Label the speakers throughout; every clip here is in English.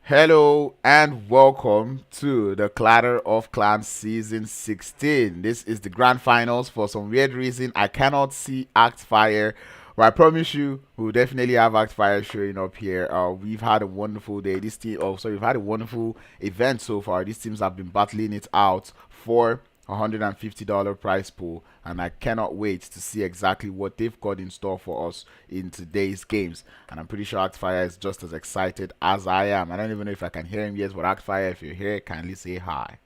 Speaker 1: Hello and welcome to the Clatter of Clans Season 16. This is the grand finals. For some weird reason, I cannot see Act Fire, but I promise you, we'll definitely have Act Fire showing up here. We've had a wonderful day. We've had a wonderful event so far. These teams have been battling it out for $150 prize pool, and I cannot wait to see exactly what they've got in store for us in today's games. And I'm pretty sure Actfire is just as excited as I am. I don't even know if I can hear him yet, but Actfire, if you're here, kindly say hi.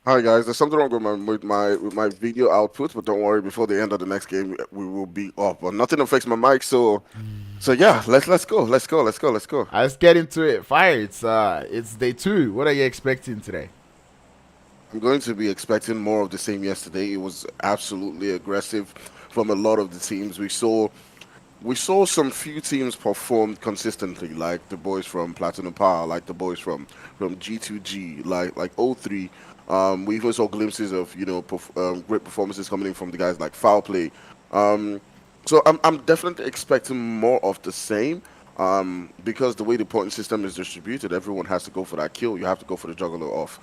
Speaker 2: Hi guys, there's something wrong with my video output, but don't worry. Before the end of the next game, we will be up. But nothing affects my mic, so yeah. Let's go.
Speaker 1: Let's get into it. Fire! It's day two. What are you expecting today?
Speaker 2: I'm going to be expecting more of the same. Yesterday, it was absolutely aggressive from a lot of the teams. We saw some few teams perform consistently, like the boys from Platinum Power, like the boys from G2G, like O3. We even saw glimpses of great performances coming in from the guys like FOWLPLAY. Um, so I'm definitely expecting more of the same. Because the way the point system is distributed, everyone has to go for that kill. You have to go for the juggler of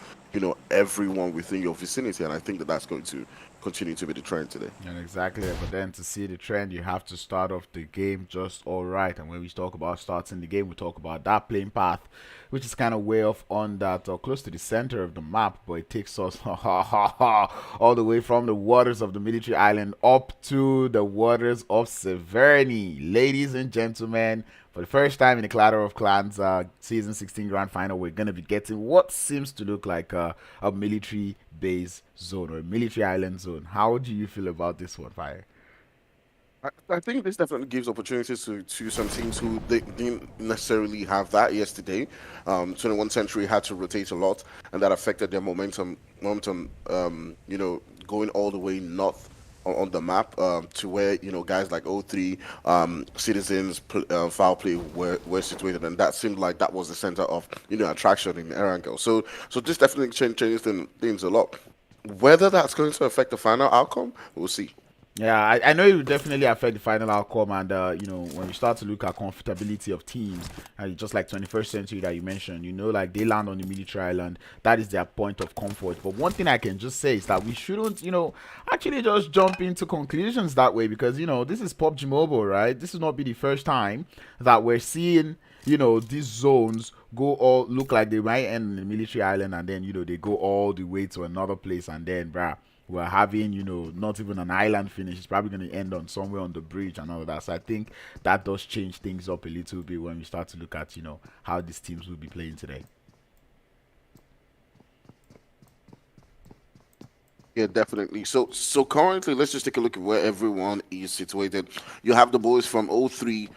Speaker 2: everyone within your vicinity, and I think that that's going to continue to be the trend today.
Speaker 1: And exactly, but then to see the trend, you have to start off the game just all right. And when we talk about starting the game, we talk about that playing path, which is kind of way off on that or close to the center of the map, but it takes us all the way from the waters of the military island up to the waters of Severny. Ladies and gentlemen, for the first time in the Clatter of Clans Season 16 Grand Final, we're going to be getting what seems to look like a military base zone or a military island zone. How do you feel about this one, Fire?
Speaker 2: I think this definitely gives opportunities to some teams who they didn't necessarily have that yesterday. 21st Century had to rotate a lot, and that affected their momentum. Going all the way north on the map to where guys like O3, Citizens, Foul Play were situated, and that seemed like that was the center of attraction in Erangel. So this definitely changes things a lot. Whether that's going to affect the final outcome, we'll see.
Speaker 1: Yeah, I know it will definitely affect the final outcome, and when you start to look at comfortability of teams, just like 21st Century that you mentioned, like they land on the military island, that is their point of comfort. But one thing I can just say is that we shouldn't, actually just jump into conclusions that way because this is PUBG Mobile, right? This will not be the first time that we're seeing these zones go all look like they might end in the military island and then they go all the way to another place and then bruh we're having not even an island finish. It's probably going to end on somewhere on the bridge and all that. So I think that does change things up a little bit when we start to look at how these teams will be playing today.
Speaker 2: Yeah, definitely. So currently, let's just take a look at where everyone is situated. You have the boys from O3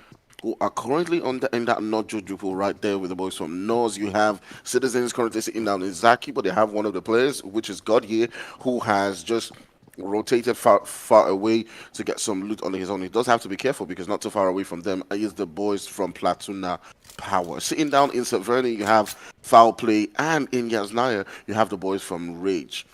Speaker 2: who are currently on in that Nojo Drupal right there with the boys from Nos. You have Citizens currently sitting down in Zaki, but they have one of the players, which is God here, who has just rotated far away to get some loot on his own. He does have to be careful because not too far away from them is the boys from Platuna Power. Sitting down in Severny, you have Foul Play, and in Yasnaya, you have the boys from Rage.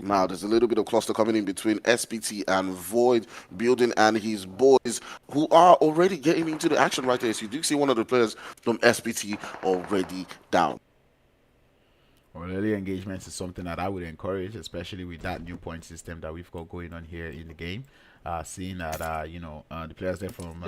Speaker 2: Now, there's a little bit of cluster coming in between SPT and Void building and his boys who are already getting into the action right there. So you do see one of the players from SPT already down.
Speaker 1: Well, early engagement is something that I would encourage, especially with that new point system that we've got going on here in the game. Seeing that the players there from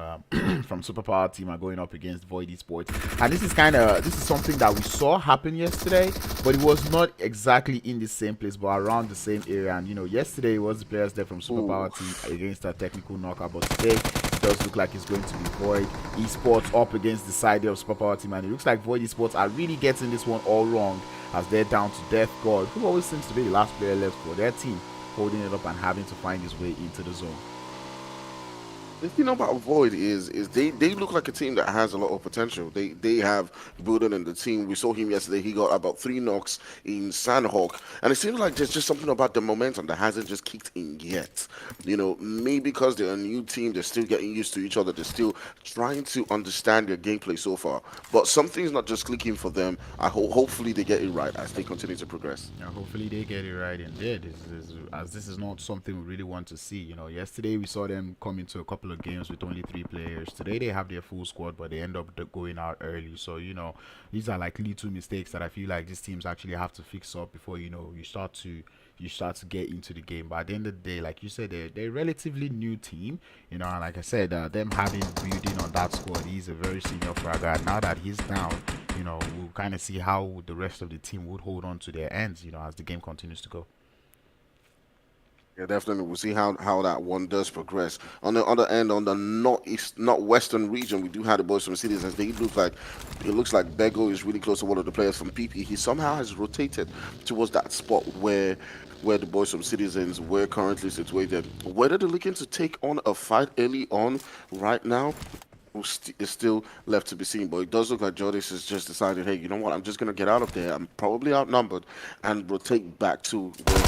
Speaker 1: from Superpower team are going up against Void Esports, and this is something that we saw happen yesterday, but it was not exactly in the same place, but around the same area. And yesterday it was the players there from
Speaker 2: Ooh.
Speaker 1: Superpower team against a technical knockout, but today it does look like it's going to be Void Esports up against the side of Superpower team, and it looks like Void Esports are really getting this one all wrong as they're down to Death God, who always seems to be the last player left for their team, holding it up and having to find his way into the zone.
Speaker 2: The thing about Void is they look like a team that has a lot of potential. They have Budin in the team. We saw him yesterday. He got about 3 knocks in Sanhok, and it seems like there's just something about the momentum that hasn't just kicked in yet. You know, maybe because they're a new team, they're still getting used to each other. They're still trying to understand their gameplay so far. But something's not just clicking for them. Hopefully they get it right as they continue to progress.
Speaker 1: Yeah, hopefully they get it right indeed. As this is not something we really want to see. Yesterday we saw them come into a couple of games with only 3 players. Today they have their full squad, but they end up going out early. So these are like little mistakes that I feel like these teams actually have to fix up before you start to get into the game. But at the end of the day, like you said, they're a relatively new team. And like I said, them having building on that squad, he's a very senior fragger. Now that he's down, we'll kind of see how the rest of the team would hold on to their ends, as the game continues to go.
Speaker 2: Yeah, definitely. We'll see how that one does progress. On the other end, on the northwestern region, we do have the boys from Citizens. It looks like Bego is really close to one of the players from PP. He somehow has rotated towards that spot where the boys from Citizens were currently situated. Whether they're looking to take on a fight early on right now is still left to be seen. But it does look like Jordis has just decided, hey, you know what? I'm just gonna get out of there. I'm probably outnumbered and rotate back to where.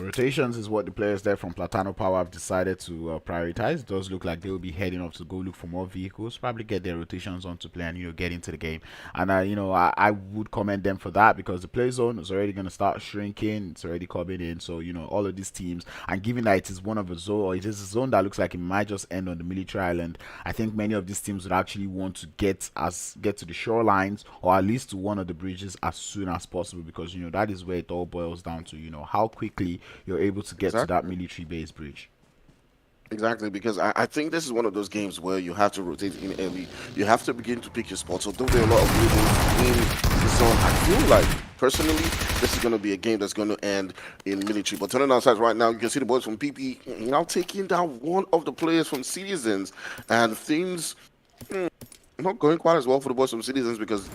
Speaker 1: Rotations is what the players there from Platano Power have decided to prioritize. It does look like they will be heading off to go look for more vehicles, probably get their rotations on to play and get into the game. And I would commend them for that because the play zone is already going to start shrinking. It's already coming in. So all of these teams, and given that it is one of a zone, or it is a zone that looks like it might just end on the military island, I think many of these teams would actually want to get to the shorelines or at least to one of the bridges as soon as possible because that is where it all boils down to. How quickly you're able to get to that military base bridge.
Speaker 2: Exactly, because I think this is one of those games where you have to rotate in early. You have to begin to pick your spots. Although there are a lot of buildings in the zone, I feel like, personally, this is going to be a game that's going to end in military. But turning outside right now, you can see the boys from PP now taking down one of the players from Citizens. And things not going quite as well for the boys from Citizens because,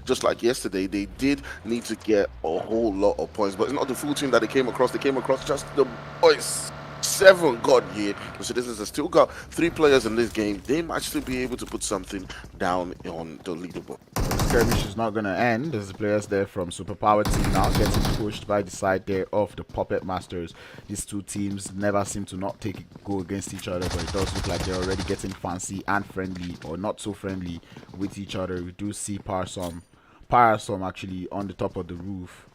Speaker 2: just like yesterday, they did need to get a whole lot of points. But it's not the full team that they came across. They came across just the boys. 7 God here. The Citizens have still got 3 players in this game. They might still be able to put something down on the leaderboard.
Speaker 1: The skirmish is not going to end. There's players there from Superpower team now getting pushed by the side there of the Puppet Masters. These two teams never seem to not go against each other, but it does look like they're already getting fancy and friendly, or not so friendly with each other. We do see Parasum actually on the top of the roof.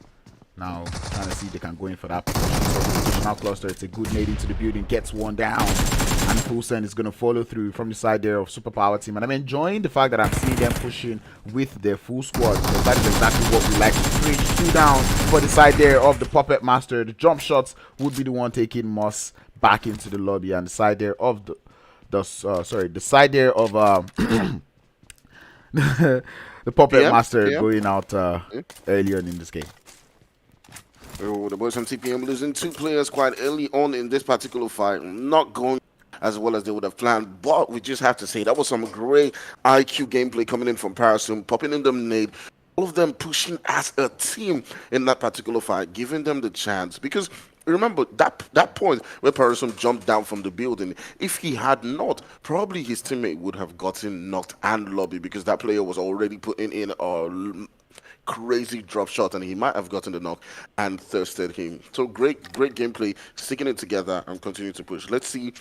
Speaker 1: Now, trying to see if they can go in for that positional cluster. It's a good nade into the building, gets one down. And Fulsen is going to follow through from the side there of Superpower team. And I'm enjoying the fact that I'm seeing them pushing with their full squad. Because that is exactly what we like to preach. 2 down for the side there of the Puppet Master. The jump shots would be the one taking Moss back into the lobby. And the side there of the side there of the Puppet Master going out earlier in this game.
Speaker 2: The boys from TPM losing 2 players quite early on in this particular fight. Not going as well as they would have planned, but we just have to say that was some great IQ gameplay coming in from Parasum, popping in them nade, all of them pushing as a team in that particular fight, giving them the chance. Because remember that point where Parasum jumped down from the building, if he had not, probably his teammate would have gotten knocked and lobby because that player was already putting in a crazy drop shot and he might have gotten the knock and thirsted him. So great gameplay, sticking it together and continuing to push. Let's see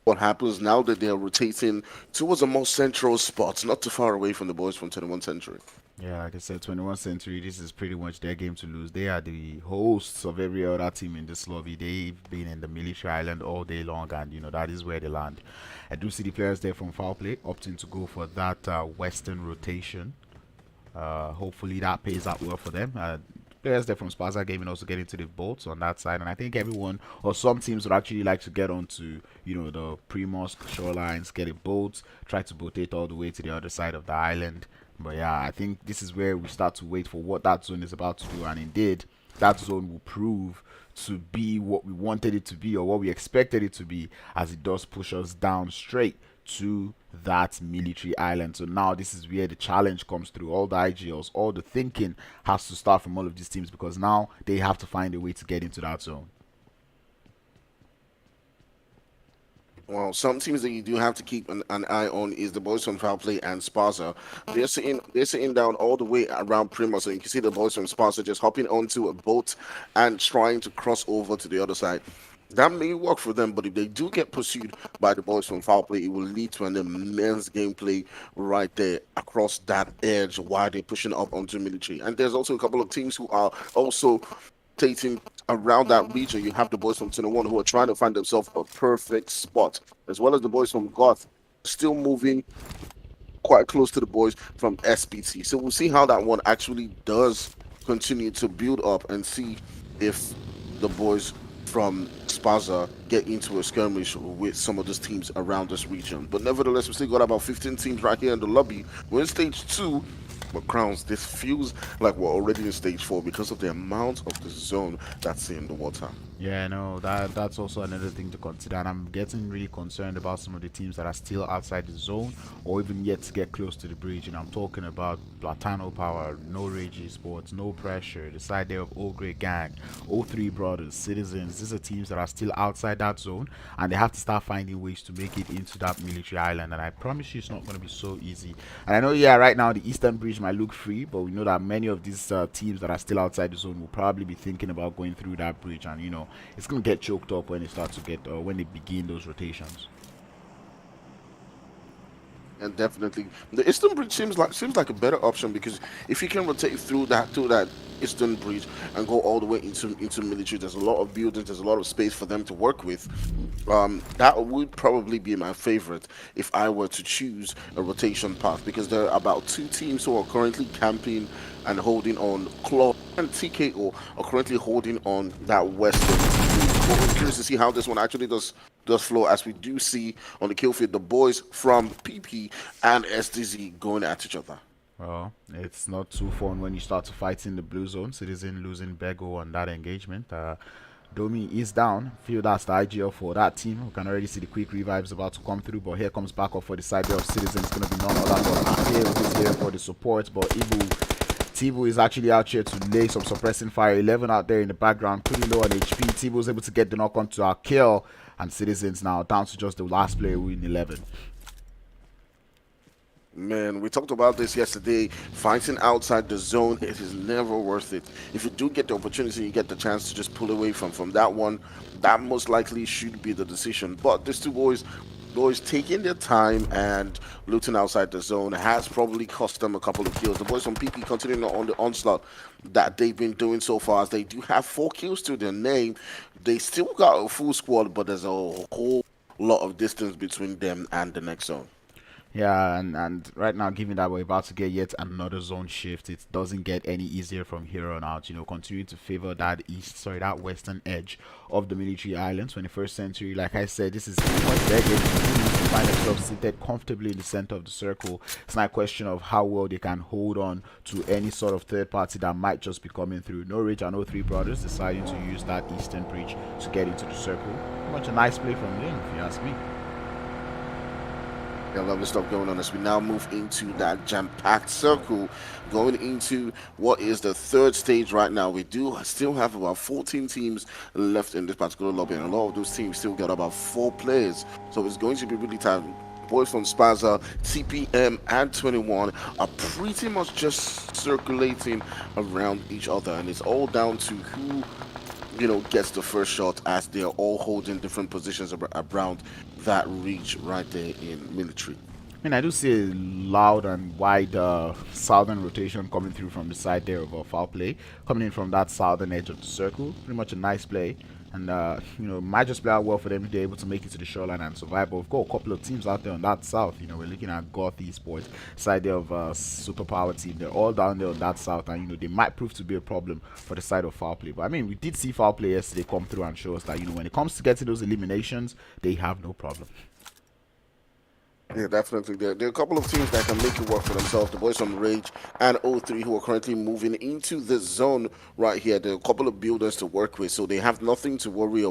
Speaker 2: what happens now that they're rotating towards a more central spot, not too far away from the boys from 21st Century.
Speaker 1: Yeah, like I said, 21st Century, this is pretty much their game to lose. They are the hosts of every other team in this lobby. They've been in the military island all day long, and that is where they land. I do see the players there from FOWLPLAY opting to go for that western rotation. Hopefully that pays out well for them. Players there from SPAZA Gaming also get into the bolts on that side, and I think everyone or some teams would actually like to get onto the pre-mosque shorelines, get a boat, try to rotate all the way to the other side of the island. But yeah, I think this is where we start to wait for what that zone is about to do, and indeed that zone will prove to be what we wanted it to be or what we expected it to be, as it does push us down straight to that military island. So now this is where the challenge comes through. All the IGLs, all the thinking has to start from all of these teams, because now they have to find a way to get into that zone.
Speaker 2: Well, some teams that you do have to keep an eye on is the boys from FOWLPLAY and SPAZA. They're sitting down all the way around Prima, so you can see the boys from SPAZA just hopping onto a boat and trying to cross over to the other side. That may work for them, but if they do get pursued by the boys from FOWLPLAY, it will lead to an immense gameplay right there across that edge while they're pushing up onto military. And there's also a couple of teams who are also rotating around that region. You have the boys from 21 who are trying to find themselves a perfect spot, as well as the boys from GOTH still moving quite close to the boys from SPT. So we'll see how that one actually does continue to build up and see if the boys from SPAZA get into a skirmish with some of these teams around this region. But nevertheless, we still got about 15 teams right here in the lobby. We're in stage 2. But Crowns, this feels like we're already in stage 4 because of the amount of the zone that's in the water.
Speaker 1: Yeah, no, that's also another thing to consider, and I'm getting really concerned about some of the teams that are still outside the zone or even yet to get close to the bridge. And I'm talking about PLATANO Power, no Rage Esports, no Pressure, the side there of Old Great Gang, O3 Brothers, Citizens. These are teams that are still outside that zone, and they have to start finding ways to make it into that military island. And I promise you, it's not going to be so easy. And I know, yeah, right now the Eastern Bridge might look free, but we know that many of these teams that are still outside the zone will probably be thinking about going through that bridge, and it's gonna get choked up when it starts to get when they begin those rotations.
Speaker 2: And definitely, the Eastern Bridge seems like a better option because if you can rotate through that Eastern Bridge and go all the way into military, there's a lot of buildings, there's a lot of space for them to work with. That would probably be my favorite if I were to choose a rotation path because there are about two teams who are currently camping and holding on. Claw and TKO are currently holding on that Western Bridge. But we're curious to see how this one actually does flow as we do see on the kill field the boys from PP and SDZ going at each other.
Speaker 1: Well, it's not too fun when you start to fight in the blue zone. Citizen losing Bego on that engagement. Domi is down. Feel that's the IGL for that team. We can already see the quick revives about to come through, but here comes backup for the side there of Citizen. It's going to be none other but Ahir who is there for the support, but Tibu is actually out here to lay some suppressing fire. 11 out there in the background, pretty low on HP. Tibu was able to get the knock onto our kill, and Citizens now down to just the last player who in 11.
Speaker 2: Man, we talked about this yesterday. Fighting outside the zone, it is never worth it. If you do get the opportunity, you get the chance to just pull away from that one. That most likely should be the decision. But these two boys taking their time and looting outside the zone has probably cost them a couple of kills. The boys from PP continuing on the onslaught that they've been doing so far, as they do have 4 kills to their name. They still got a full squad, but there's a whole lot of distance between them and the next zone.
Speaker 1: Yeah, and right now, given that we're about to get yet another zone shift, it doesn't get any easier from here on out. Continue to favor that western edge of the military islands. 21st century, like I said, this is what they're getting to find themselves seated comfortably in the center of the circle. It's not a question of how well they can hold on to any sort of third party that might just be coming through. No Rage and no three brothers deciding to use that eastern bridge to get into the circle. Much a nice play from them, if you ask me.
Speaker 2: Yeah, lovely stuff going on as we now move into that jam-packed circle, going into what is the third stage right now. We do still have about 14 teams left in this particular lobby, and a lot of those teams still got about 4 players. So it's going to be really tight. Boys from SPAZA, TPM, and 21 are pretty much just circulating around each other, and it's all down to who gets the first shot as they're all holding different positions around that reach right there in military.
Speaker 1: I do see a loud and wide southern rotation coming through from the side there of FOWLPLAY, coming in from that southern edge of the circle. Pretty much a nice play, and might just play out well for them if they're able to make it to the shoreline and survive. But we've got a couple of teams out there on that south. We're looking at GOTH Esports, side there of Superpower team. They're all down there on that south, and they might prove to be a problem for the side of FOWLPLAY. But we did see FOWLPLAY yesterday come through and show us that when it comes to getting those eliminations, they have no problem.
Speaker 2: Yeah, definitely. There are a couple of teams that can make it work for themselves. The boys from Rage and O3 who are currently moving into the zone right here. There are a couple of builders to work with, so they have nothing to worry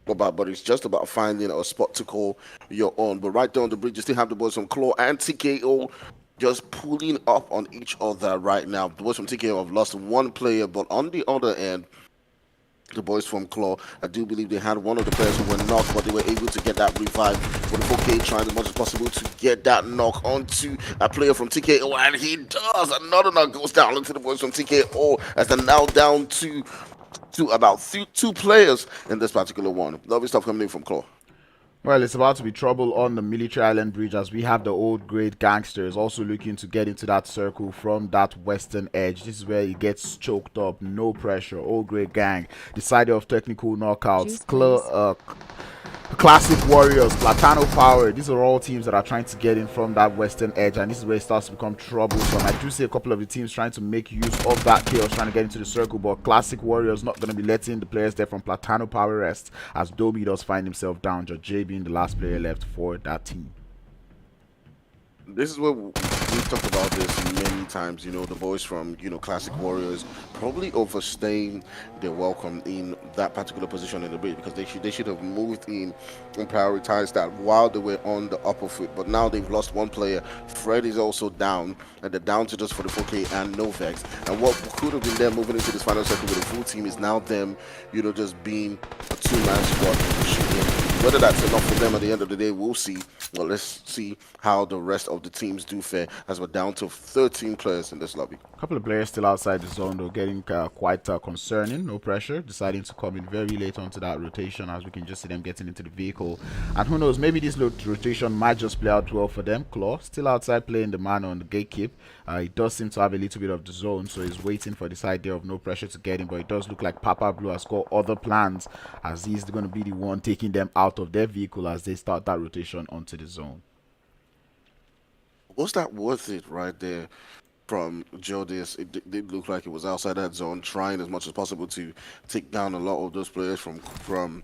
Speaker 2: but it's just about finding a spot to call your own. But right there on the bridge, you still have the boys from Claw and TKO just pulling up on each other right now. The boys from TKO have lost 1 player, but on the other end, the boys from Claw. I do believe they had one of the players who were knocked, but they were able to get that revive. For the 4K, trying as much as possible to get that knock onto a player from TKO, and he does. Another knock goes down into the boys from TKO as they're now down to about two players in this particular one. Lovely stuff coming in from Claw.
Speaker 1: Well, it's about to be trouble on the military island bridge as we have the old grade gangsters also looking to get into that circle from that western edge. This is where it gets choked up, no pressure. Old grade gang, decided of technical knockouts, classic warriors, Platano power. These are all teams that are trying to get in from that western edge, and this is where it starts to become troublesome. I do see a couple of the teams trying to make use of that chaos, trying to get into the circle, but classic warriors not going to be letting the players there from Platano power rest, as Domi does find himself down, Just J being the last player left for that team.
Speaker 2: This is where we've talked about this many times. You know, the boys from, you know, Classic Warriors probably overstaying their welcome in that particular position in the bridge, because they should have moved in and prioritized that while they were on the upper foot. But now they've lost one player. Fred is also down, and they're down to just 44K and Novex. And what could have been them moving into this final circle with a full team is now them, you know, just being a two-man squad shooting. Whether that's enough for them at the end of the day, we'll see. Well, let's see how the rest of the teams do fare, as we're down to 13 players in this lobby.
Speaker 1: A couple of players still outside the zone, though, getting quite concerning. No pressure, deciding to come in very late onto that rotation, as we can just see them getting into the vehicle. And who knows, maybe this rotation might just play out well for them. Claw still outside playing the man on the gatekeep. He does seem to have a little bit of the zone, so he's waiting for this idea of no pressure to get him. But it does look like Papa Blue has got other plans, as he's going to be the one taking them out of their vehicle as they start that rotation onto the zone.
Speaker 2: Was that worth it right there from Jodis? It did look like it was outside that zone, trying as much as possible to take down a lot of those players from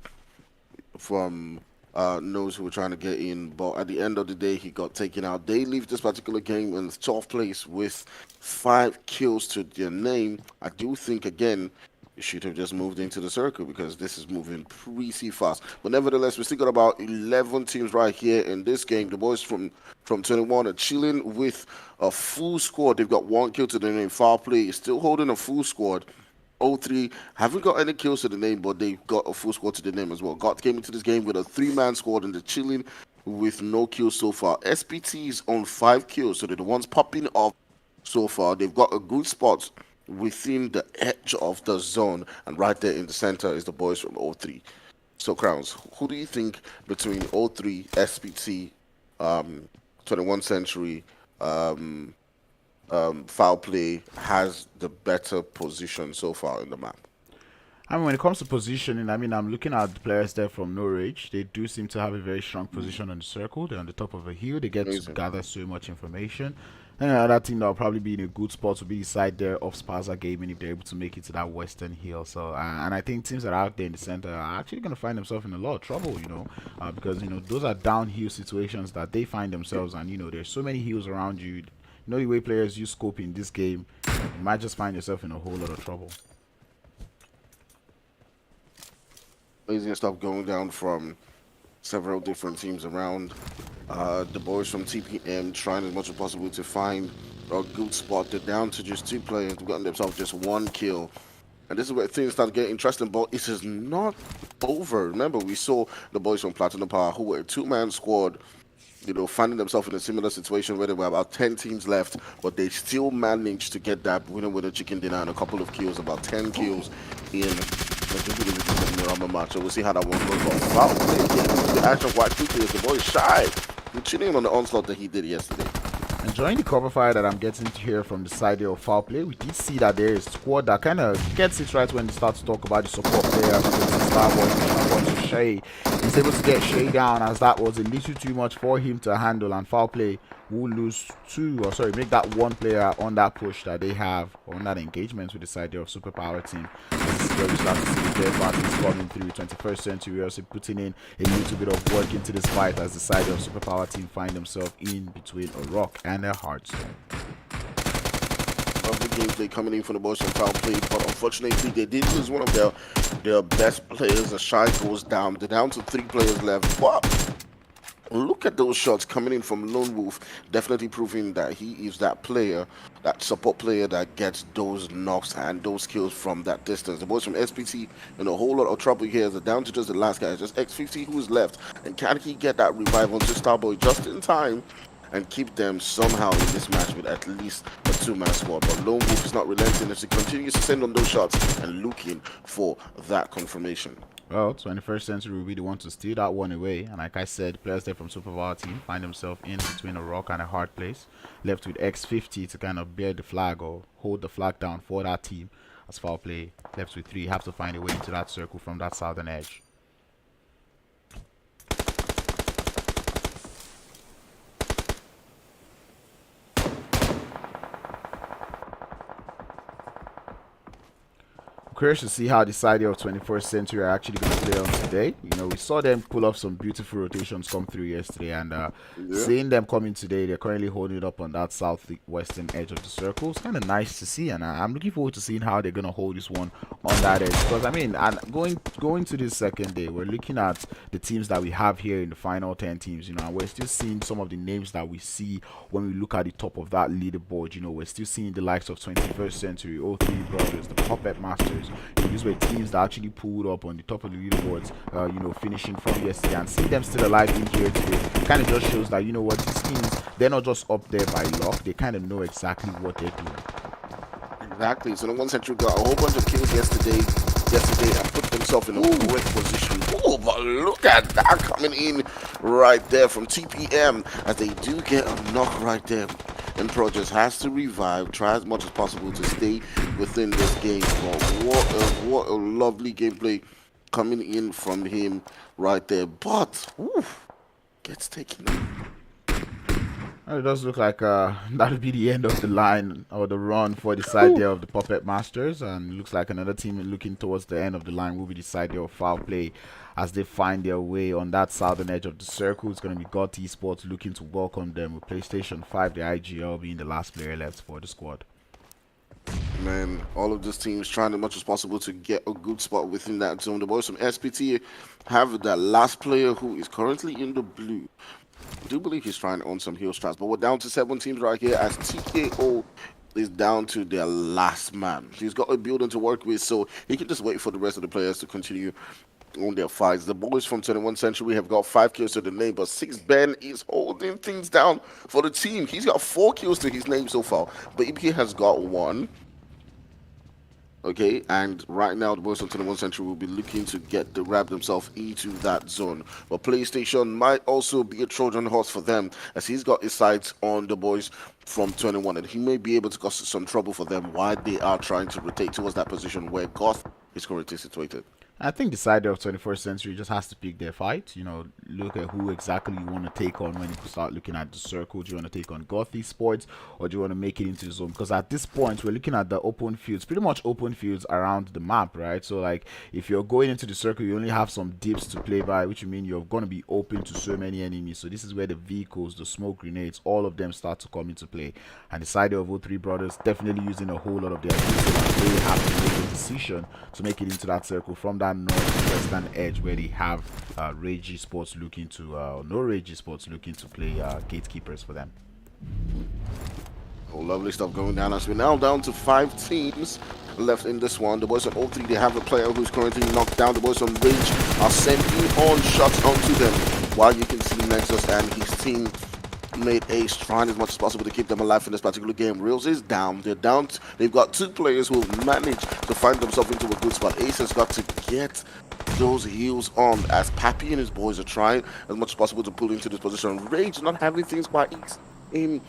Speaker 2: Nose who were trying to get in. But at the end of the day, he got taken out. They leave this particular game in 12th place with 5 kills to their name. I do think, again, should have just moved into the circle, because this is moving pretty fast. But nevertheless, we still got about 11 teams right here in this game. The boys from 21 are chilling with a full squad. They've got 1 kill to their name. FOWLPLAY is still holding a full squad. 03 haven't got any kills to the name, but they've got a full squad to the name as well. GOTH came into this game with a 3-man squad, and they're chilling with no kills so far. SPT is on 5 kills, so they're the ones popping off so far. They've got a good spot within the edge of the zone, and right there in the center is the boys from 03. So, Crowns, who do you think between 03, SPT, 21st Century, FOWLPLAY has the better position so far in the map?
Speaker 1: I mean, when it comes to positioning, I mean, I'm looking at the players there from No Rage. They do seem to have a very strong position on the circle. They're on the top of a hill. They get to gather so much information. And another team that will probably be in a good spot to be the side there of SPAZA Gaming if they're able to make it to that western hill. So, and I think teams that are out there in the center are actually going to find themselves in a lot of trouble, you know, because, you know, those are downhill situations that they find themselves. And, you know, there's so many hills around you. You know, the way players use scope in this game, you might just find yourself in a whole lot of trouble.
Speaker 2: Amazing stuff going down from several different teams around. The boys from TPM trying as much as possible to find a good spot. They're down to just 2 players. They've gotten themselves just 1 kill. And this is where things start getting interesting, but it is not over. Remember, we saw the boys from Platinum Power, who were a 2-man squad, you know, finding themselves in a similar situation where there were about 10 teams left, but they still managed to get that winner with a chicken dinner and a couple of kills, about 10 kills in the Miramar match. So we'll see how that one goes. But FOWLPLAY, the action quite quickly as the boy shy. We're tuning in on the onslaught that he did yesterday.
Speaker 1: Enjoying the cover fire that I'm getting to hear from the side of FOWLPLAY. We did see that there is a squad that kind of gets it right when they start to talk about the support player, because Starboy Shay is able to get Shay down, as that was a little too much for him to handle, and FOWLPLAY will lose 2, or sorry, make that 1 player on that push that they have on that engagement with the side of Superpower team. This is where we start to see the dead parties coming through. 21st Century also putting in a little bit of work into this fight, as the side of Superpower team find themselves in between a rock and a hard stone.
Speaker 2: Lovely gameplay coming in from the boys from FOWLPLAY, but unfortunately they did lose one of their best players. The Shy goes down. They're down to 3 players left. But Look at those shots coming in from Lone Wolf, definitely proving that he is that player, that support player that gets those knocks and those kills from that distance. The boys from SPT in a whole lot of trouble here. They're down to just the last guy, just X50 who's left. And can he get that revive onto Starboy just in time and keep them somehow in this match with at least a two-man squad? But Lone Wolf is not relenting as he continues to send on those shots and looking for that confirmation.
Speaker 1: Well, 21st Century will be the one to steal that one away. And like I said, players there from Superpower team find themselves in between a rock and a hard place, left with X50 to kind of bear the flag or hold the flag down for that team. As FOWLPLAY left with 3, have to find a way into that circle from that southern edge. Curious to see how the side of 21st Century are actually going to play on today. You know, we saw them pull off some beautiful rotations come through yesterday, and seeing them coming today, they're currently holding it up on that southwestern edge of the circle. It's kind of nice to see, and I'm looking forward to seeing how they're going to hold this one on that edge. Because I mean, and going to this second day, we're looking at the teams that we have here in the final 10 teams. You know, and we're still seeing some of the names that we see when we look at the top of that leaderboard. You know, we're still seeing the likes of 21st Century, O3 Brothers, the Puppet Masters. These were teams that actually pulled up on the top of the leaderboards, you know, finishing from yesterday, and seeing them still alive in here today kind of just shows that, you know what, these teams, they're not just up there by luck, they kind of know exactly what they're doing.
Speaker 2: Exactly. So the 1 Century got a whole bunch of kills yesterday and put themselves in a great position. Oh, but look at that coming in right there from TPM as they do get a knock right there. And Pro just has to revive, try as much as possible to stay within this game. But what a lovely gameplay coming in from him right there. But gets taken.
Speaker 1: It does look like that'll be the end of the line or the run for the side there of the Puppet Masters, and it looks like another team looking towards the end of the line will be the side there of FOWLPLAY as they find their way on that southern edge of the circle. It's going to be GOTH Esports looking to welcome them with PlayStation 5, the IGL being the last player left for the squad.
Speaker 2: Man, all of these teams trying as much as possible to get a good spot within that zone. The boys from SPT have that last player who is currently in the blue. I do believe he's trying on some heal strats, but we're down to 7 teams right here as TKO is down to their last man. He's got a building to work with, so he can just wait for the rest of the players to continue on their fights. The boys from 21 Century have got 5 kills to the name, but 6 Ben is holding things down for the team. He's got 4 kills to his name so far, but EP has got 1. Okay, and right now the boys of 21 Century will be looking to wrap themselves into that zone. But PlayStation might also be a Trojan horse for them, as he's got his sights on the boys from 21, and he may be able to cause some trouble for them while they are trying to rotate towards that position where Goth is currently situated.
Speaker 1: I think the side of 21st Century just has to pick their fight. You know, look at who exactly you want to take on when you start looking at the circle. Do you want to take on GOTH Esports, or do you want to make it into the zone? Because at this point, we're looking at the open fields, pretty much open fields around the map, right? So, like, if you're going into the circle, you only have some dips to play by, which means you're going to be open to so many enemies. So this is where the vehicles, the smoke grenades, all of them start to come into play. And the side of O3 Brothers definitely using a whole lot of their resources. They have to make a decision to make it into that circle from that northwestern edge where they have RAGE ESPORTS looking to no RAGE ESPORTS looking to play gatekeepers for them.
Speaker 2: Oh, lovely stuff going down as we're now down to 5 teams left in this one. The boys on O3, they have a player who's currently knocked down. The boys on RAGE are sending on shots onto them, while you can see Nexus and his team made Ace trying as much as possible to keep them alive in this particular game. Reels is down. They've got 2 players who have managed to find themselves into a good spot. Ace has got to get those heals on as Pappy and his boys are trying as much as possible to pull into this position. Rage not having things quite easy in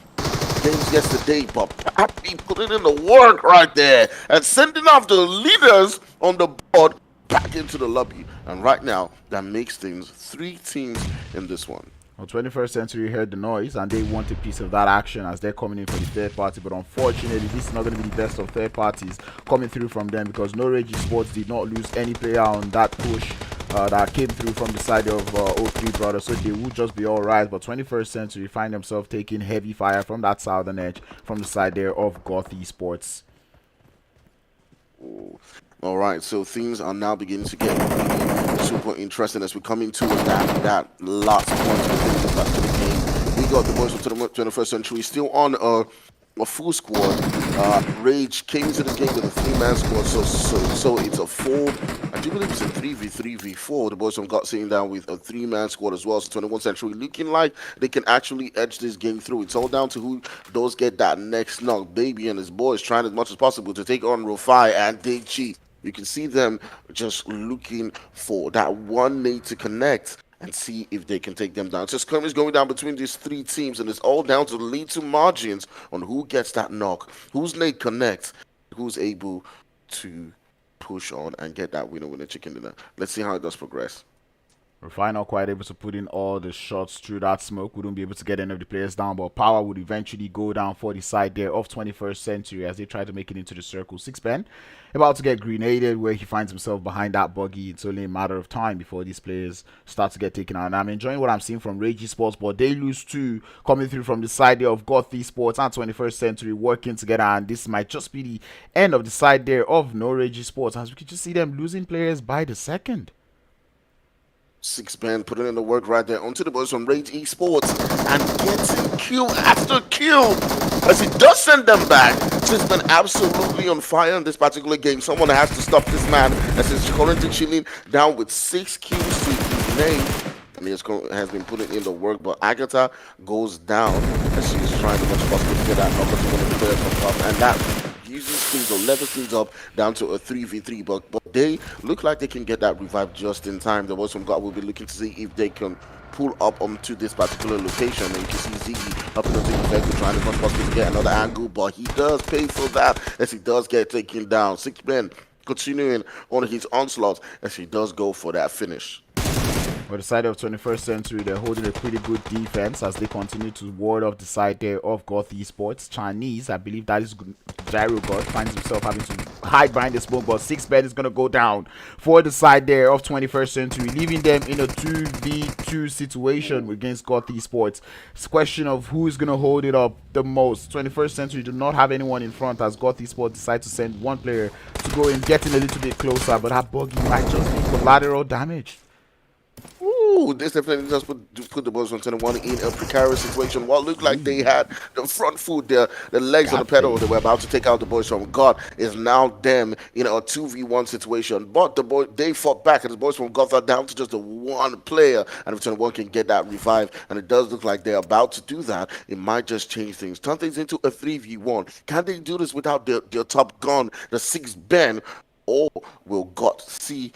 Speaker 2: games yesterday, but Pappy putting in the work right there and sending off the leaders on the board back into the lobby. And right now, that makes things 3 teams in this one.
Speaker 1: Well, 21st Century heard the noise and they want a piece of that action as they're coming in for the third party, but unfortunately this is not going to be the best of third parties coming through from them, because no RAGE Esports did not lose any player on that push that came through from the side of O3 Brothers, so they would just be alright. But 21st Century find themselves taking heavy fire from that southern edge from the side there of GOTH Esports.
Speaker 2: All right, so things are now beginning to get really super interesting as we come into that last point within this particular game. We got the boys from the 21st century still on a full squad. Rage came into this game with a three-man squad, so it's a four. I do believe it's a 3v3v4. The boys from got sitting down with a three-man squad as well. So 21st century looking like they can actually edge this game through. It's all down to who does get that next knock. Baby and his boys trying as much as possible to take on Rofai and Deji. You can see them just looking for that one nade to connect and see if they can take them down. So skirmish going down between these three teams, and it's all down to little margins on who gets that knock, whose nade connects, who's able to push on and get that winner chicken dinner. Let's see how it does progress.
Speaker 1: Refine not quite able to put in all the shots through that smoke. Wouldn't be able to get any of the players down, but Power would eventually go down for the side there of 21st Century as they try to make it into the circle. Sixpen about to get grenaded where he finds himself behind that buggy. It's only a matter of time before these players start to get taken out. And I'm enjoying what I'm seeing from RAGE ESPORTS, but they lose two coming through from the side there of GOTH ESPORTS and 21st Century working together. And this might just be the end of the side there of no RAGE ESPORTS as we can just see them losing players by the second.
Speaker 2: Sixpen putting in the work right there onto the boys from Rage Esports and getting kill after kill as he does send them back. Sixpen absolutely on fire in this particular game. Someone has to stop this man as he's currently chilling down with 6 kills to his name. And he has been putting in the work, but Agatha goes down as she's trying as much as possible to get that knock to one of the players from top, and that uses things or levels things up down to a 3v3, but they look like they can get that revive just in time. The boys from God will be looking to see if they can pull up onto this particular location, and you can see Ziggy up into the vehicle trying as much as possible to get another angle, but he does pay for that as he does get taken down. Sixpen continuing on his onslaught as he does go for that finish.
Speaker 1: On the side of 21st Century, they're holding a pretty good defense as they continue to ward off the side there of GOTH Esports. Chinese, I believe that is Gyro God, finds himself having to hide behind the smoke, but Sixpen is going to go down for the side there of 21st Century, leaving them in a 2v2 situation against GOTH Esports. It's a question of who is going to hold it up the most. 21st Century do not have anyone in front as GOTH Esports decide to send one player to go in, getting a little bit closer, but that buggy might just be collateral damage.
Speaker 2: Ooh, this definitely does put the boys on 21 in a precarious situation. What looked like they had the front foot, the legs on the pedal, they were about to take out the boys from God, is now them in a 2v1 situation. But they fought back, and the boys from God are down to just the one player, and if 21 can get that revive, and it does look like they're about to do that, it might just change things, turn things into a 3v1. Can they do this without their top gun, the Sixpen? Or will God see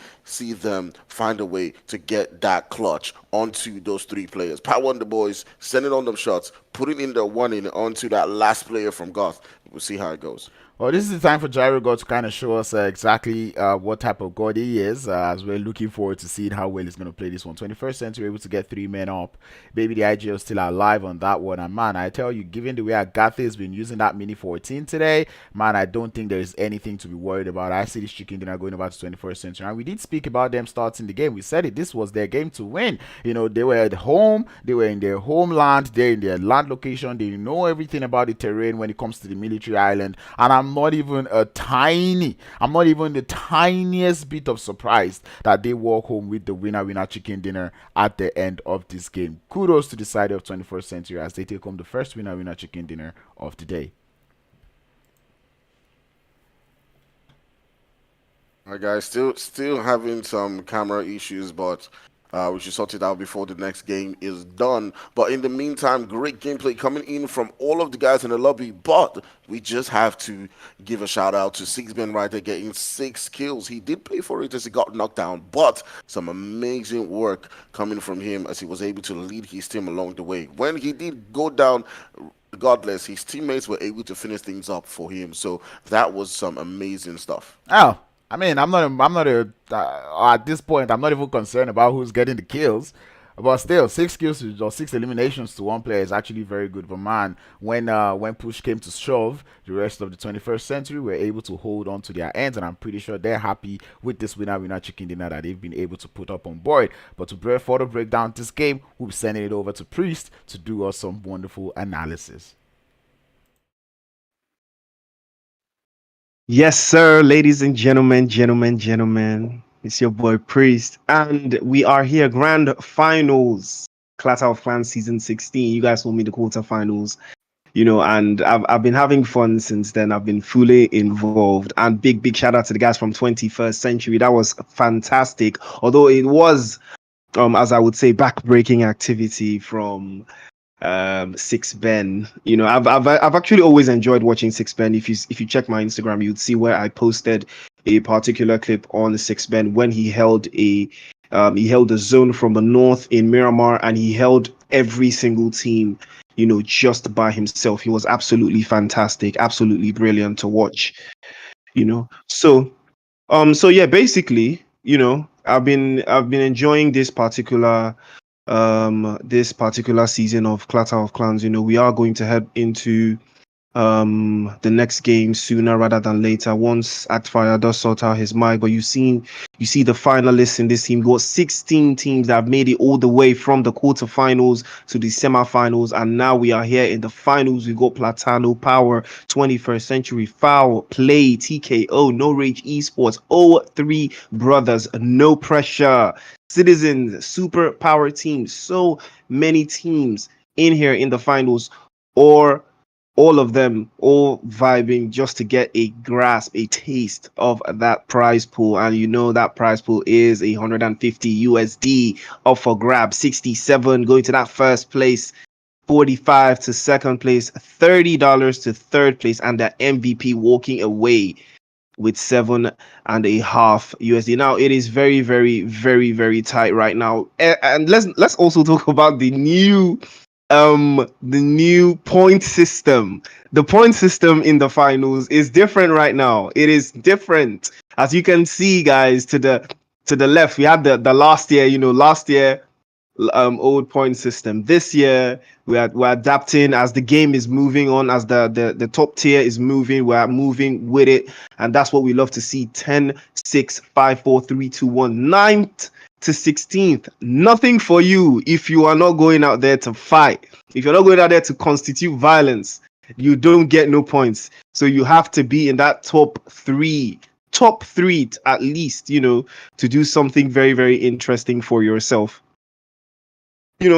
Speaker 2: them find a way to get that clutch onto those three players? Power on the boys, sending on them shots, putting in the one in onto that last player from Goth. We'll see how it goes.
Speaker 1: Well, this is the time for Gyro God to kind of show us exactly what type of God he is, as we're looking forward to seeing how well he's going to play this one. 21st Century able to get 3 men up. Baby, the IGL still alive on that one. And man, I tell you, given the way Agatha has been using that Mini 14 today, man, I don't think there is anything to be worried about. I see this chicken dinner going over to 21st Century. And we did speak about them starting the game. We said it, this was their game to win. You know, they were at home, they were in their homeland, they're in their land location, they know everything about the terrain when it comes to the military island. And I'm not even the tiniest bit of surprised that they walk home with the winner chicken dinner at the end of this game. Kudos to the side of 21st Century as they take home the first winner chicken dinner of the day.
Speaker 2: Alright guys, still having some camera issues, but we should sort it out before the next game is done. But in the meantime, great gameplay coming in from all of the guys in the lobby. But we just have to give a shout out to Sixpen right there, getting 6 kills. He did pay for it as he got knocked down, but some amazing work coming from him as he was able to lead his team along the way. When he did go down, regardless, his teammates were able to finish things up for him. So that was some amazing stuff.
Speaker 1: Oh, I mean, at this point, I'm not even concerned about who's getting the kills. But still, 6 kills or 6 eliminations to one player is actually very good. But man, when push came to shove, the rest of the 21st Century were able to hold on to their ends, and I'm pretty sure they're happy with this winner chicken dinner that they've been able to put up on board. But to further break down this game, we'll be sending it over to Priest to do us some wonderful analysis.
Speaker 3: Yes, sir, ladies and gentlemen, gentlemen. It's your boy Priest, and we are here. Grand finals, Clatter of Clans season 16. You guys told me the quarterfinals, and I've been having fun since then. I've been fully involved, and big shout out to the guys from 21st Century. That was fantastic. Although it was, as I would say, backbreaking activity from Six Ben. I've actually always enjoyed watching Six Ben. If you check my Instagram, you'd see where I posted a particular clip on Six Ben when he held a zone from the north in Miramar, and he held every single team, just by himself. He was absolutely fantastic, absolutely brilliant to watch. So yeah, basically, I've been enjoying this particular season of Clatter of Clans. We are going to head into the next game sooner rather than later once Actfire does sort out his mic. But you see the finalists in this team. Got 16 teams that have made it all the way from the quarterfinals to the semifinals, and now we are here in the finals. We got Platano, Power, 21st Century, Foul, Play, TKO, No Rage Esports, O3 Brothers, No Pressure, Citizens, Super Power Team. So many teams in here in the finals, or all of them all vibing just to get a grasp, a taste of that prize pool. And that prize pool is 150 USD up for grab, 67 going to that first place, 45 to second place, $30 to third place, and the MVP walking away with 7.5 USD. Now it is very, very, very, very tight right now. And let's also talk about the new point system. The point system in the finals is different right now. It is different. As you can see, guys, to the left, we had the last year, old point system. This year we're adapting as the game is moving on, as the top tier is moving, we're moving with it, and that's what we love to see. 10, 6, 5, 4, 3, 2, 1, ninth to 16th. Nothing for you if you are not going out there to fight. If you're not going out there to constitute violence, you don't get no points. So you have to be in that top three at least, to do something very, very interesting for yourself.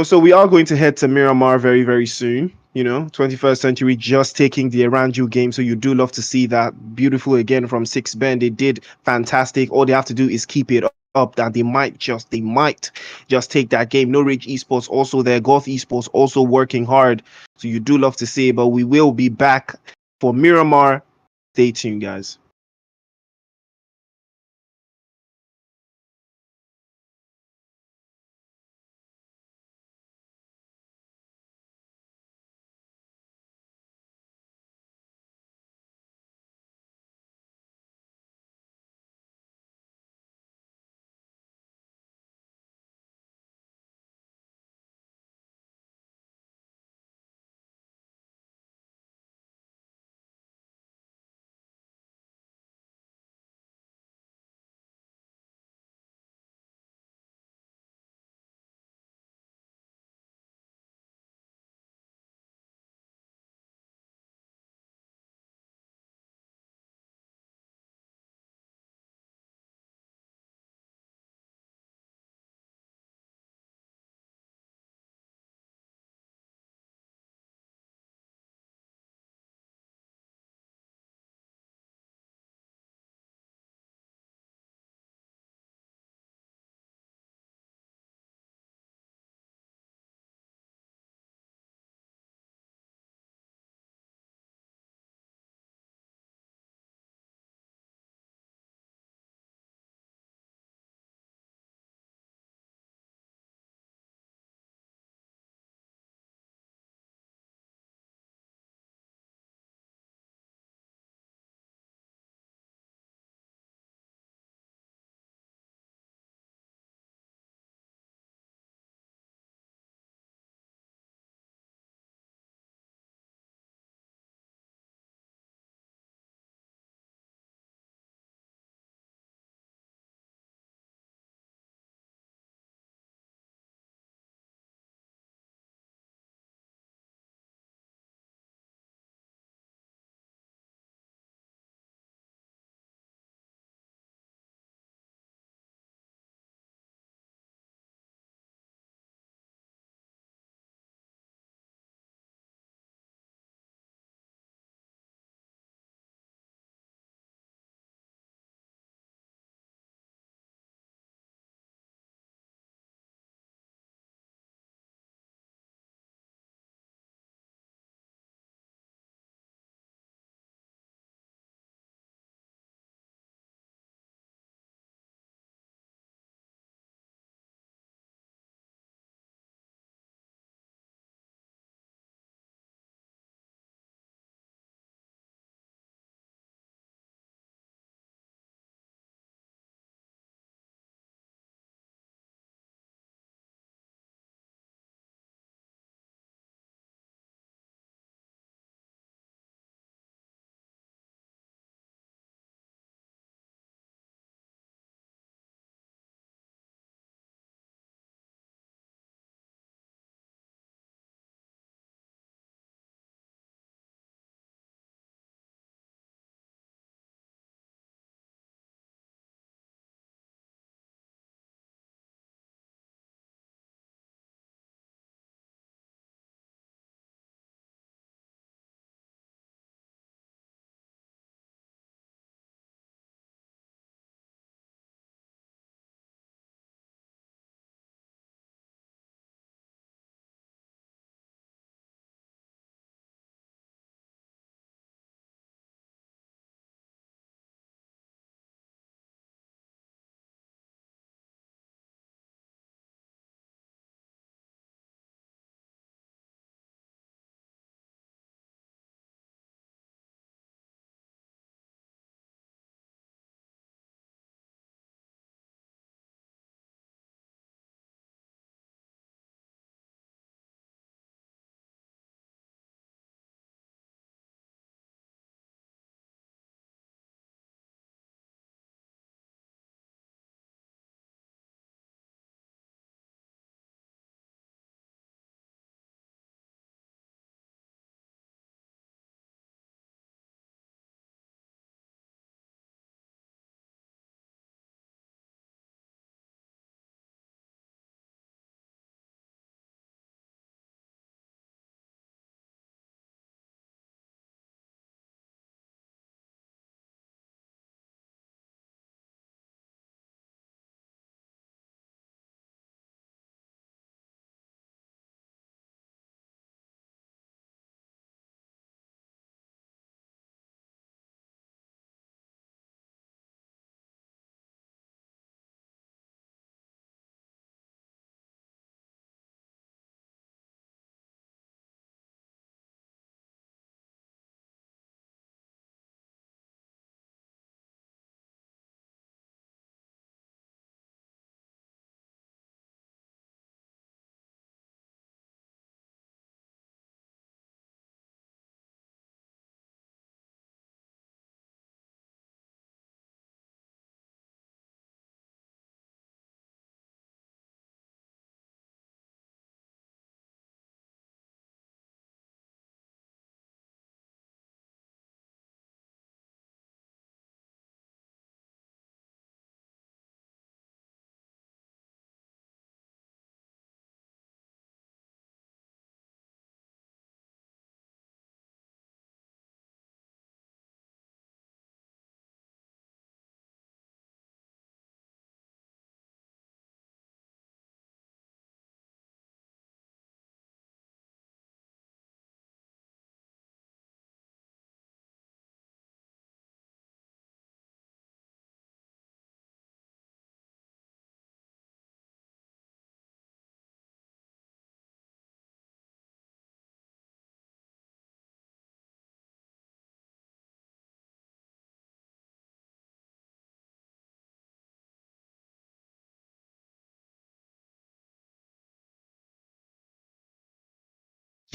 Speaker 3: So we are going to head to Miramar very, very soon. 21st Century just taking the Erangel game. So you do love to see that. Beautiful again from Six Ben. They did fantastic. All they have to do is keep it up. That they might just take that game. No Rage Esports also there. Goth Esports also working hard. So you do love to see it. But we will be back for Miramar. Stay tuned, guys.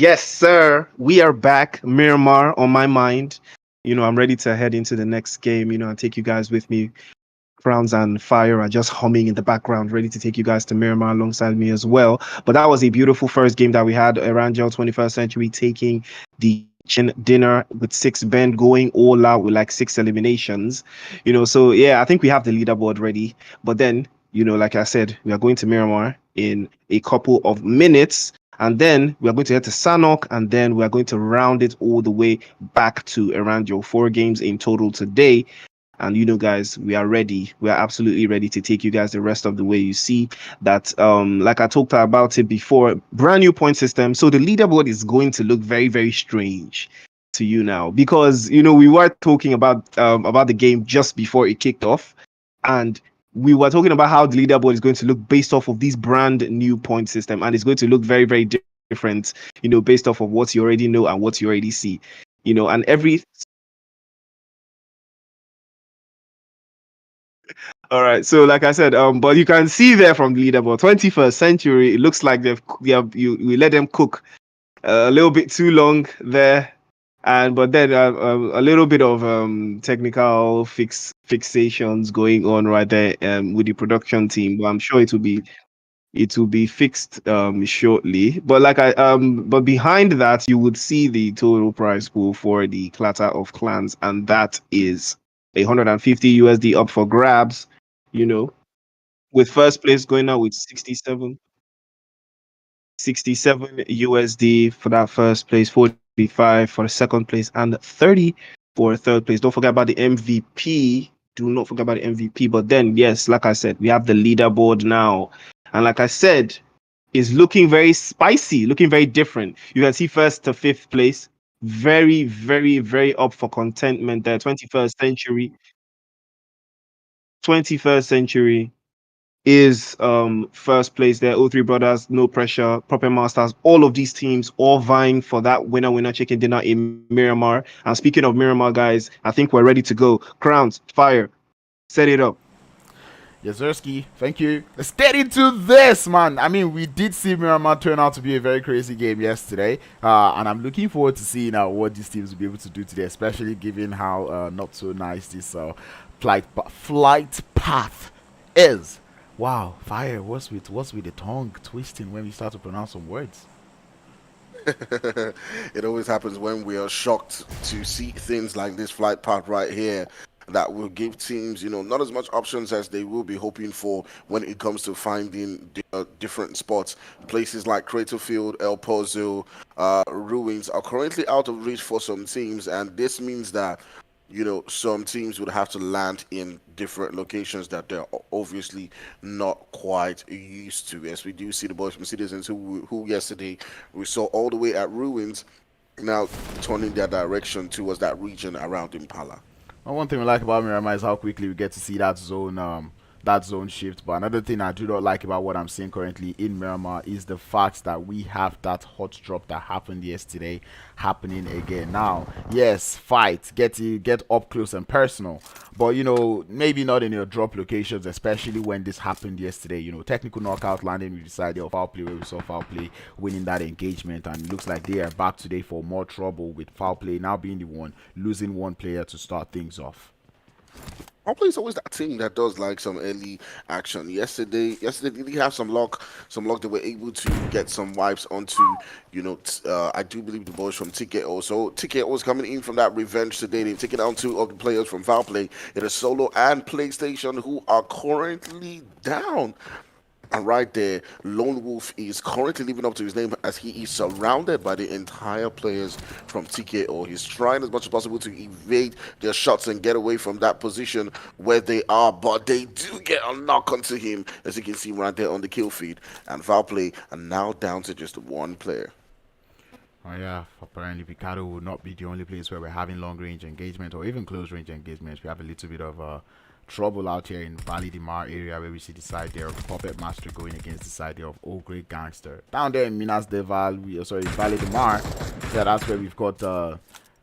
Speaker 3: Yes, sir. We are back. Miramar on my mind. I'm ready to head into the next game, and take you guys with me. Crowns and Fire are just humming in the background, ready to take you guys to Miramar alongside me as well. But that was a beautiful first game that we had. Erangel 21st Century taking the chin dinner with 6 bend, going all out with like 6 eliminations. So yeah, I think we have the leaderboard ready. But then, like I said, we are going to Miramar in a couple of minutes. And then we are going to head to Sanhok, and then we are going to round it all the way back to Erangel. 4 games in total today. And guys, we are ready. We are absolutely ready to take you guys the rest of the way. You see that, like I talked about it before, brand new point system. So the leaderboard is going to look very, very strange to you now, because we were talking about the game just before it kicked off, and we were talking about how the leaderboard is going to look based off of this brand new point system, and it's going to look very, very different, based off of what you already know and what you already see, and every. All right, so like I said, but you can see there from the leaderboard, 21st Century. It looks like we let them cook a little bit too long there, but then a little bit of technical fixations going on right there with the production team. But I'm sure it will be fixed shortly. But but behind that, you would see the total prize pool for the Clatter of Clans, and that is 150 USD up for grabs. You know, with first place going out with 67 USD for that first place, 45 for the second place, and 30 for third place. Don't forget about the MVP. Do not forget about the MVP. But then, yes, like I said, we have the leaderboard now. And like I said, it's looking very spicy, looking very different. You can see first to fifth place. Very, very, very up for contentment there. 21st century. 21st century is first place there. O3 Brothers, No Pressure, Proper Masters, all of these teams all vying for that winner chicken dinner in Miramar. And speaking of Miramar, guys, I think we're ready to go. Crowns, Fire, set it up.
Speaker 1: Yazerski, thank you. Let's get into this, man. I mean, we did see Miramar turn out to be a very crazy game yesterday, and I'm looking forward to seeing what these teams will be able to do today, especially given how not so nice this flight path is. Wow, Fire, what's with the tongue twisting when we start to pronounce some words?
Speaker 2: It always happens when we are shocked to see things like this flight path right here that will give teams, not as much options as they will be hoping for when it comes to finding different spots. Places like Crater Field, El Pozo, Ruins are currently out of reach for some teams, and this means that some teams would have to land in different locations that they're obviously not quite used to. As we do see the boys from Citizens who yesterday we saw all the way at Ruins, now turning their direction towards that region around Impala.
Speaker 1: Well, one thing we like about Miramar is how quickly we get to see that zone shift. But another thing I do not like about what I'm seeing currently in Miramar is the fact that we have that hot drop that happened yesterday happening again. Now, yes, fight, get up close and personal, but maybe not in your drop locations, especially when this happened yesterday. Technical knockout landing with the side of FOWLPLAY, where we saw FOWLPLAY winning that engagement, and it looks like they are back today for more trouble with FOWLPLAY now being the one losing one player to start things off.
Speaker 2: FOWLPLAY is always that team that does like some early action. Yesterday they have some luck. They were able to get some wipes onto, I do believe the boys from Ticket also. Ticket was coming in from that revenge today. They've taken down 2 of the players from FOWLPLAY. It is Solo and PlayStation who are currently down. And right there, Lone Wolf is currently living up to his name as he is surrounded by the entire players from TKO. He's trying as much as possible to evade their shots and get away from that position where they are, but they do get a knock onto him, as you can see right there on the kill feed. And FOWLPLAY are now down to just one player.
Speaker 1: Oh yeah, apparently Picado will not be the only place where we're having long-range engagement or even close-range engagements. We have a little bit of trouble out here in Valley de Mar area, where we see the side there of Puppet Master going against the side there of Old Great Gangster. Down there in Minas de Valley de Mar, yeah, that's where we've got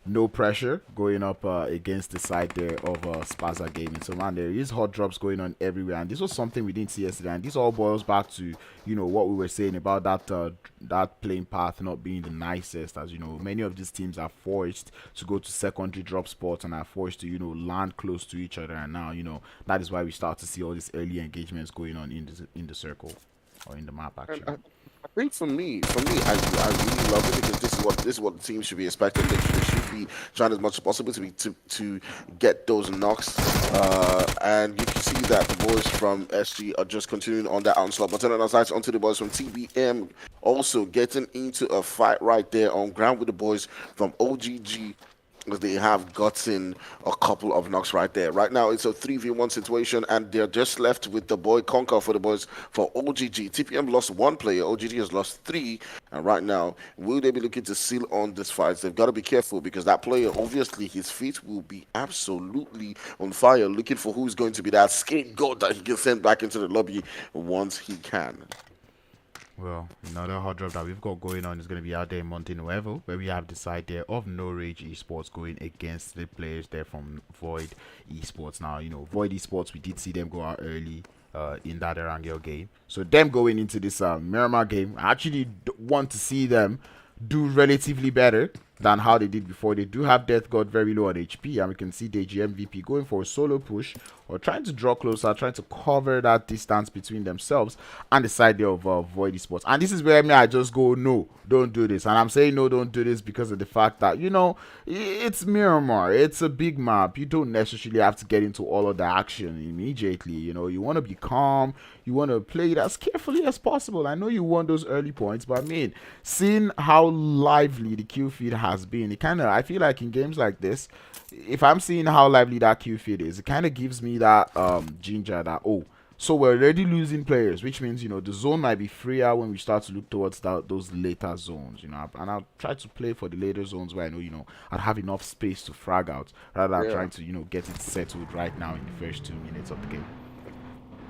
Speaker 1: no pressure going up against the side there of SPAZA Gaming. So man, there is hot drops going on everywhere, and this was something we didn't see yesterday. And this all boils back to what we were saying about that playing path not being the nicest. As many of these teams are forced to go to secondary drop spots and are forced to land close to each other. And now that is why we start to see all these early engagements going on in the circle or in the map actually.
Speaker 2: I think for me, I really love it because this is what the team should be expecting. They should be trying as much as possible to get those knocks. And you can see that the boys from SG are just continuing on that onslaught. But turning our sights onto the boys from TBM, also getting into a fight right there on ground with the boys from OGG. They have gotten a couple of knocks right there. Right now, it's a 3v1 situation, and they're just left with the boy Conquer for the boys for OGG. TPM lost 1 player, OGG has lost 3, and right now, will they be looking to seal on this fight? They've got to be careful because that player, obviously, his feet will be absolutely on fire, looking for who's going to be that scapegoat that he can send back into the lobby once he can.
Speaker 1: Well, another hot drop that we've got going on is going to be out there in Monte Nuevo, where we have the side there of No Rage Esports going against the players there from Void Esports. Now, Void Esports, we did see them go out early in that Erangel game. So them going into this Miramar game, I actually want to see them do relatively better than how they did before. They do have Death God very low on HP, and we can see the MVP going for a solo push or trying to draw closer, trying to cover that distance between themselves and the side there of Void Esports. And this is where I just go, no, don't do this. And I'm saying no, don't do this because of the fact that, it's Miramar. It's a big map. You don't necessarily have to get into all of the action immediately. You want to be calm. You want to play it as carefully as possible. I know you want those early points, but I mean, seeing how lively the kill feed has been, I feel like in games like this, if I'm seeing how lively that kill feed is, it kind of gives me that ginger that, so we're already losing players, which means the zone might be freer when we start to look towards those later zones, and I'll try to play for the later zones where I know I'd have enough space to frag out rather than trying to get it settled right now in the first 2 minutes of the game.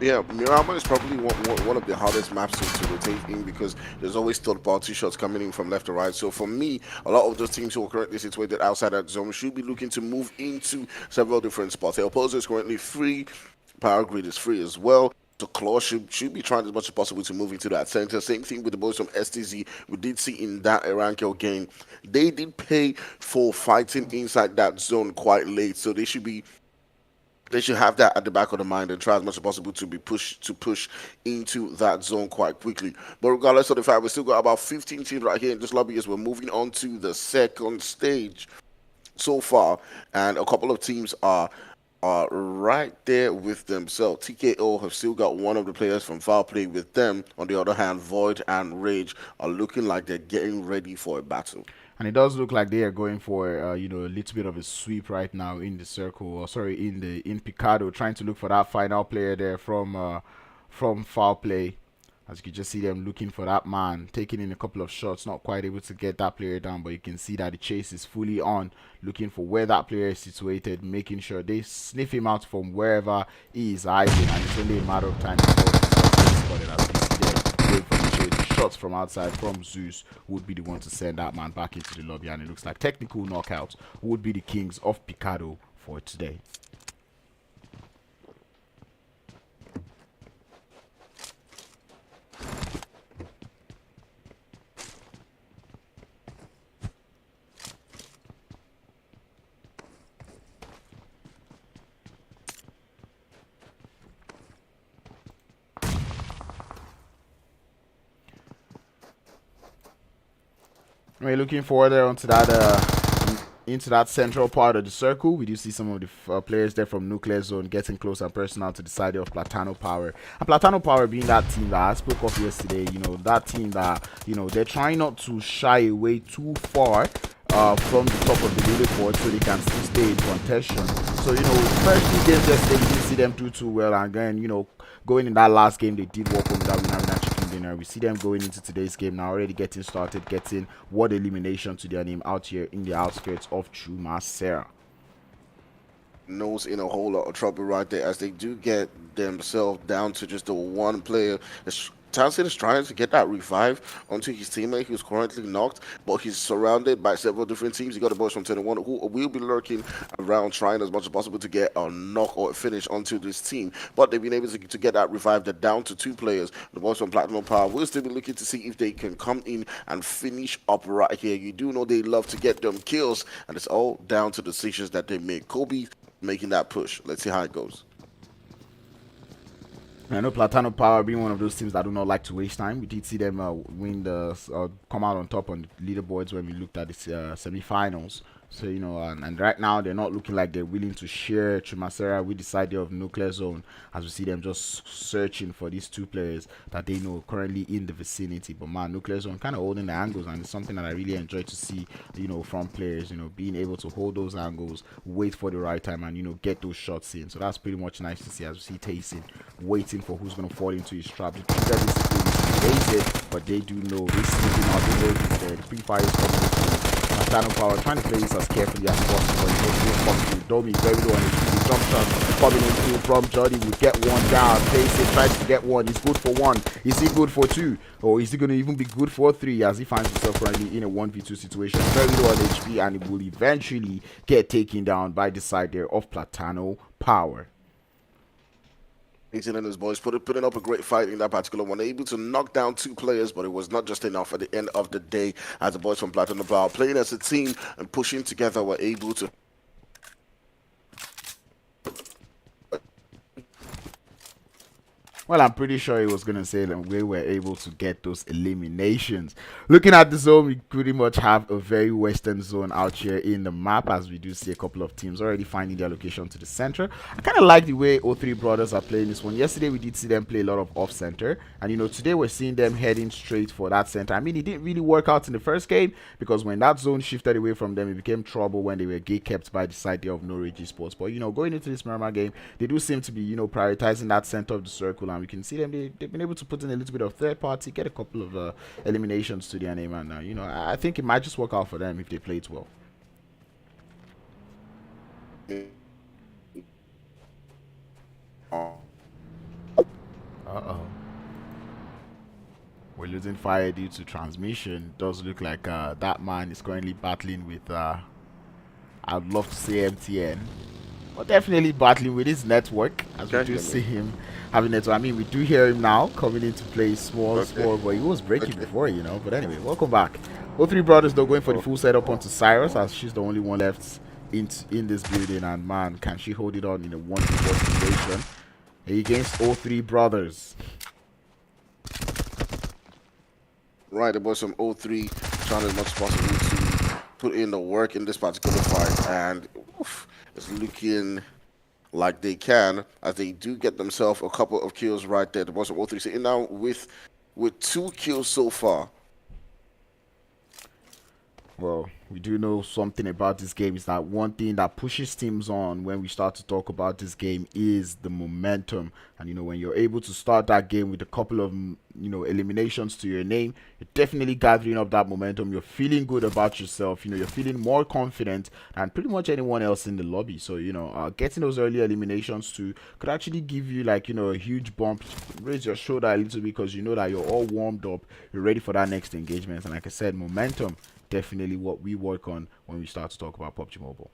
Speaker 2: Yeah, Miramar is probably one of the hardest maps to rotate in because there's always third-party shots coming in from left to right. So for me, a lot of those teams who are currently situated outside that zone should be looking to move into several different spots. The opposer is currently free. Power Grid is free as well. So Claw should be trying as much as possible to move into that center. Same thing with the boys from SDZ. We did see in that Erangel game, they did pay for fighting inside that zone quite late. So they should have that at the back of the mind and try as much as possible to push into that zone quite quickly. But regardless of the fact, we still got about 15 teams right here in this lobby as we're moving on to the second stage so far, and a couple of teams are right there with themselves. TKO have still got one of the players from FOWLPLAY with them. On the other hand, Void and Rage are looking like they're getting ready for a battle.
Speaker 1: And it does look like they are going for a little bit of a sweep right now in the circle, or sorry, in Picado, trying to look for that final player there from FOWLPLAY. As you can just see them looking for that man, taking in a couple of shots, not quite able to get that player down, but you can see that the chase is fully on, looking for where that player is situated, making sure they sniff him out from wherever he is hiding, and it's only a matter of time before he's spotted. As you can see there, going for the chase. Shots from outside from Zeus would be the one to send that man back into the lobby, and it looks like technical knockouts would be the kings of Picado for today. We're looking forward there onto that into that central part of the circle. We do see some of the players there from NUCLEARZONE getting close and personal to the side of PLATANO Power. And PLATANO Power being that team that I spoke of yesterday, that team that, they're trying not to shy away too far from the top of the leaderboard so they can still stay in contention. So, first 2 games yesterday, we didn't see them do too well. And then, going in that last game, they did walk home with that winner chicken dinner. We see them going into today's game now, already getting started, getting what elimination to their name out here in the outskirts of Chumasera.
Speaker 2: Nose in a whole lot of trouble right there as they do get themselves down to just the one player. Townsend is trying to get that revive onto his teammate who's currently knocked, but he's surrounded by several different teams. You got the boys from 21 who will be lurking around trying as much as possible to get a knock or a finish onto this team. But they've been able to get that revive. They're down to 2 players. The boys from Platinum Power will still be looking to see if they can come in and finish up right here. You do know they love to get them kills, and it's all down to the decisions that they make. Kobe making that push. Let's see how it goes.
Speaker 1: I know Platano Power being one of those teams that do not like to waste time. We did see them win come out on top on the leaderboards when we looked at the semi-finals. So, you know, and right now they're not looking like they're willing to share Chumasera with this idea of nuclear zone, as we see them just searching for these 2 players that they know currently in the vicinity. But man, nuclear zone kind of holding the angles, and it's something that I really enjoy to see, you know, from players, you know, being able to hold those angles, wait for the right time, and, you know, get those shots in. So that's pretty much nice to see, as we see Tayson waiting for who's going to fall into his trap. The trigger basically is it, but they do know they're sneaking out. They know he's there. The pre-fire is coming. Platano Power trying to play this as carefully as possible, but he's going to Domi very low on his jump shot coming in from Jody. Would get one down. Tayson tries to get one. He's good for 1. Is he good for 2? Or is he going to even be good for 3, as he finds himself currently in a 1v2 situation? Very low on HP, and he will eventually get taken down by the side there of Platano Power.
Speaker 2: Ethan and his boys putting up a great fight in that particular one. Able to knock down 2 players, but it was not just enough at the end of the day, as the boys from Platinum Power, playing as a team and pushing together, were able to
Speaker 1: Well, I'm pretty sure he was going to say that we were able to get those eliminations. Looking at the zone, we pretty much have a very western zone out here in the map, as we do see a couple of teams already finding their location to the center. I kind of like the way O3 Brothers are playing this one. Yesterday, we did see them play a lot of off-center, and, you know, today we're seeing them heading straight for that center. I mean, it didn't really work out in the first game, because when that zone shifted away from them, it became trouble when they were gate-kept by the side there of RAGE ESPORTS. But, you know, going into this Miramar game, they do seem to be, you know, prioritizing that center of the circle, and we can see them, they've been able to put in a little bit of third party, get a couple of eliminations to their name, and you know, I think it might just work out for them if they play it well. We're losing fire due to transmission. Does look like that man is currently battling with I'd love to say MTN, but definitely battling with his network, as we do see him having network. I mean, we do hear him now coming in to play small, but he was breaking before, you know. But anyway, welcome back. O3 Brothers, though, going for the full setup onto Cyrus, as she's the only one left in this building, and man, can she hold it on in a 1v4 situation against O3 Brothers.
Speaker 2: Right, the boys from O3 trying as much as possible to put in the work in this particular fight, and it's looking like they can, as they do get themselves a couple of kills right there. The boys from O3 sitting now with 2 kills so far.
Speaker 1: Well, we do know something about this game is that one thing that pushes teams on when we start to talk about this game is the momentum. And, you know, when you're able to start that game with a couple of, you know, eliminations to your name, you're definitely gathering up that momentum. You're feeling good about yourself. You know, you're feeling more confident than pretty much anyone else in the lobby. So, you know, getting those early eliminations too could actually give you, like, you know, a huge bump. Raise your shoulder a little bit, because you know that you're all warmed up. You're ready for that next engagement. And like I said, momentum, definitely what we work on when we start to talk about PUBG Mobile.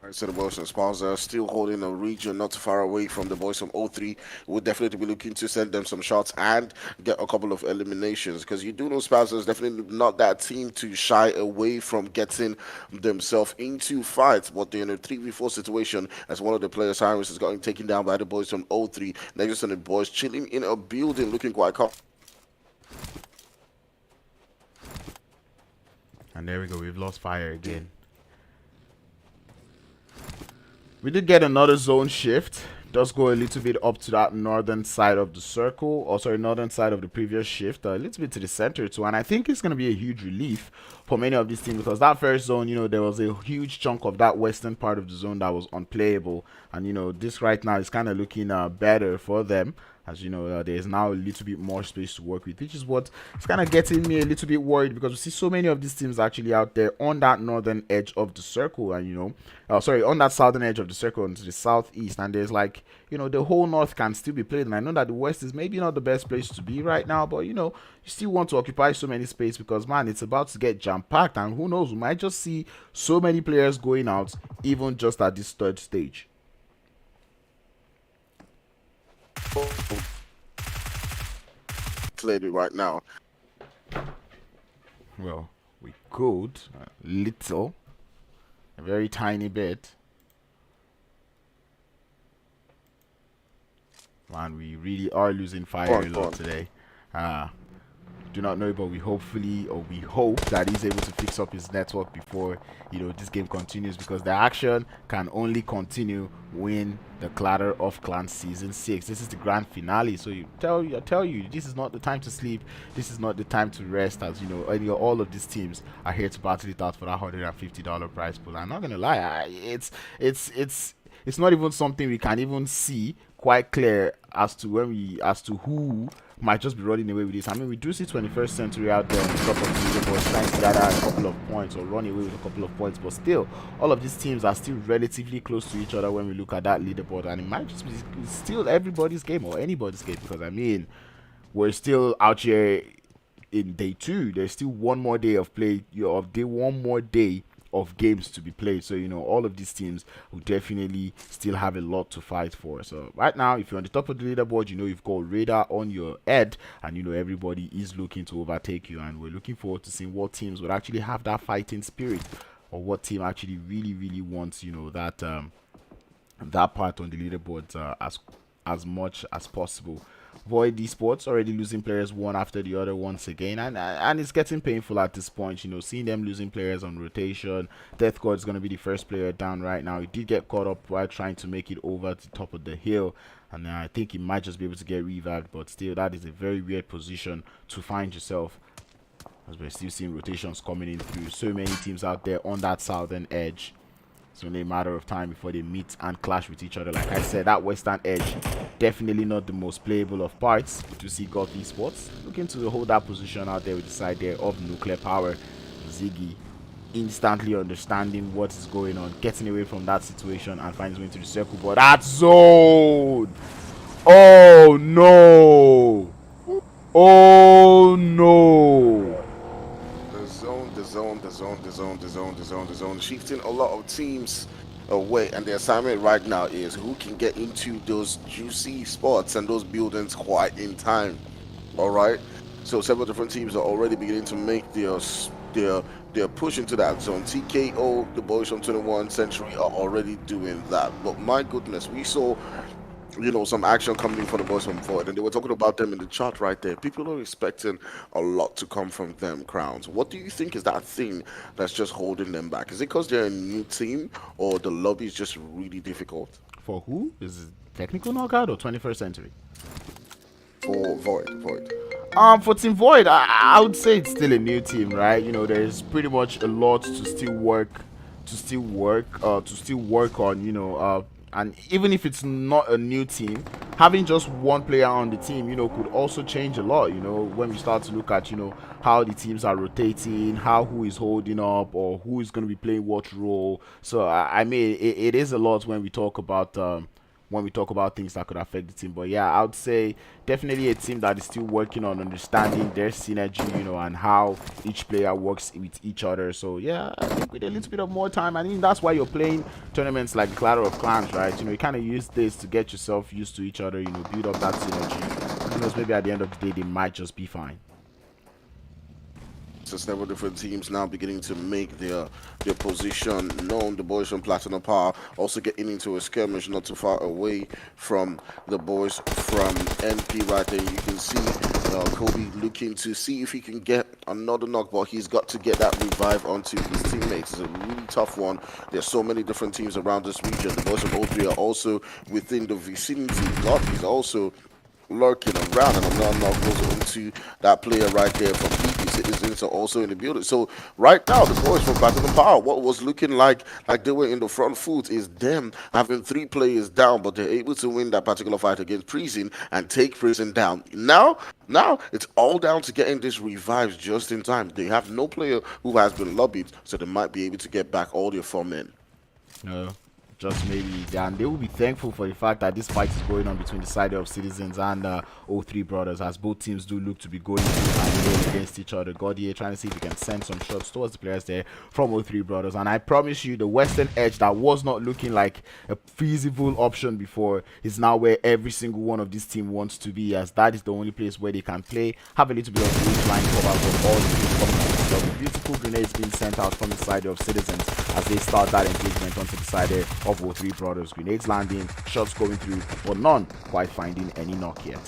Speaker 2: Alright, so the boys from SPAZA still holding a region not too far away from the boys from O3. We'll definitely be looking to send them some shots and get a couple of eliminations, because you do know SPAZA is definitely not that team to shy away from getting themselves into fights. But they're in a 3v4 situation, as one of the players, Cyrus, is getting taken down by the boys from O3. They're just on the boys chilling in a building, looking quite calm.
Speaker 1: And there we go, we've lost fire again. We did get another zone shift. Does go a little bit up to that northern side of the circle, or sorry, northern side of the previous shift, a little bit to the center too. And I think it's going to be a huge relief for many of these teams, because that first zone, you know, there was a huge chunk of that western part of the zone that was unplayable. And, you know, this right now is kind of looking better for them, As you know, there's now a little bit more space to work with, which is what is kind of getting me a little bit worried, because we see so many of these teams actually out there on that northern edge of the circle, and on that southern edge of the circle into the southeast, and there's like, the whole north can still be played. And I know that the west is maybe not the best place to be right now, but you still want to occupy so many space, because man, it's about to get jam-packed, and who knows, we might just see so many players going out even just at this third stage.
Speaker 2: Clearly right now.
Speaker 1: Well, we could a very tiny bit. Man, we really are losing fire a lot today. Do not know, but we hope that he's able to fix up his network before this game continues, because the action can only continue when the Clatter of Clans Season 6. This is the grand finale, so I tell you, this is not the time to sleep. This is not the time to rest, as all of these teams are here to battle it out for that $150 prize pool. I'm not gonna lie, it's not even something we can even see quite clear as to who might just be running away with this. I mean, we do see 21st Century out there on the top of the leaderboard trying to gather a couple of points or run away with a couple of points, but still, all of these teams are still relatively close to each other when we look at that leaderboard, and it might just be still everybody's game or anybody's game, because I mean, we're still out here in day 2. There's still one more day of play, one more day of games to be played, so all of these teams will definitely still have a lot to fight for. So right now, if you're on the top of the leaderboard, you've got Radar on your head, and everybody is looking to overtake you, and we're looking forward to seeing what teams would actually have that fighting spirit, or what team actually really wants that part on the leaderboard as much as possible. Void Esports already losing players one after the other once again, and it's getting painful at this point, seeing them losing players on rotation. Death God is going to be the first player down right now. He did get caught up while trying to make it over to the top of the hill, and I think he might just be able to get revived, but still, that is a very weird position to find yourself, as we're still seeing rotations coming in through. So many teams out there on that southern edge. It's only a matter of time before they meet and clash with each other. Like I said, that western edge, definitely not the most playable of parts. To see GOTH Esports looking to hold that position out there with the side there of nuclear power. Ziggy instantly understanding what is going on, getting away from that situation and finds his way into the circle. But that zone! Oh no! Oh no!
Speaker 2: The zone, shifting a lot of teams away, and the assignment right now is who can get into those juicy spots and those buildings quite in time. All right, so several different teams are already beginning to make their push into that zone. TKO, the boys from 21 Century are already doing that, but my goodness, we saw some action coming in for the boys from Void, and they were talking about them in the chat right there. People are expecting a lot to come from them, Crowns. What do you think is that thing that's just holding them back? Is it because they're a new team, or the lobby is just really difficult?
Speaker 1: For who? Is it Technical Knockout or 21st Century?
Speaker 2: For Void.
Speaker 1: For Team Void, I would say it's still a new team, right? There's pretty much a lot to still work on, and even if it's not a new team, having just one player on the team, could also change a lot, when we start to look at, how the teams are rotating, who is holding up, or who is going to be playing what role. So, I mean, it is a lot when we talk about things that could affect the team. But yeah, I would say definitely a team that is still working on understanding their synergy, and how each player works with each other. So yeah, I think with a little bit of more time, I mean, that's why you're playing tournaments like Clatter of Clans, right? You kind of use this to get yourself used to each other, build up that synergy. Who knows, maybe at the end of the day, they might just be fine.
Speaker 2: So several different teams now beginning to make their position known. The boys from PLATANO Power also getting into a skirmish not too far away from the boys from NP right there. You can see Kobe looking to see if he can get another knock, but he's got to get that revive onto his teammates. It's a really tough one. There's so many different teams around this region. The boys from O3 are also within the vicinity. GOTH is also lurking around, and another knock goes into that player right there from PPC. Citizens are also in the building. So right now, the boys from Platinum Power, what was looking like they were in the front foot, is them having 3 players down, but they're able to win that particular fight against Prison and take Prison down. Now it's all down to getting this revived just in time. They have no player who has been lobbied, so they might be able to get back all their 4 men.
Speaker 1: No, just maybe. And they will be thankful for the fact that this fight is going on between the side of Citizens and O3 Brothers, as both teams do look to be going against each other. Gaudier trying to see if he can send some shots towards the players there from O3 Brothers. And I promise you, the Western Edge that was not looking like a feasible option before is now where every single one of this team wants to be, as that is the only place where they can play, have a little bit of range line cover from all the teams coming out. Beautiful grenades being sent out from the side of Citizens as they start that engagement onto the side of O3 Brothers. Grenades landing, shots going through, but none quite finding any knock yet.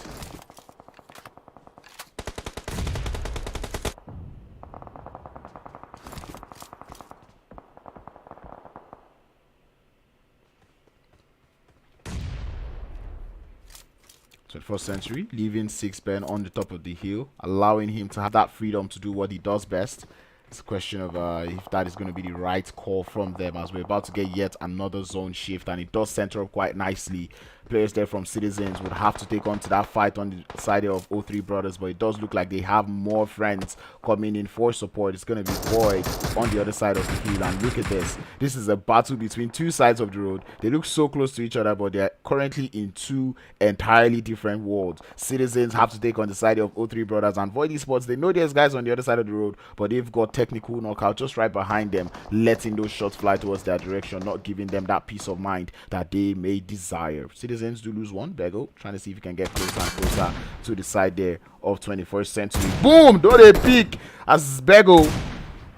Speaker 1: First century, leaving Sixpen on the top of the hill, allowing him to have that freedom to do what he does best. It's a question of if that is going to be the right call from them, as we're about to get yet another zone shift, and it does center up quite nicely. Players there from Citizens would have to take on to that fight on the side of O3 Brothers, but it does look like they have more friends coming in for support. It's going to be Void on the other side of the hill, and look at this. This is a battle between 2 sides of the road. They look so close to each other, but they're currently in 2 entirely different worlds. Citizens have to take on the side of O3 Brothers, and Void Esports, they know there's guys on the other side of the road, but they've got technical knockout just right behind them, letting those shots fly towards their direction, not giving them that peace of mind that they may desire. Citizens do lose one. Bego trying to see if he can get closer and closer to the side there of 21st century. Boom! Don't they peek as Bego.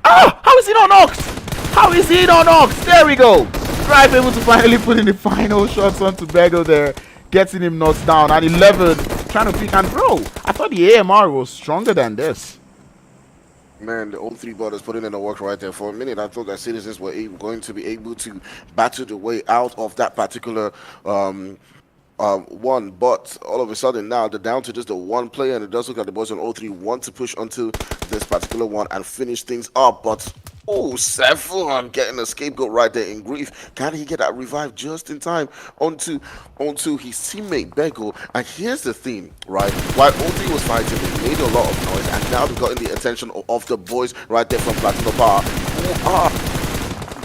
Speaker 1: Ah! How is he not knocked? How is he not knocked? There we go. Drive able to finally put in the final shots onto Bego there, getting him knocked down at 11. Trying to pick, and bro, I thought the AMR was stronger than this.
Speaker 2: Man, the O3 Brothers putting in the work right there. For a minute, I thought that Citizens were going to be able to battle the way out of that particular one, but all of a sudden now they're down to just the 1 player, and it does look like the boys on O3 want to push onto this particular one and finish things up. But oh, Sephon getting a scapegoat right there in grief. Can he get that revive just in time onto his teammate Bego? And here's the thing, right? While O3 was fighting, they made a lot of noise, and now they've gotten the attention of the boys right there from Platinum Power, who are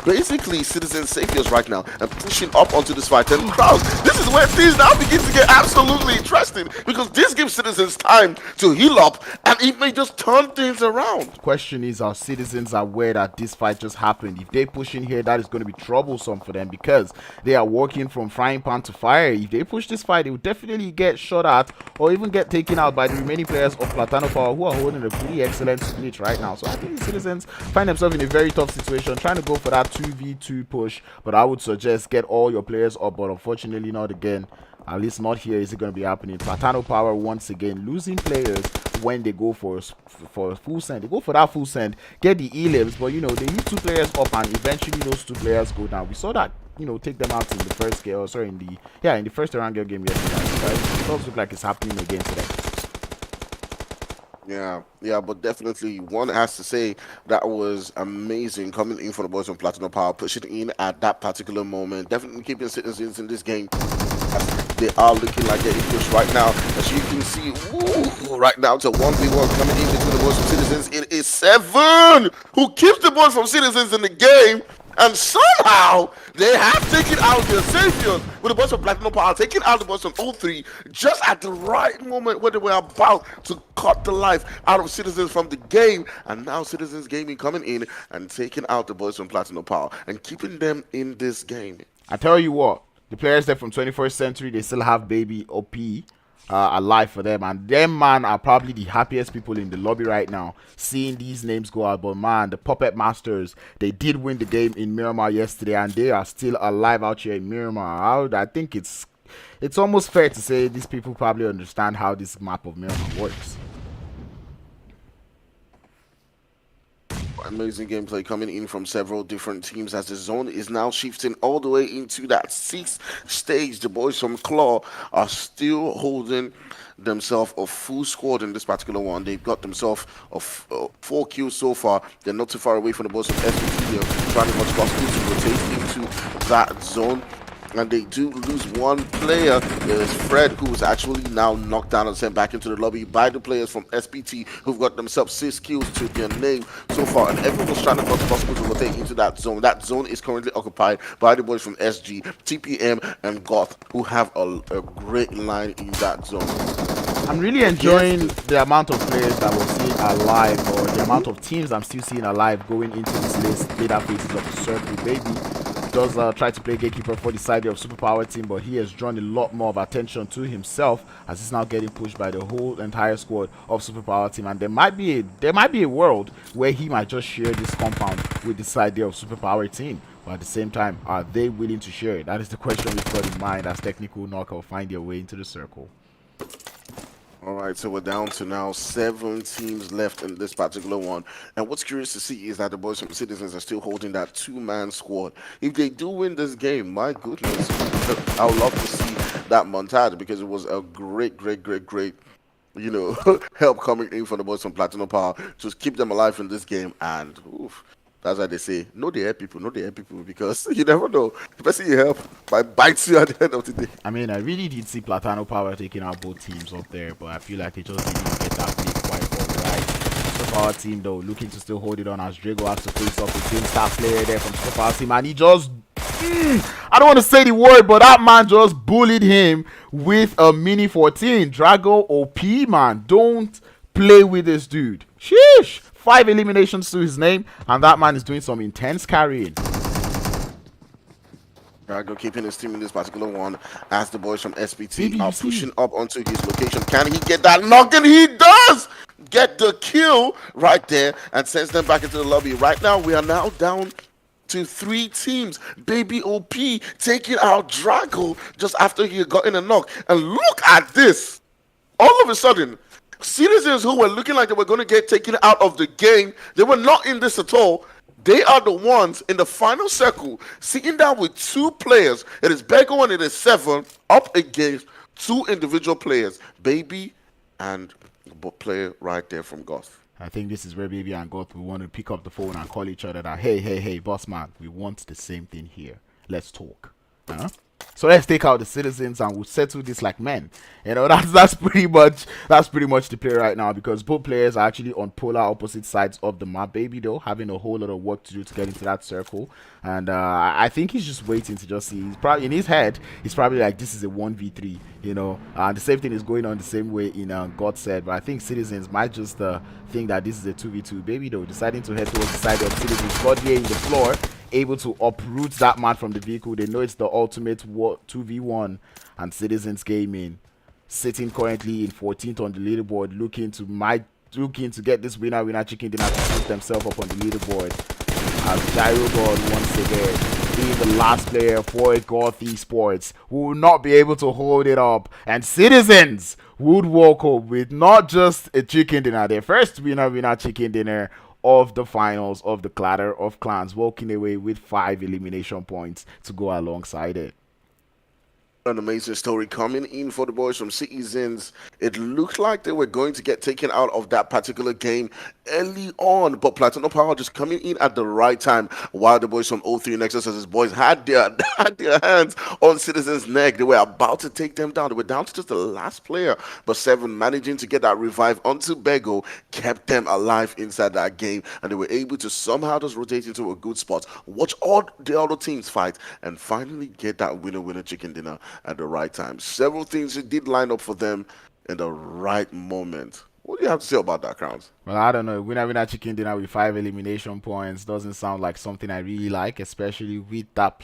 Speaker 2: basically Citizen saviors right now and pushing up onto this fight. And crowd, this is where things now begin to get absolutely interesting, because this gives Citizens time to heal up, and it may just turn things around.
Speaker 1: Question is, are Citizens aware that this fight just happened? If they push in here, that is going to be troublesome for them, because they are walking from frying pan to fire. If they push this fight, they will definitely get shot at or even get taken out by the remaining players of Platano Power, who are holding a pretty excellent split right now. So I think the Citizens find themselves in a very tough situation, trying to go for that 2v2 push, but I would suggest get all your players up, but unfortunately not again. At least not here is it going to be happening. Platano Power once again losing players when they go for a full send. They go for that full send, get the elims, but you know, they need 2 players up, and eventually those 2 players go down. We saw that, you know, take them out in the first game, or sorry, in the first Erangel game yesterday. It does look like it's happening again today.
Speaker 2: Yeah, but definitely one has to say that was amazing coming in for the boys from Platinum Power, pushing in at that particular moment. Definitely keeping Citizens in this game. They are looking like they're pushed right now. As you can see, right now to 1v1 coming in between the boys from Citizens. It is Sephon who keeps the boys from Citizens in the game. And somehow they have taken out their saviors, with the boys from Platinum Power taking out the boys from O3 just at the right moment when they were about to cut the life out of Citizens from the game. And now Citizens Gaming coming in and taking out the boys from Platinum Power and keeping them in this game.
Speaker 1: I tell you what, the players there from 21st century, they still have baby OP alive for them, and them man are probably the happiest people in the lobby right now seeing these names go out. But man, the Puppet Masters, they did win the game in Miramar yesterday, and they are still alive out here in Miramar. I think it's almost fair to say these people probably understand how this map of Miramar works.
Speaker 2: Amazing gameplay coming in from several different teams as the zone is now shifting all the way into that sixth stage. The boys from Claw are still holding themselves a full squad in this particular one. They've got themselves 4 kills so far. They're not too far away from the boys of SVT. They're trying as much as possible to rotate into that zone. And they do lose one player. There's Fred, who is actually now knocked down and sent back into the lobby by the players from SPT, who've got themselves 6 kills to their name so far. And everyone's trying as much as possible to rotate into that zone. That zone is currently occupied by the boys from SG, TPM, and GOTH, who have a great line in that zone.
Speaker 1: I'm really enjoying the amount of players that we're seeing alive, or the amount of teams I'm still seeing alive going into this list. Later phases of the circle, baby. Does try to play gatekeeper for the side of Superpower team, but he has drawn a lot more of attention to himself as he's now getting pushed by the whole entire squad of Superpower team. And there might be a world where he might just share this compound with the side of Superpower team. But at the same time, are they willing to share it? That is the question we've got in mind as Technical Knockout find their way into the circle.
Speaker 2: All right, so we're down to now 7 teams left in this particular one. And what's curious to see is that the boys from Citizens are still holding that 2-man squad. If they do win this game, my goodness, I would love to see that montage, because it was a great, you know, help coming in from the boys from Platinum Power to keep them alive in this game. And oof, that's why they say, know the air people, because you never know. The person you help might bite you at the end of the day.
Speaker 1: I mean, I really did see Platano Power taking out both teams up there, but I feel like they just didn't get that big quite all right. Superpower team, though, looking to still hold it on as Drago has to face off the same star player there from Superpower team, and he just... I don't want to say the word, but that man just bullied him with a Mini 14. Drago OP, man. Don't play with this dude. Sheesh. 5 eliminations to his name, and that man is doing some intense carrying.
Speaker 2: Drago keeping his team in this particular one as the boys from SPT are pushing up onto his location. Can he get that knock? And he does get the kill right there and sends them back into the lobby. Right now, we are now down to 3 teams. Baby OP taking out Drago just after he got in a knock. And look at this. All of a sudden, Citizens, who were looking like they were going to get taken out of the game, they were not in this at all. They are the ones in the final circle, sitting down with 2 players. It is Bego and it is 7 up against 2 individual players, Baby and the player right there from GOTH.
Speaker 1: I think this is where Baby and GOTH will want to pick up the phone and call each other that, hey, boss man, we want the same thing here. Let's talk. So let's take out the Citizens and we'll settle this like men. You know, that's pretty much the play right now, because both players are actually on polar opposite sides of the map. Baby, though, having a whole lot of work to do to get into that circle, and I think he's just waiting to just see. He's probably in his head, he's probably like, this is a 1v3, you know. The same thing is going on the same way in God said, but I think Citizens might just think that this is a 2v2. Baby, though, deciding to head towards the side of Citizens, got here in the floor, able to uproot that man from the vehicle. They know it's the ultimate 2v1, and Citizens Gaming sitting currently in 14th on the leaderboard, looking to get this winner chicken dinner to put themselves up on the leaderboard. As Gyro God once again being the last player for GOTH Esports, who will not be able to hold it up, and Citizens would walk up with not just a chicken dinner, their first winner chicken dinner of the finals of the Clatter of Clans, walking away with 5 elimination points to go alongside it.
Speaker 2: An amazing story coming in for the boys from Citizens. It looked like they were going to get taken out of that particular game early on, but Platinum Power just coming in at the right time, while the boys from O3 Nexus as his boys had their hands on Citizens' neck. They were about to take them down. They were down to just the last player, but 7 managing to get that revive onto Bego kept them alive inside that game, and they were able to somehow just rotate into a good spot, watch all the other teams fight, and finally get that winner chicken dinner at the right time. Several things did line up for them in the right moment. What do you have to say about that, Crowns?
Speaker 1: Well, I don't know. Winner chicken dinner with 5 elimination points doesn't sound like something I really like, especially with that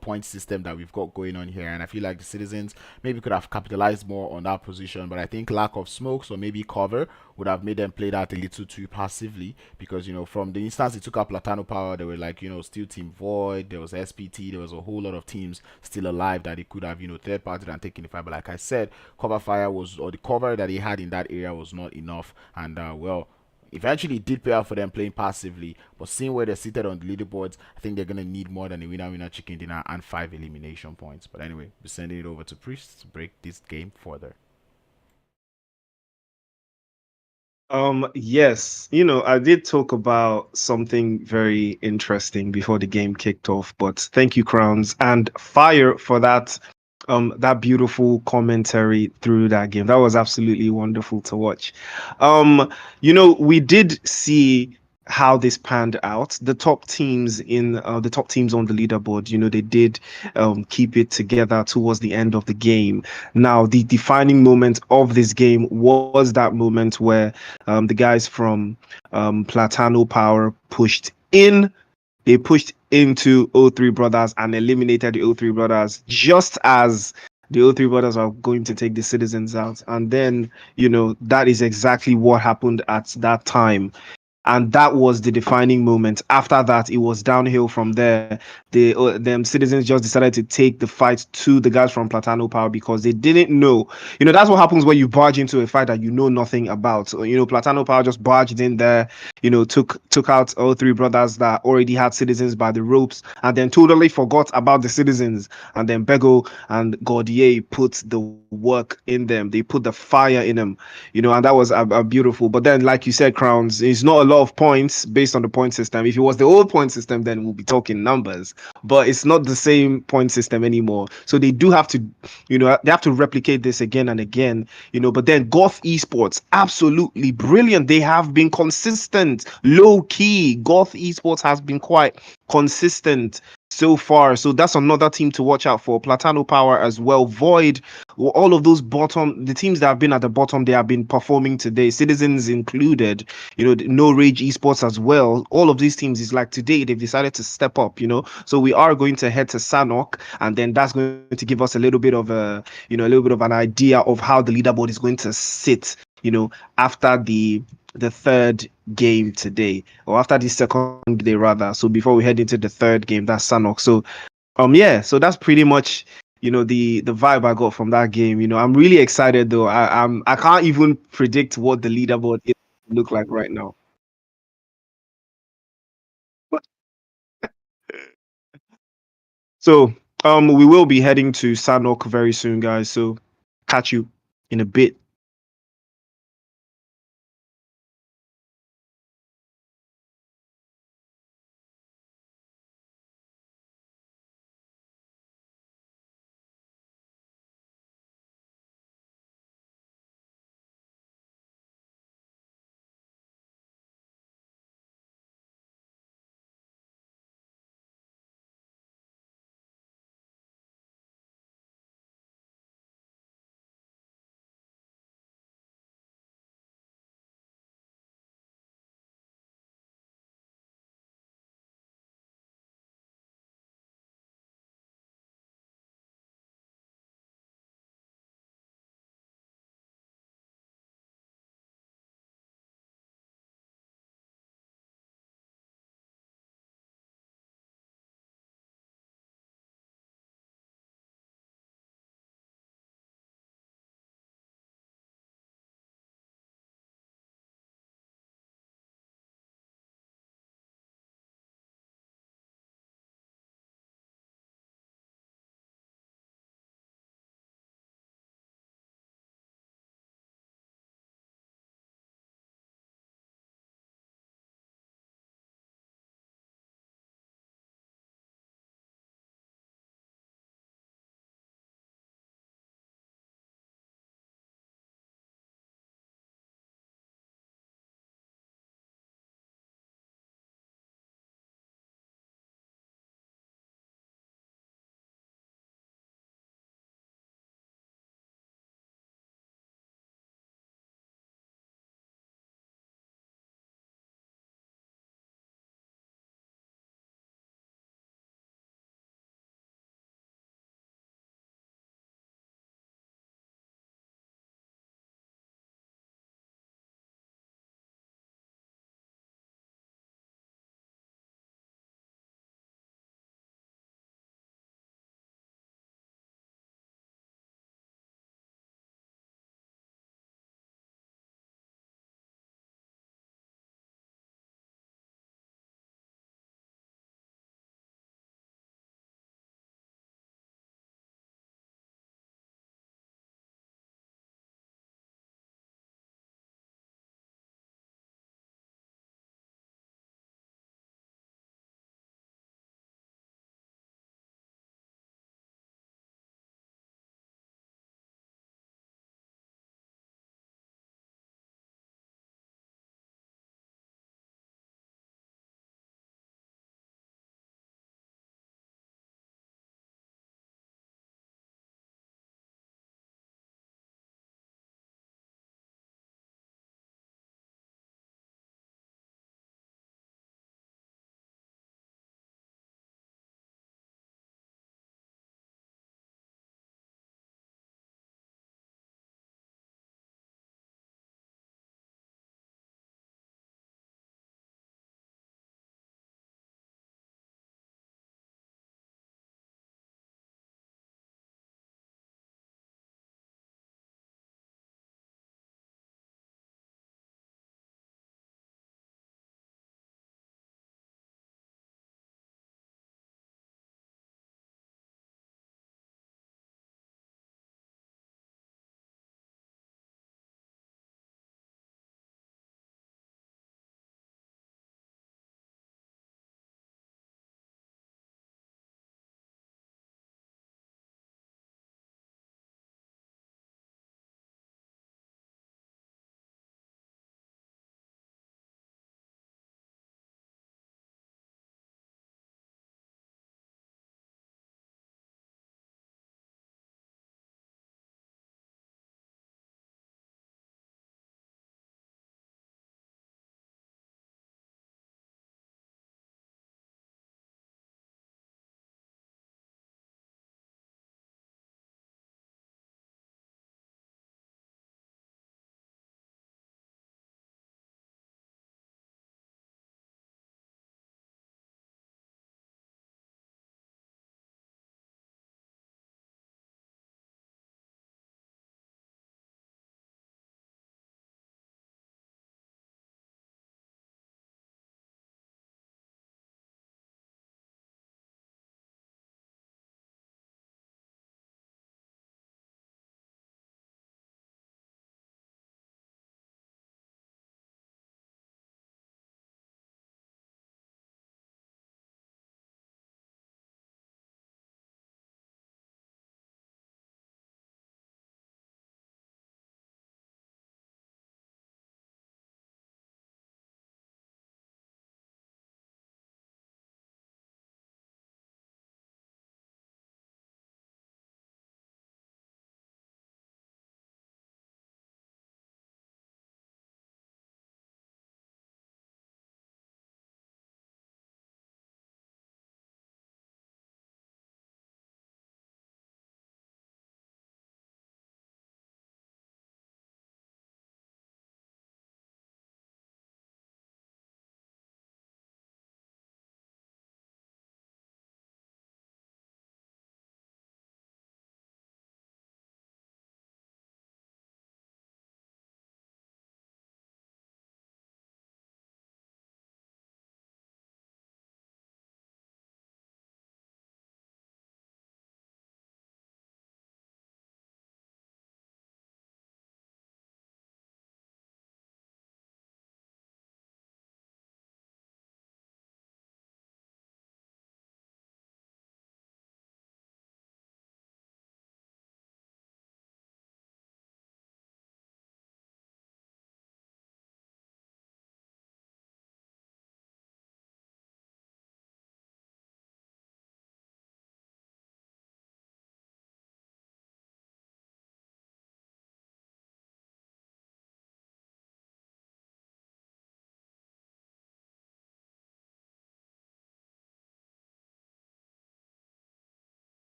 Speaker 1: point system that we've got going on here. And I feel like the Citizens maybe could have capitalized more on that position, but I think lack of smokes or maybe cover would have made them play that a little too passively, because, you know, from the instance they took out Platano Power, they were like, you know, still Team Void, there was SPT, there was a whole lot of teams still alive that they could have, you know, third party and taken the fight. But like I said, cover fire was, or the cover that he had in that area was not enough, and well, eventually it did pay out for them playing passively, but seeing where they're seated on the leaderboards, I think they're gonna need more than a winner chicken dinner and 5 elimination points. But anyway, we're sending it over to Priest to break this game further.
Speaker 3: Yes, I did talk about something very interesting before the game kicked off, but thank you, Crowns and Fire, for that beautiful commentary through that game. That was absolutely wonderful to watch. We did see how this panned out. The top teams on the leaderboard, they did keep it together towards the end of the game. Now, the defining moment of this game was that moment where the guys from Platano Power pushed in. They pushed into O3 Brothers and eliminated the O3 Brothers just as the O3 Brothers are going to take the Citizens out. And then, that is exactly what happened at that time. And that was the defining moment. After that, it was downhill from there. Them Citizens just decided to take the fight to the guys from Platano Power because they didn't know. That's what happens when you barge into a fight that you know nothing about. So, Platano Power just barged in there, took out all three brothers that already had Citizens by the ropes, and then totally forgot about the Citizens. And then Bego and Gordier put the work in them. They put the fire in them, and that was a beautiful. But then, like you said, Crowns, it's not a lot of points based on the point system. If it was the old point system, then we'll be talking numbers. But it's not the same point system anymore. So they do have to, they have to replicate this again and again, But then GOTH Esports, absolutely brilliant. They have been consistent, low key. GOTH Esports has been quite consistent so far. So that's another team to watch out for. Platano Power as well. Void, all of those the teams that have been at the bottom, they have been performing today. Citizens included, no Rage Esports as well. All of these teams is like today, they've decided to step up, So we are going to head to Sanhok, and then that's going to give us a little bit of an idea of how the leaderboard is going to sit, after the third game today, or after the second day rather. So before we head into the third game, that's Sanhok. So so that's pretty much the vibe I got from that game. I'm really excited though. I can't even predict what the leaderboard is look like right now. So we will be heading to Sanhok very soon, guys. So catch you in a bit.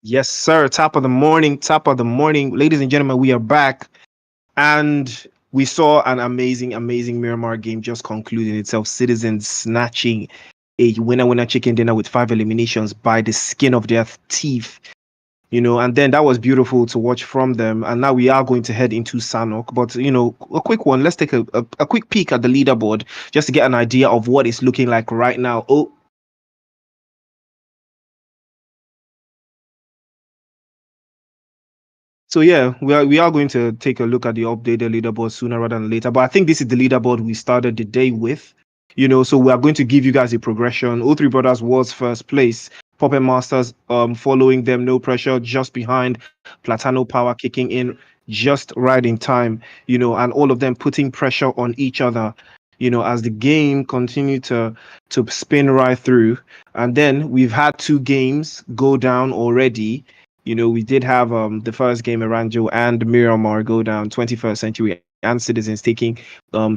Speaker 3: Yes, sir. Top of the morning. Top of the morning. Ladies and gentlemen, we are back. And we saw an amazing, amazing Miramar game just concluding itself. Citizens snatching a winner chicken dinner with 5 eliminations by the skin of their teeth. And then that was beautiful to watch from them. And now we are going to head into Sanhok. But, a quick one. Let's take a quick peek at the leaderboard just to get an idea of what it's looking like right now. Oh, so yeah, we are going to take a look at the updated leaderboard sooner rather than later. But I think this is the leaderboard we started the day with. So we are going to give you guys a progression. O3 Brothers was first place. Puppet Masters following them, no pressure, just behind. Platano Power kicking in just right in time, and all of them putting pressure on each other, as the game continued to spin right through. And then we've had 2 games go down already. We did have the first game, Erangel and Miramar, go down 21st Century and Citizens taking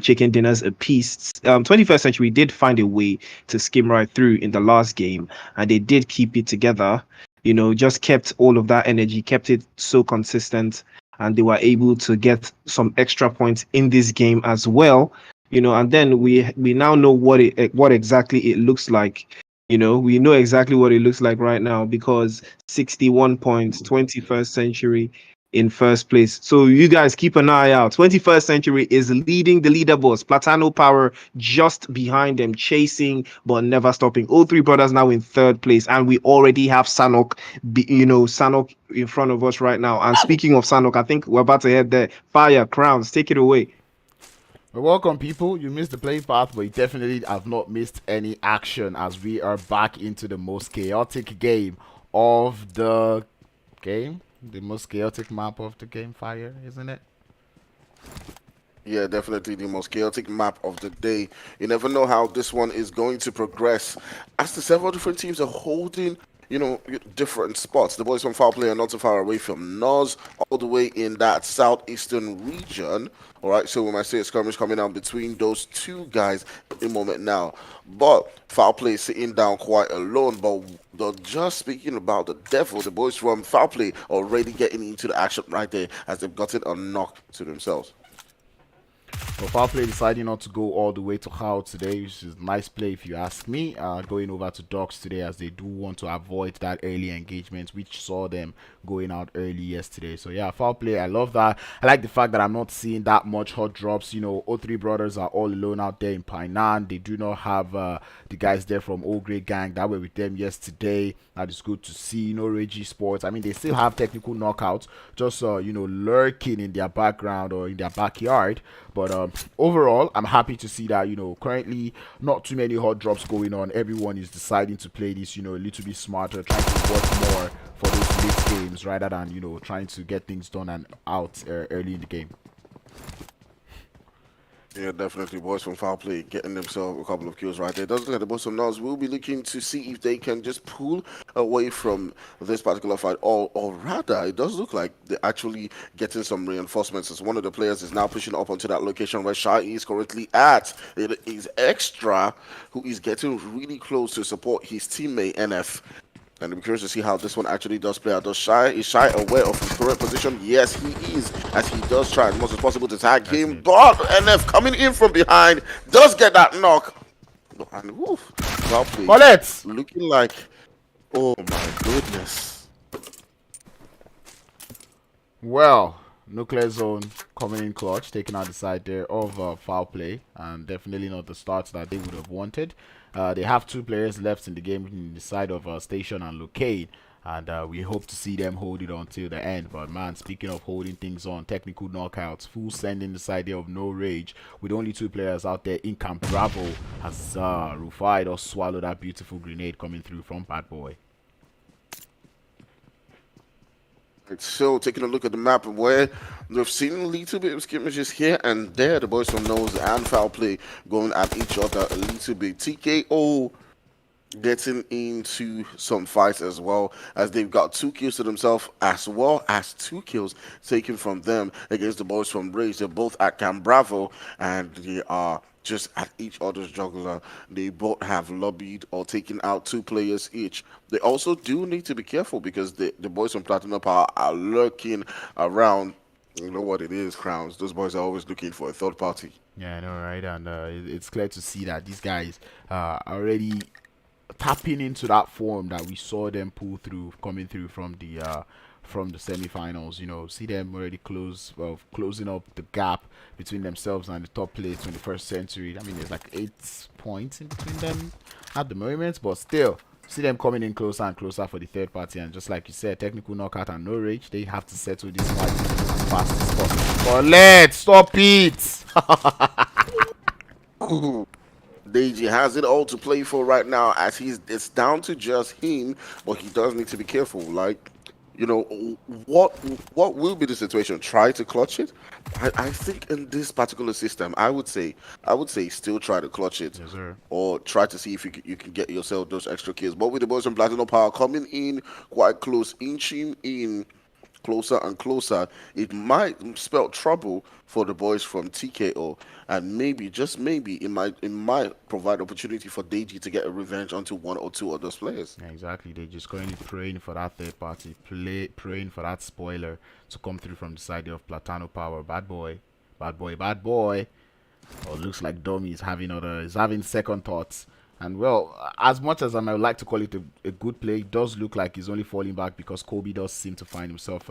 Speaker 3: chicken dinners apiece. 21st Century did find a way to skim right through in the last game, and they did keep it together. Just kept all of that energy, kept it so consistent, and they were able to get some extra points in this game as well. And then we now know what exactly it looks like. We know exactly what it looks like right now because 61 points, 21st Century in first place. So you guys keep an eye out. 21st Century is leading the leaderboards. Platano Power just behind them, chasing but never stopping. O3 Brothers now in third place, and we already have Sanhok, Sanhok in front of us right now. And speaking of Sanhok, I think we're about to head there. Fire, Crowns, take it away.
Speaker 1: Well, welcome, people. You missed the play path, but you definitely have not missed any action as we are back into the most chaotic game of the game. The most chaotic map of the game, Fire, isn't it?
Speaker 2: Yeah, definitely the most chaotic map of the day. You never know how this one is going to progress as the several different teams are holding, different spots. The boys from FOWLPLAY are not too far away from NOS, all the way in that southeastern region. All right, so we might see a skirmish coming out between those two guys at the moment now. But FOWLPLAY is sitting down quite alone. But just speaking about the devil, the boys from FOWLPLAY already getting into the action right there as they've gotten a knock to themselves.
Speaker 1: Well, FOWLPLAY deciding not to go all the way to How today, which is a nice play if you ask me. Going over to Docks today as they do want to avoid that early engagement, which saw them going out early yesterday. So yeah, FOWLPLAY, I love that. I like the fact that I'm not seeing that much hot drops. O3 Brothers are all alone out there in Painan. They do not have the guys there from O Grade Gang that were with them yesterday. That is good to see. RAGE ESPORTS. I mean, they still have technical knockouts, just lurking in their background or in their backyard. But overall, I'm happy to see that, currently not too many hot drops going on. Everyone is deciding to play this, a little bit smarter, trying to work more for those late games rather than, trying to get things done and out early in the game.
Speaker 2: Yeah, definitely. Boys from FOWLPLAY getting themselves a couple of kills right there. Doesn't look like the boys from NOS will be looking to see if they can just pull away from this particular fight. Or rather, it does look like they're actually getting some reinforcements as one of the players is now pushing up onto that location where Shy is currently at. It is Extra who is getting really close to support his teammate NF. And I'm curious to see how this one actually does play out. Is Shy aware of his current position? Yes, he is, as he does try as much as possible to tag him. But NF coming in from behind does get that knock. And woof,
Speaker 1: Bullets!
Speaker 2: looking like, oh my goodness.
Speaker 1: Well, NUCLEARZONE coming in clutch, taking out the side there of FOWLPLAY, and definitely not the start that they would have wanted. They have 2 players left in the game in the side of Station and Locade, and we hope to see them hold it until the end. But man, speaking of holding things on, technical knockouts, full sending the side there of No Rage, with only 2 players out there in Camp Bravo, as Rufai or swallow that beautiful grenade coming through from Bad Boy.
Speaker 2: So, taking a look at the map where we've seen a little bit of skirmishes here and there. The boys from NOS and FOWLPLAY going at each other a little bit. TKO getting into some fights as well, as they've got 2 kills to themselves, as well as 2 kills taken from them against the boys from RAGE. They're both at Camp Bravo, and they are just at each other's juggler. They both have lobbied or taken out 2 players each. They also do need to be careful because the boys from Platinum Power are lurking around. You know what it is, Crowns. Those boys are always looking for a third party.
Speaker 1: Yeah, I know, right? And it's clear to see that these guys are already tapping into that form that we saw them pull through, coming through from the semi-finals. You know, see them already closing up the gap between themselves and the top place 21st century. I mean, there's like 8 points in between them at the moment, but still. See them coming in closer and closer for the third party, and just like you said, technical knockout and no rage, they have to settle this fight as fast as possible. Colette, stop it!
Speaker 2: Deji has it all to play for right now, as it's down to just him, but he does need to be careful. Like, you know, what will be the situation? Try to clutch it. I think in this particular system, I would say still try to clutch it,
Speaker 1: Yes, sir.
Speaker 2: or try to see if you can get yourself those extra kills. But with the boys from Platinum Power coming in quite close, inching in closer and closer, it might spell trouble for the boys from TKO, and maybe, just maybe, it might provide opportunity for Deji to get a revenge onto 1 or 2 of those players.
Speaker 1: Yeah, exactly. They're just currently praying for that third party, praying for that spoiler to come through from the side of Platano Power. Bad boy, bad boy, bad boy. Or looks like Domi is having second thoughts. And well, as much as I might like to call it a good play, it does look like he's only falling back because Kobe does seem to find himself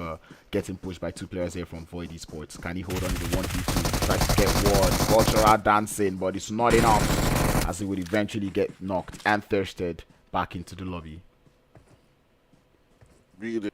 Speaker 1: getting pushed by 2 players here from Void Esports. Can he hold on to the 1v2? Try to get ward, cultural dancing, but it's not enough, as he would eventually get knocked and thirsted back into the lobby.
Speaker 2: Really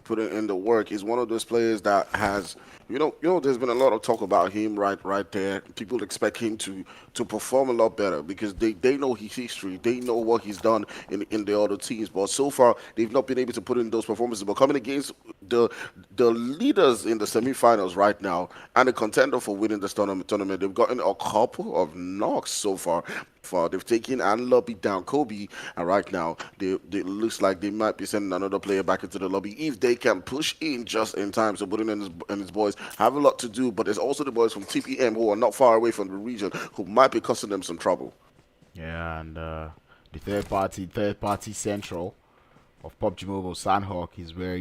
Speaker 2: putting in the work. He's one of those players that has, there's been a lot of talk about him right there. People expect him to perform a lot better because they know his history, they know what he's done in the other teams, but so far they've not been able to put in those performances. But coming against the leaders in the semi-finals right now and the contender for winning this tournament, they've gotten a couple of knocks so far. They've taken and lobbied down Kobe, and right now they looks like they might be sending another player back into the lobby if they can push in just in time. So Budin and his boys have a lot to do, but there's also the boys from TPM who are not far away from the region who might be causing them some trouble.
Speaker 1: Yeah, and the third party central of PUBG Mobile, Sanhok, is where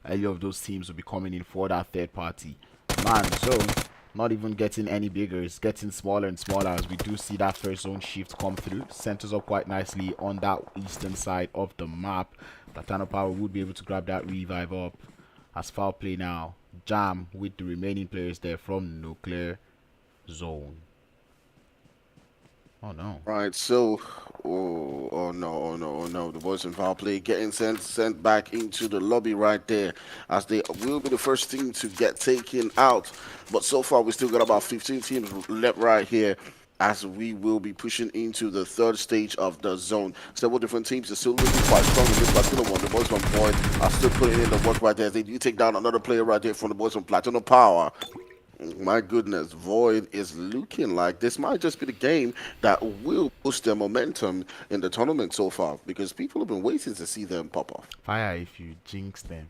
Speaker 1: any of those teams will be coming in for that third party. Man, zone not even getting any bigger, it's getting smaller and smaller as we do see that first zone shift come through. Centers up quite nicely on that eastern side of the map. Platano Power would be able to grab that revive up as FOWLPLAY now jam with the remaining players there from Nuclear Zone. Oh no.
Speaker 2: Right, so oh no. The boys in FOWLPLAY getting sent back into the lobby right there, as they will be the first team to get taken out. But so far we still got about 15 teams left right here, as we will be pushing into the third stage of the zone. Several different teams are still looking quite strong in this particular one. The boys from Void are still putting in the work right there. They do take down another player right there from the boys from Platinum Power. My goodness, Void is looking like this might just be the game that will push their momentum in the tournament so far, because people have been waiting to see them pop off.
Speaker 1: Fire if you jinx them.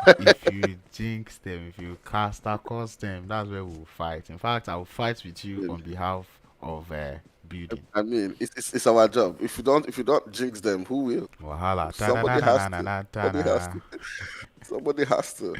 Speaker 1: If you jinx them, if you cast across them, that's where we'll fight. In fact, I will fight with you on behalf of building.
Speaker 2: I mean, it's our job. If you don't jinx them, who will?
Speaker 1: Wahala.
Speaker 2: Somebody has to. Somebody has to.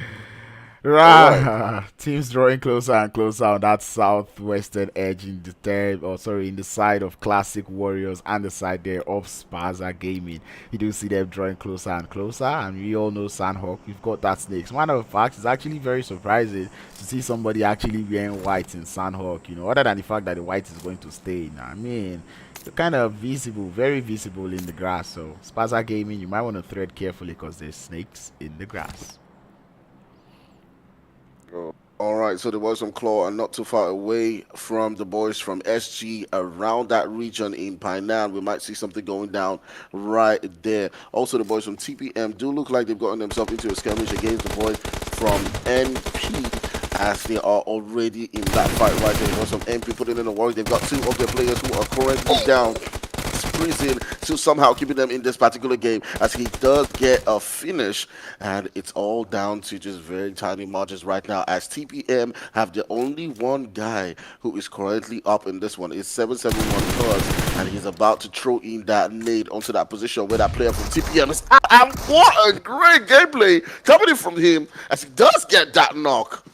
Speaker 2: All right.
Speaker 1: Right. Teams drawing closer and closer on that southwestern edge in the side of Classic Warriors and the side there of SPAZA Gaming. You do see them drawing closer and closer, and we all know Sanhok. We've got that snakes. Matter of fact, it's actually very surprising to see somebody actually wearing white in Sanhok. Other than the fact that the white is going to stay. I mean, you're kind of visible, very visible in the grass. So SPAZA Gaming, you might want to tread carefully because there's snakes in the grass.
Speaker 2: All right, so the boys from Claw are not too far away from the boys from SG around that region in Painan. We might see something going down right there. Also, the boys from TPM do look like they've gotten themselves into a skirmish against the boys from NP, as they are already in that fight right there. The boys from NP putting in the work. They've got 2 of their players who are currently down. Prison still somehow keeping them in this particular game as he does get a finish, and it's all down to just very tiny margins right now as TPM have the only one guy who is currently up in this one. It's 771 Cuz, and he's about to throw in that nade onto that position where that player from TPM is at, and what a great gameplay coming in from him as he does get that knock,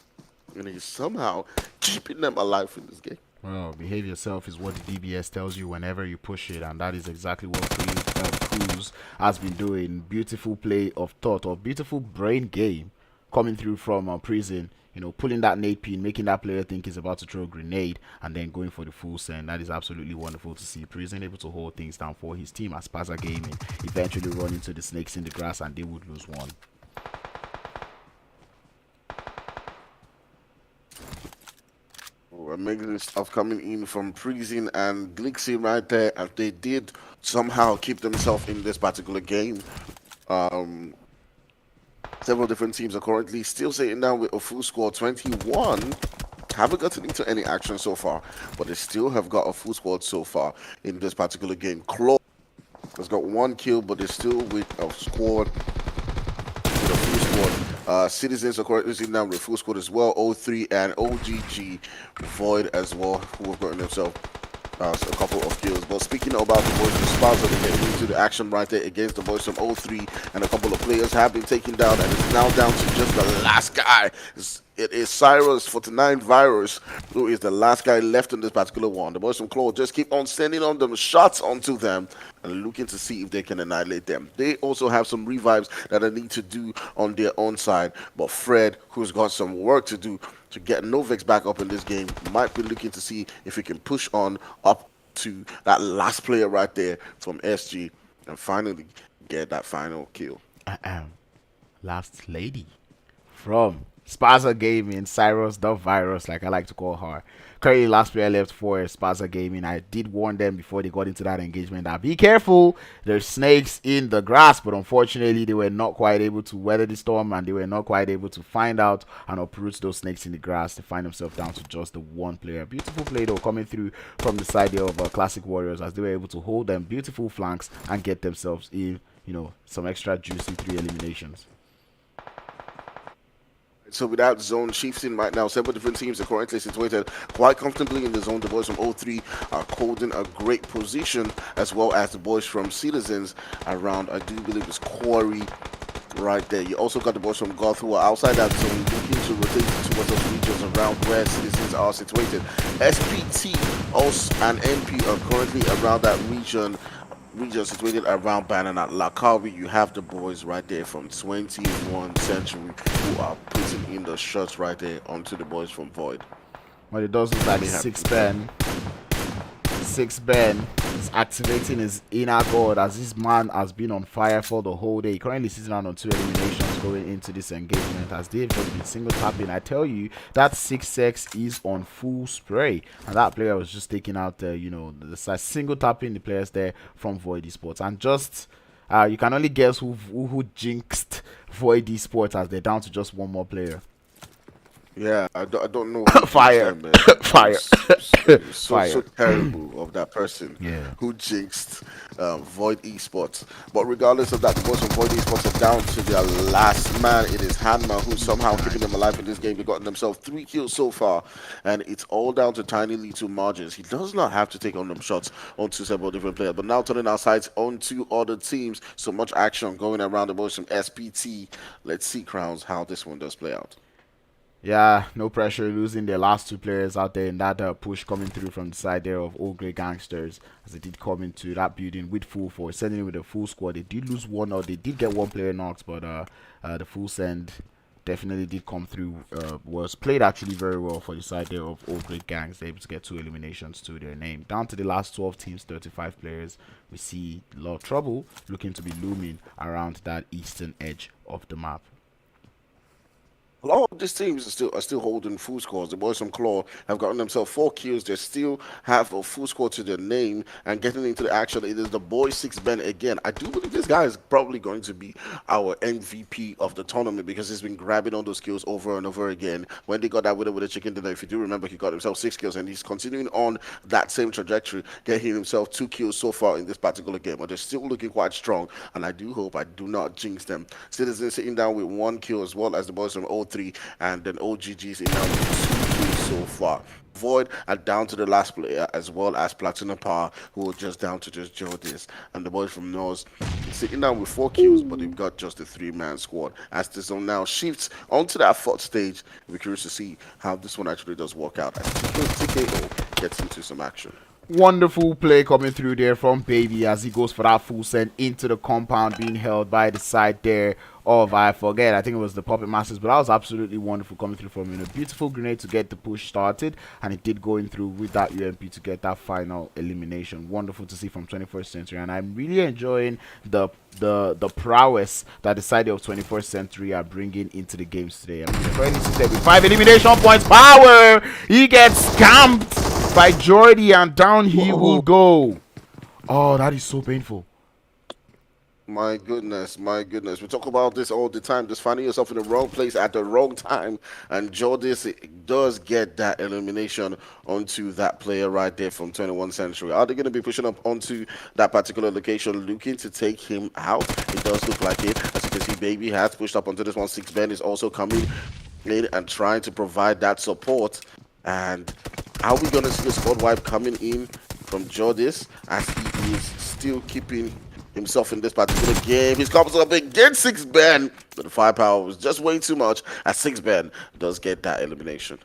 Speaker 2: and he's somehow keeping them alive in this game.
Speaker 1: Well, behave yourself is what the DBS tells you whenever you push it, and that is exactly what Cruz has been doing. Beautiful play of thought, or beautiful brain game coming through from Prison. You know, pulling that nade pin, making that player think he's about to throw a grenade, and then going for the full send. That is absolutely wonderful to see. Prison able to hold things down for his team as SPAZA Gaming eventually run into the snakes in the grass, and they would lose one.
Speaker 2: Amazing stuff coming in from Prison and Glixie right there, and they did somehow keep themselves in this particular game. Several different teams are currently still sitting down with a full score 21. Haven't gotten into any action so far, but they still have got a full squad so far in this particular game. Claw has got 1 kill, but they're still with a squad. Citizens are currently sitting down with full squad as well. 03 and OGG Void as well, who have gotten themselves a couple of kills. But speaking about the boys from SPAZA, they're getting into the action right there against the boys from 03, and a couple of players have been taken down, and it's now down to just the last guy. It is Cyrus 49 Virus who is the last guy left in this particular one. The boys from Claw just keep on sending on them shots onto them and looking to see if they can annihilate them. They also have some revives that they need to do on their own side, but Fred, who's got some work to do to get Novex back up in this game, might be looking to see if he can push on up to that last player right there from SG and finally get that final kill.
Speaker 1: Last lady from SPAZA Gaming, Cyrus the Virus, like I like to call her. Currently, last player left for SPAZA Gaming. I did warn them before they got into that engagement that be careful, there's snakes in the grass, but unfortunately, they were not quite able to weather the storm, and they were not quite able to find out and uproot those snakes in the grass to find themselves down to just the one player. Beautiful play though coming through from the side there of Classic Warriors as they were able to hold them beautiful flanks and get themselves in, you know, some extra juicy 3 eliminations.
Speaker 2: So without zone shifting right now, several different teams are currently situated quite comfortably in the zone. The boys from 03 are holding a great position, as well as the boys from Citizens around, I do believe it's Quarry right there. You also got the boys from GOTH who are outside that zone, looking to rotate towards those regions around where Citizens are situated. SPT also and NP are currently around that region situated around Banana Lakawi. You have the boys right there from 21st Century who are putting in the shots right there onto the boys from Void.
Speaker 1: Well, it does look like Six Ben is activating his inner god as this man has been on fire for the whole day. Currently sitting around on 2 eliminations going into this engagement as they've just been single tapping. I tell you, that 6x is on full spray, and that player was just taking out you know, the single tapping the players there from Void Esports, and just you can only guess who jinxed Void Esports as they're down to just one more player.
Speaker 2: Yeah, I don't know.
Speaker 1: Fire.
Speaker 2: Them,
Speaker 1: Fire.
Speaker 2: So terrible of that person who jinxed Void Esports. But regardless of that, the boys from Void Esports are down to their last man. It is Hanma who's somehow keeping them alive in this game. They've gotten themselves 3 kills so far, and it's all down to tiny little margins. He does not have to take on them shots onto several different players, but now turning our sights onto other teams. So much action going around the boys from SPT. Let's see, Crowns, how this one does play out.
Speaker 1: Yeah, no pressure, losing their last 2 players out there in that push coming through from the side there of Old Grey Gangsters as they did come into that building with full force, sending it with a full squad. They did lose one, or they did get 1 player knocked, but the full send definitely did come through. Was played actually very well for the side there of Old Grey Gangs. They're able to get 2 eliminations to their name. Down to the last 12 teams, 35 players. We see a lot of trouble looking to be looming around that eastern edge of the map.
Speaker 2: A lot of these teams are still holding full scores. The boys from Claw have gotten themselves 4 kills. They still have a full score to their name and getting into the action. It is the boy 6Ben again. I do believe this guy is probably going to be our MVP of the tournament because he's been grabbing all those kills over and over again. When they got that winner with a chicken dinner, if you do remember, he got himself 6 kills and he's continuing on that same trajectory, getting himself 2 kills so far in this particular game. But they're still looking quite strong, and I do hope I do not jinx them. Citizens sitting down with 1 kill as well as the boys from 03, and then OGG's in now with 2 kills so far. Void are down to the last player as well as Platinum Power, who are just down to just Jordis. And the boys from North sitting down with 4 kills, but they've got just a 3-man squad. As the zone now shifts onto that 4th stage, we're curious to see how this one actually does work out as TKO gets into some action.
Speaker 1: Wonderful play coming through there from Baby as he goes for that full send into the compound, being held by the side there of, I forget, I think it was the Puppet Masters, but that was absolutely wonderful coming through from him. A beautiful grenade to get the push started, and it did go in through with that UMP to get that final elimination. Wonderful to see from 21st Century, and I'm really enjoying the prowess that the side of 21st Century are bringing into the games today. I mean, they're currently seated with 5 elimination points. Power! He gets camped by Jordy, and down he will go. Oh, that is so painful.
Speaker 2: My goodness, my goodness. We talk about this all the time, just finding yourself in the wrong place at the wrong time. And Jordis does get that elimination onto that player right there from 21 Century. Are they going to be pushing up onto that particular location, looking to take him out? It does look like it. As you can see, Baby has pushed up onto this one. 6Ben is also coming in and trying to provide that support. And are we going to see the squad wipe coming in from Jordis as he is still keeping himself in this particular game? He's comes up against 6Ben, but the firepower was just way too much as 6Ben does get that elimination.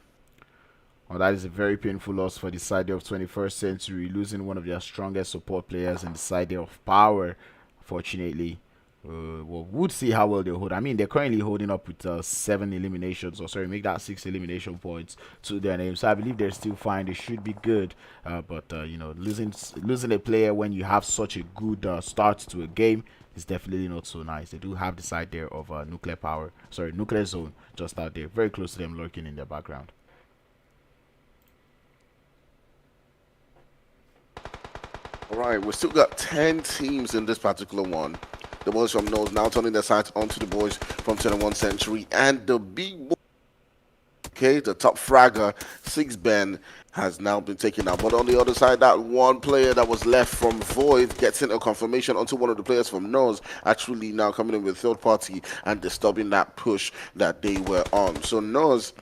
Speaker 1: Well, that is a very painful loss for the side of 21st Century, losing one of their strongest support players in the side of Power, fortunately. We'll see how well they hold. I mean, they're currently holding up with 7 eliminations, or sorry, make that 6 elimination points to their name. So I believe they're still fine. They should be good. But you know, losing a player when you have such a good start to a game is definitely not so nice. They do have the side there of Nuclear Zone just out there, very close to them, lurking in their background.
Speaker 2: All right, we've still got 10 teams in this particular one. The boys from Nose now turning their sights onto the boys from 21 Century and the big boy. Okay, the top fragger, 6Ben, has now been taken out. But on the other side, that one player that was left from Void gets in a confirmation onto one of the players from Nose, actually now coming in with third party and disturbing that push that they were on. So Nose,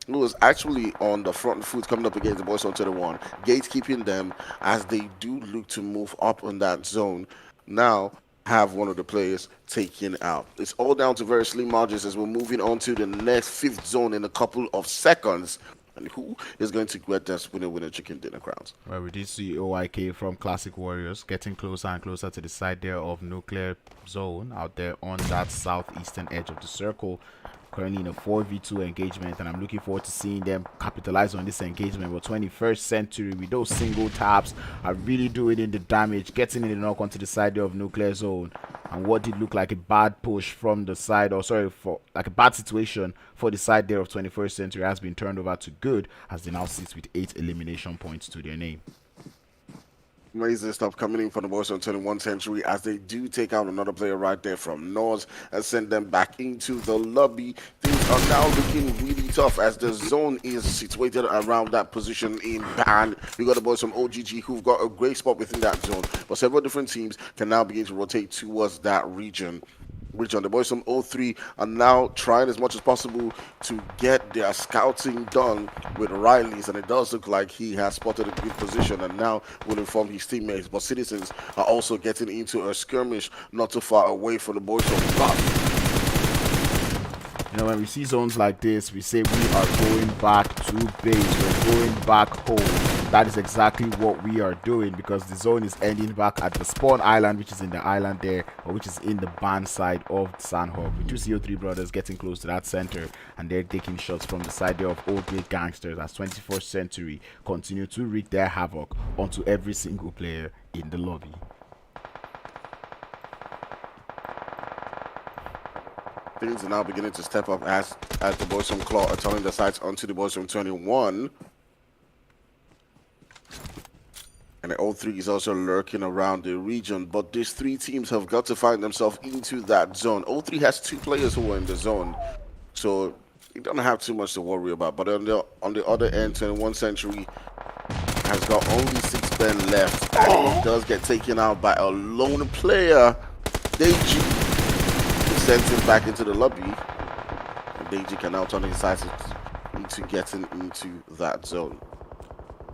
Speaker 2: who was actually on the front foot coming up against the boys on 21, gatekeeping them as they do look to move up on that zone. Now have one of the players taken out. It's all down to very slim margins as we're moving on to the next 5th zone in a couple of seconds. And who is going to get that winner chicken dinner crowns?
Speaker 1: Well, we did see OIK from Classic Warriors getting closer and closer to the side there of Nuclear Zone out there on that southeastern edge of the circle. Currently in a 4v2 engagement, and I'm looking forward to seeing them capitalize on this engagement. But 21st Century with those single taps are really doing in the damage, getting in the knock onto the side of Nuclear Zone. And what did look like a bad push from the side, or sorry, for like a bad situation for the side there of 21st Century has been turned over to good as they now sit with 8 elimination points to their name.
Speaker 2: Amazing stuff coming in from the boys on 21 Century as they do take out another player right there from North and send them back into the lobby. Things are now looking really tough as the zone is situated around that position in Ban. You got the boys from OGG who've got a great spot within that zone, but several different teams can now begin to rotate towards that region. The boys from 03 are now trying as much as possible to get their scouting done with Riley's, and it does look like he has spotted a good position and now will inform his teammates. But Citizens are also getting into a skirmish not too far away from the boys from Buff.
Speaker 1: You know, when we see zones like this, we say we are going back to base. We're going back home. That is exactly what we are doing, because the zone is ending back at the spawn island, which is in the island there, or which is in the ban side of Sanhok. We do see 03 brothers getting close to that center, and they're taking shots from the side there of Old Great Gangsters as 21st Century continue to wreak their havoc onto every single player in the lobby.
Speaker 2: things are now beginning to step up as the boys from Claw are turning their sights onto the boys from 21. And the O3 is also lurking around the region, but these three teams have got to find themselves into that zone. O3 has 2 players who are in the zone, so you don't have too much to worry about. But on the other end, 21 Century has got only 6 men left, and he does get taken out by a lone player. Deji sends him back into the lobby, and Deji can now turn his sights into getting into that zone.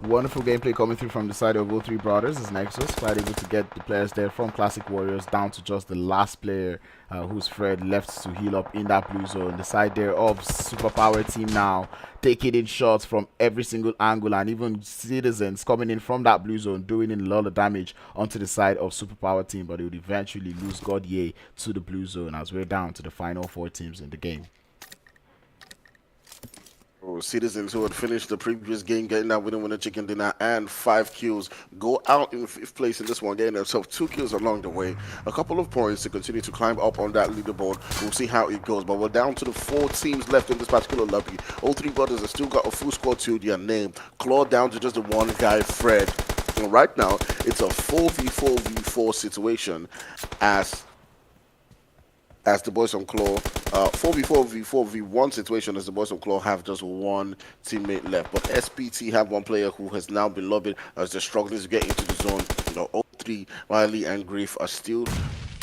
Speaker 1: Wonderful gameplay coming through from the side of O3 Brothers as Nexus quite able to get the players there from Classic Warriors down to just the last player who's Fred left to heal up in that blue zone. The side there of Superpower team now taking in shots from every single angle, and even Citizens coming in from that blue zone doing a lot of damage onto the side of Superpower team, but they would eventually lose Godier to the blue zone as we're down to the final 4 teams in the game.
Speaker 2: Citizens, who had finished the previous game getting that winner chicken dinner and 5 kills, go out in 5th place in this one, getting themselves 2 kills along the way. A couple of points to continue to climb up on that leaderboard. We'll see how it goes, but we're down to the 4 teams left in this particular lobby. All 3 brothers have still got a full squad to their name. Claw down to just the one guy, Fred. And right now, it's a 4v4v4 situation as the boys from Claw, 4v4v4v1 situation as the boys from Claw have just 1 teammate left. But SPT have 1 player who has now been lobbied as they're struggling to get into the zone. You know, O3, Riley, and Griff are still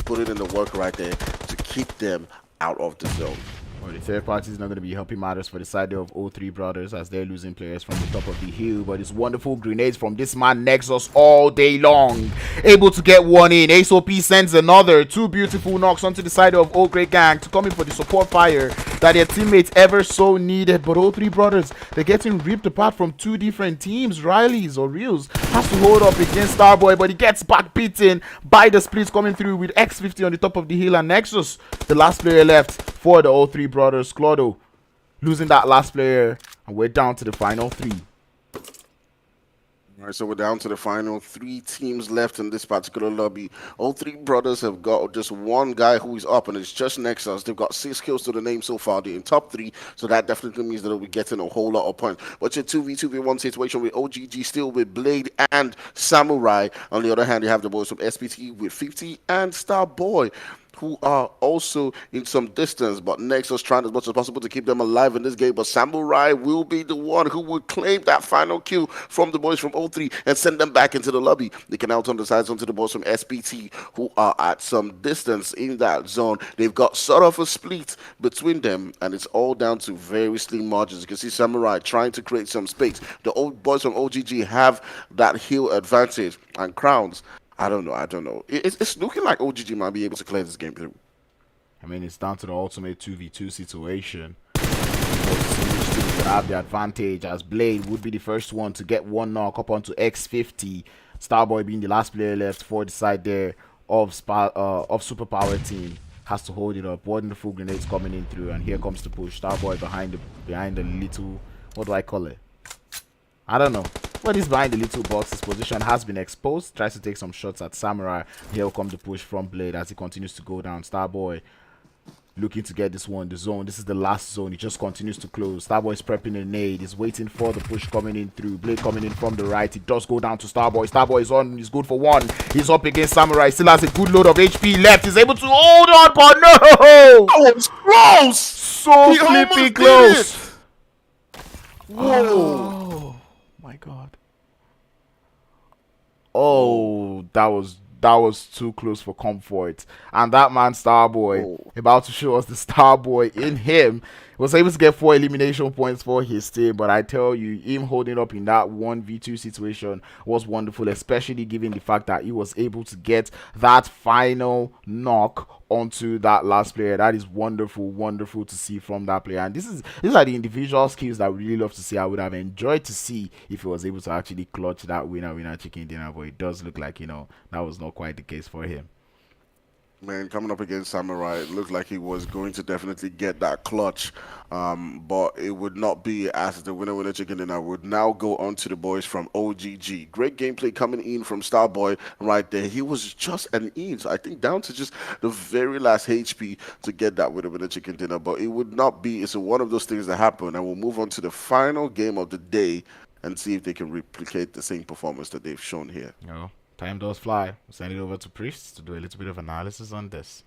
Speaker 2: putting in the work right there to keep them out of the zone.
Speaker 1: Well, the third party is not going to be helping matters for the side of O3 Brothers as they're losing players from the top of the hill. But it's wonderful grenades from this man Nexus all day long. Able to get 1 in. ASOP sends another. 2 beautiful knocks onto the side of O Great Gang to come in for the support fire that their teammates ever so needed. But O3 Brothers, they're getting ripped apart from 2 different teams. Riley's or Reels has to hold up against Starboy, but he gets back beaten by the splits coming through with X50 on the top of the hill. And Nexus, the last player left for the O3 Brothers, Claudio, losing that last player, and we're down to the final 3.
Speaker 2: All right, so we're down to the final 3 teams left in this particular lobby. All 3 brothers have got just 1 guy who is up, and it's just Nexus. They've got 6 kills to the name so far. They're in top 3, so that definitely means that they'll be getting a whole lot of points. But your 2v2v1 situation with OGG still with Blade and Samurai. On the other hand, you have the boys from SPT with 50 and Starboy, who are also in some distance, but Nexus trying as much as possible to keep them alive in this game. But Samurai will be the one who will claim that final kill from the boys from O3 and send them back into the lobby. They can now turn the sides onto the boys from SPT, who are at some distance in that zone. They've got sort of a split between them, and it's all down to very slim margins. You can see Samurai trying to create some space. The old boys from OGG have that hill advantage, and Crowns, I don't know. It's looking like OGG might be able to clear this game through.
Speaker 1: I mean, it's down to the ultimate 2v2 situation. Which team can have the advantage, as Blade would be the first one to get 1 knock up onto X50. Starboy being the last player left for the side there of Superpower team. Has to hold it up. Wonderful grenades coming in through, and here comes the push. Starboy behind the little, what do I call it? I don't know. But he's behind the little box. His position has been exposed. Tries to take some shots at Samurai. Here will come the push from Blade as he continues to go down. Starboy looking to get this one. The zone. This is the last zone. He just continues to close. Starboy is prepping a nade. He's waiting for the push coming in through. Blade coming in from the right. He does go down to Starboy. Starboy is on. He's good for 1. He's up against Samurai. Still has a good load of HP left. He's able to hold on, but no!
Speaker 2: Oh, it's close!
Speaker 1: So flipping close. Whoa. My God. Oh, that was too close for comfort. And that man Starboy, about to show us the Starboy in him, was able to get 4 elimination points for his team. But I tell you, him holding up in that 1v2 situation was wonderful, especially given the fact that he was able to get that final knock onto that last player. That is wonderful to see from that player. And these are the individual skills that we really love to see. I would have enjoyed to see if he was able to actually clutch that winner chicken dinner, but it does look like, that was not quite the case for him.
Speaker 2: Man, coming up against Samurai, it looked like he was going to definitely get that clutch, but it would not be as the winner chicken dinner would now go on to the boys from OGG. Great gameplay coming in from Starboy right there. He was just an inch, I think, down to just the very last HP to get that winner chicken dinner, but it would not be. It's one of those things that happen, and we'll move on to the final game of the day and see if they can replicate the same performance that they've shown here.
Speaker 1: You know, time does fly. We'll send it over to Priest to do a little bit of analysis on this.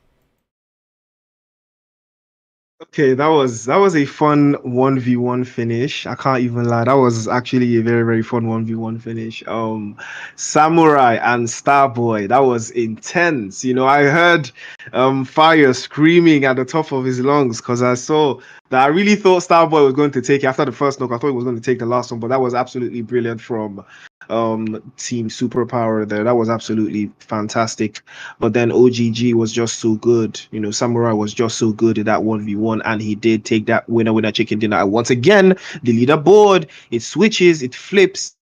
Speaker 3: Okay, that was a fun 1v1 finish. I can't even lie. That was actually a very, very fun 1v1 finish. Samurai and Starboy, that was intense. I heard Fire screaming at the top of his lungs because I saw that I really thought Starboy was going to take it after the first knock. I thought he was going to take the last one, but that was absolutely brilliant from Team Superpower there. That was absolutely fantastic. But then OGG was just so good. Samurai was just so good at that 1v1, and he did take that winner chicken dinner. And once again, the leaderboard, it switches, it flips.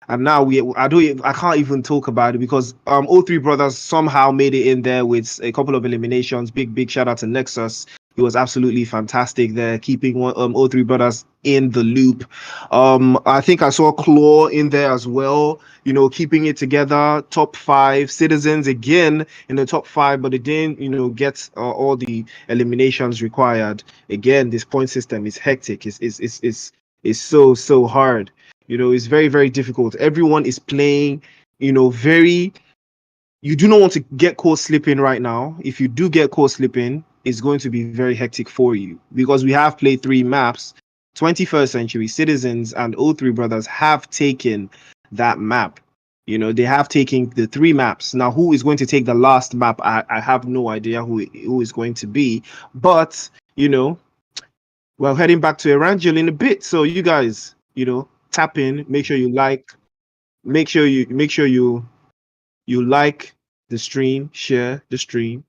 Speaker 3: And now I can't even talk about it because all three brothers somehow made it in there with a couple of eliminations. Big shout out to Nexus. He was absolutely fantastic there, keeping all three brothers in the loop. I think I saw Claw in there as well, keeping it together. Top five. Citizens again in the top five, but it didn't, get all the eliminations required. Again, this point system is hectic. It's so hard. It's very, very difficult. Everyone is playing, very. You do not want to get caught slipping right now. If you do get caught slipping, it's going to be very hectic for you because we have played 3 maps. 21st Century Citizens and O3 Brothers have taken that map. They have taken the 3 maps. Now, who is going to take the last map? I have no idea who is going to be. But, we're heading back to Erangel in a bit. So you guys, tap in, make sure you like, make sure you like the stream, share the stream,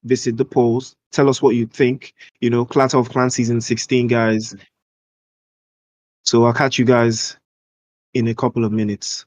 Speaker 3: visit the polls, tell us what you think. Clatter of Clan season 16, guys. So I'll catch you guys in a couple of minutes.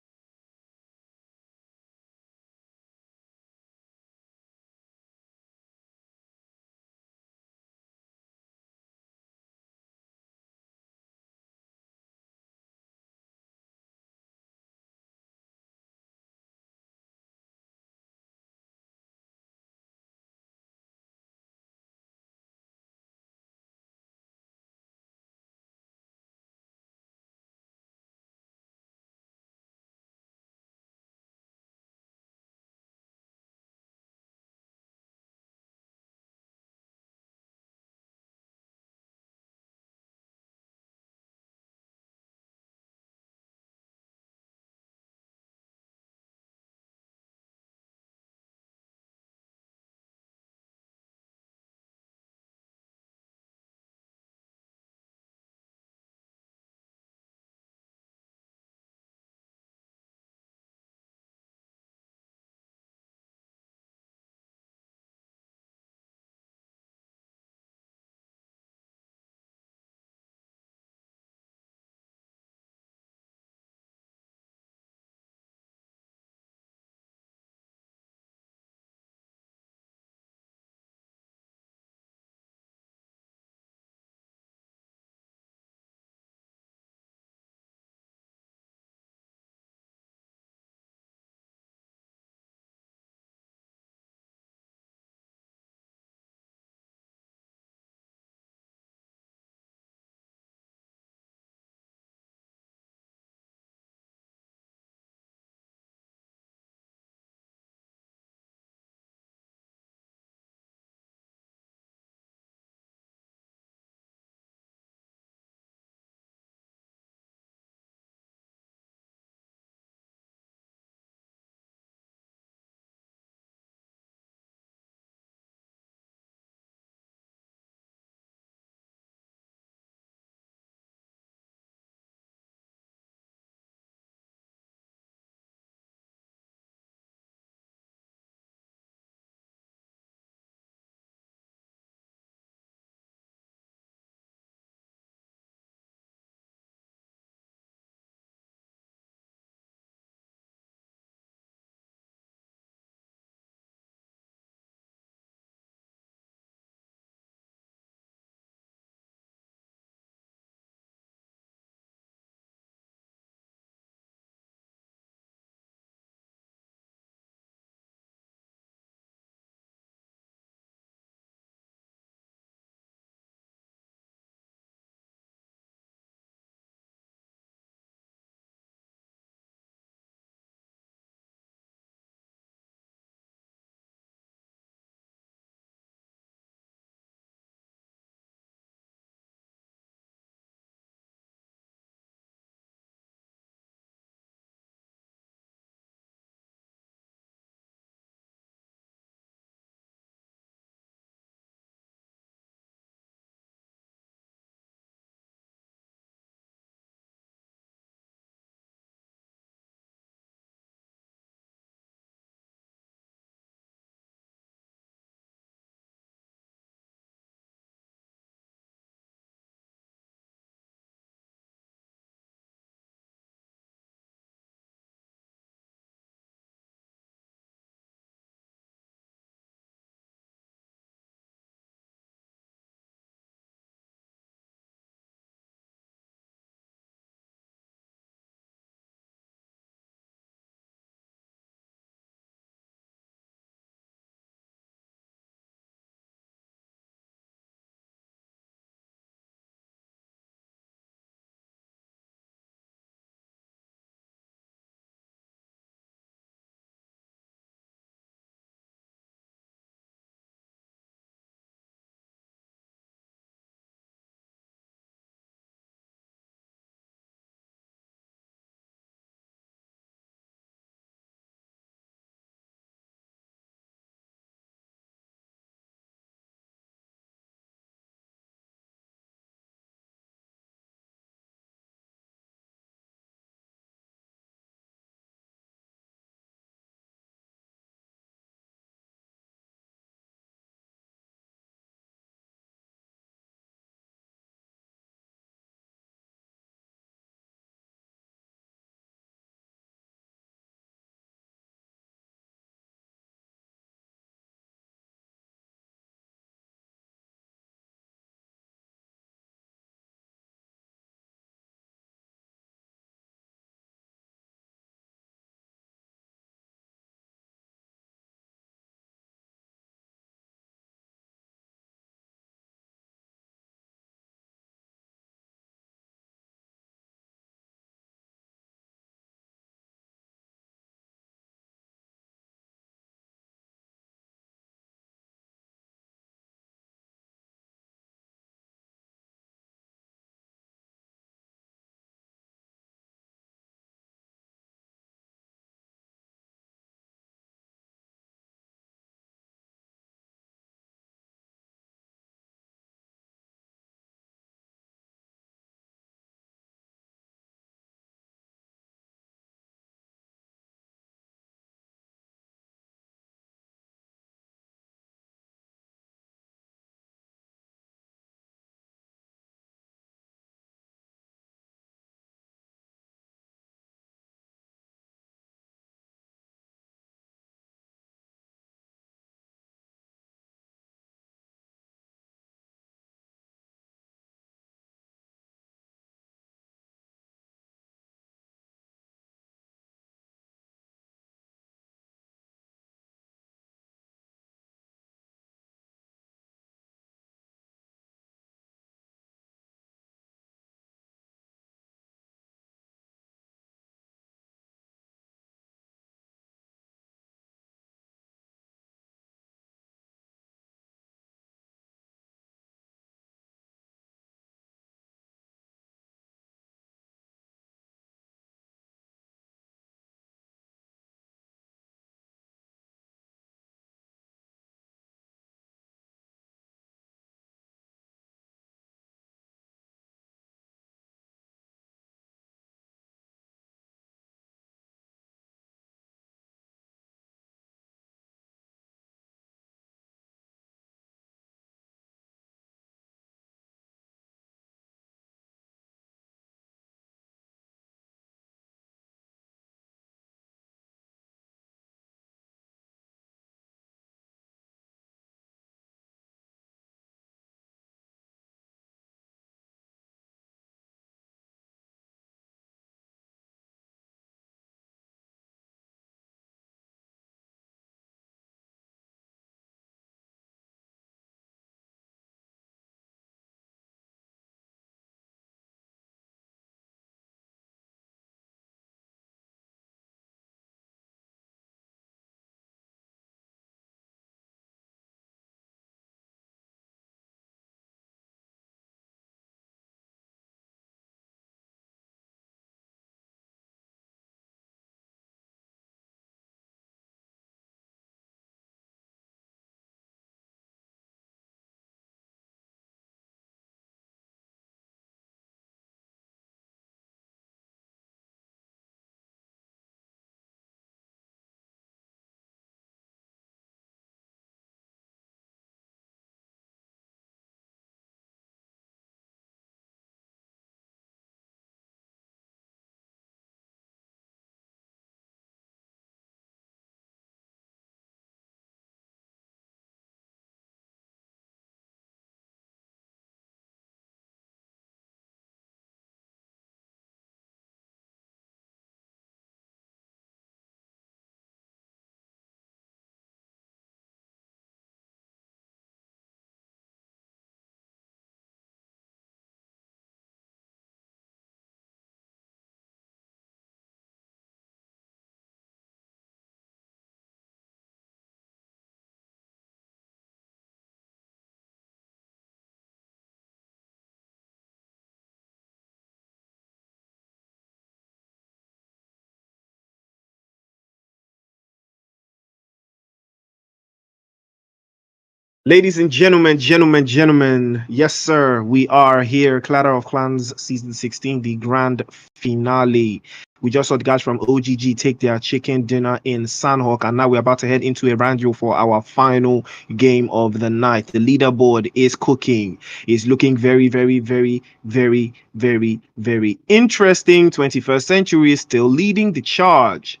Speaker 3: Ladies and gentlemen, yes, sir, we are here. Clatter of Clans Season 16, the grand finale. We just saw the guys from OGG take their chicken dinner in Sanhok, and now we're about to head into Erangel for our final game of the night. The leaderboard is cooking. It's looking very, very, very, very, very, very interesting. 21st Century is still leading the charge.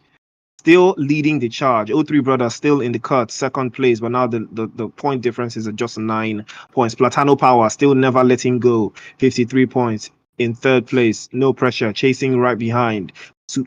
Speaker 3: Still leading the charge. O3 Brothers still in the cut, second place, but now the point difference is just 9 points. Platano Power still never letting go, 53 points in third place. No pressure, chasing right behind.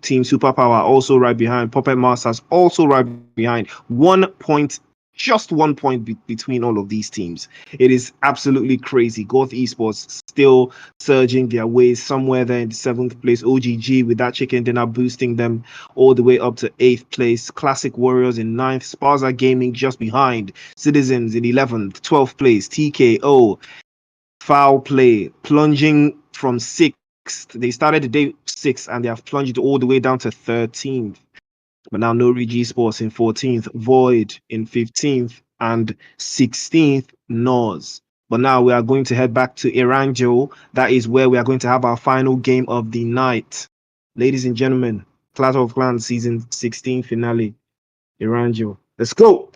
Speaker 3: Team Superpower also right behind. Puppet Masters also right behind. 1 point, just 1 point between all of these teams. It is absolutely crazy. GOTH Esports still surging their ways somewhere there in the 7th place. OGG with that chicken dinner boosting them all the way up to 8th place. Classic Warriors in 9th. SPAZA Gaming just behind. Citizens in 11th. 12th place. TKO. FOWLPLAY plunging from 6th. They started the day 6th and they have plunged all the way down to 13th. But now no RAGE Esports in 14th, Void in 15th, and 16th, Nos. But now we are going to head back to Erangel. That is where we are going to have our final game of the night. Ladies and gentlemen, Clatter of Clans Season 16 finale. Erangel. Let's go!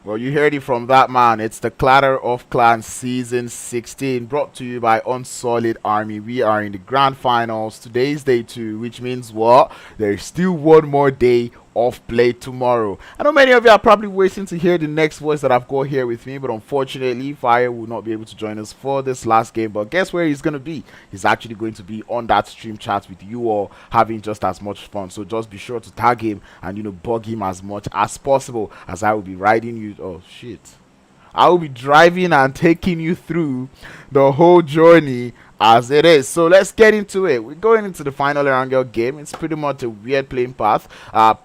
Speaker 1: Well, you heard it from that man. It's the Clatter of Clans Season 16, brought to you by Unsullied Army. We are in the grand finals. Today is day 2, which means what? There's still one more day of play tomorrow. I know many of you are probably waiting to hear the next voice that I've got here with me, but unfortunately Fire will not be able to join us for this last game. But guess where he's going to be? He's actually going to be on that stream chat with you all, having just as much fun. So just be sure to tag him and bug him as much as possible, as I will be riding you. Oh shit, I will be driving and taking you through the whole journey as it is. So let's get into it. We're going into the final Erangel game. It's pretty much a weird playing path.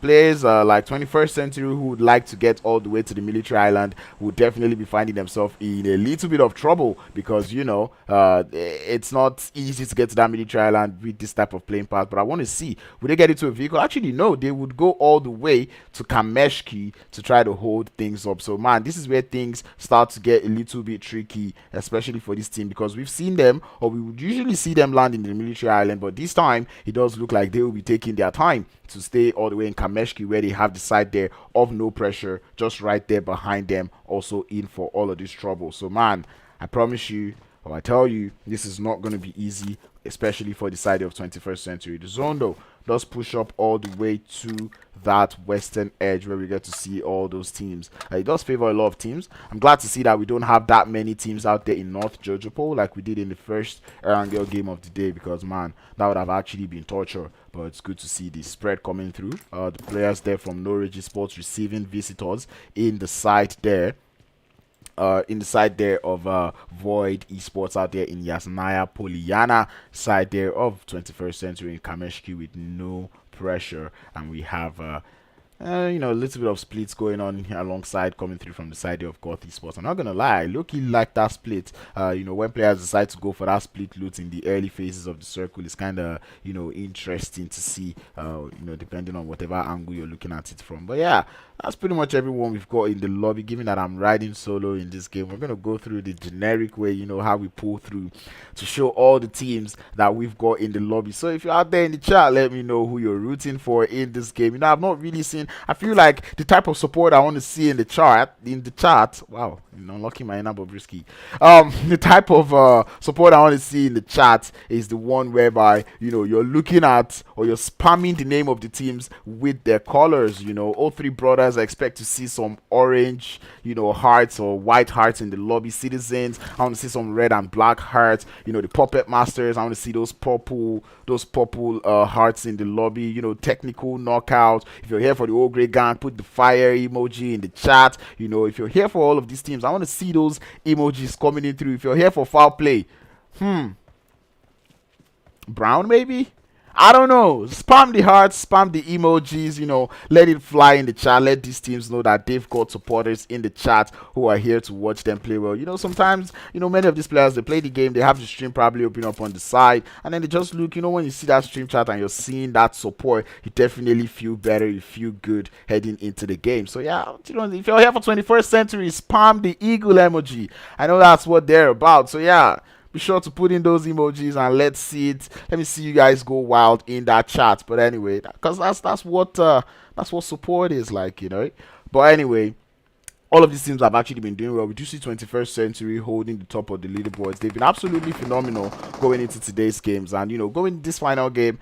Speaker 1: Players like 21st Century who would like to get all the way to the military island would definitely be finding themselves in a little bit of trouble, because it's not easy to get to that military island with this type of playing path. But I want to see, would they get into a vehicle? Actually no, they would go all the way to Kameshki to try to hold things up. So man, this is where things start to get a little bit tricky, especially for this team, because we've seen them, or we would usually see them land in the military island, but this time it does look like they will be taking their time to stay all the way in Kameshki, where they have the side there of no pressure just right there behind them, also in for all of this trouble. So man, I promise you, or I tell you, this is not going to be easy, especially for the side of 21st Century. The zone though does push up all the way to that western edge where we get to see all those teams. It does favor a lot of teams. I'm glad to see that we don't have that many teams out there in North Jojopo like we did in the first Erangel game of the day, because man, that would have actually been torture. But it's good to see the spread coming through. The players there from RAGE ESPORTS receiving visitors in the side there. In the side there of Void Esports out there in Yasnaya Poliana, side there of 21st Century in Kameshki with no pressure, and we have a little bit of splits going on here alongside, coming through from the side of GOTH Esports. I'm not gonna lie, I look like that split. When players decide to go for that split loot in the early phases of the circle, it's kind of interesting to see. Depending on whatever angle you're looking at it from. But yeah, that's pretty much everyone we've got in the lobby. Given that I'm riding solo in this game, we're gonna go through the generic way, how we pull through to show all the teams that we've got in the lobby. So if you're out there in the chat, let me know who you're rooting for in this game. I've not really seen. I feel like the type of support I want to see in the chat. Wow, unlocking my inner Bobrisky. The type of support I want to see in the chat is the one whereby you're looking at, or you're spamming the name of the teams with their colors. O3 Brothers, I expect to see some orange, hearts or white hearts in the lobby. Citizens, I want to see some red and black hearts. The Puppet Masters, I want to see those purple hearts in the lobby. Technical knockout. If you're here for the old grey gang, put the fire emoji in the chat. If you're here for all of these teams, I want to see those emojis coming in through. If you're here for foul play, brown maybe, I don't know. Spam the hearts, spam the emojis, let it fly in the chat. Let these teams know that they've got supporters in the chat who are here to watch them play well. Sometimes, many of these players, they play the game, they have the stream probably open up on the side, and then they just look, when you see that stream chat and you're seeing that support, you definitely feel better, you feel good heading into the game. So yeah, if you're here for 21st century, spam the eagle emoji. I know that's what they're about. So yeah, be sure to put in those emojis and let's see it. Let me see you guys go wild in that chat. But anyway, because that's what support is like, But anyway, all of these teams have actually been doing well. We do see 21st century holding the top of the leaderboards. They've been absolutely phenomenal going into today's games, and going this final game,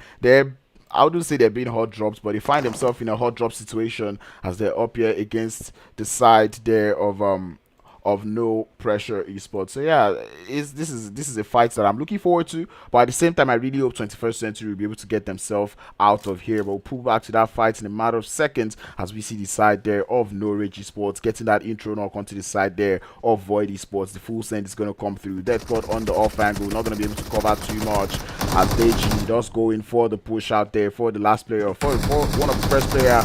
Speaker 1: I wouldn't say they're being hot drops, but they find themselves in a hot drop situation as they're up here against the side there of No Pressure Esports. So yeah, this is a fight that I'm looking forward to, but at the same time I really hope 21st century will be able to get themselves out of here. But we'll pull back to that fight in a matter of seconds as we see the side there of No Rage Esports getting that intro knock onto the side there of Void Esports. The full send is going to come through. Death God on the off angle, not going to be able to cover too much as Deji does go in for the push out there for the last player, for one of the first player.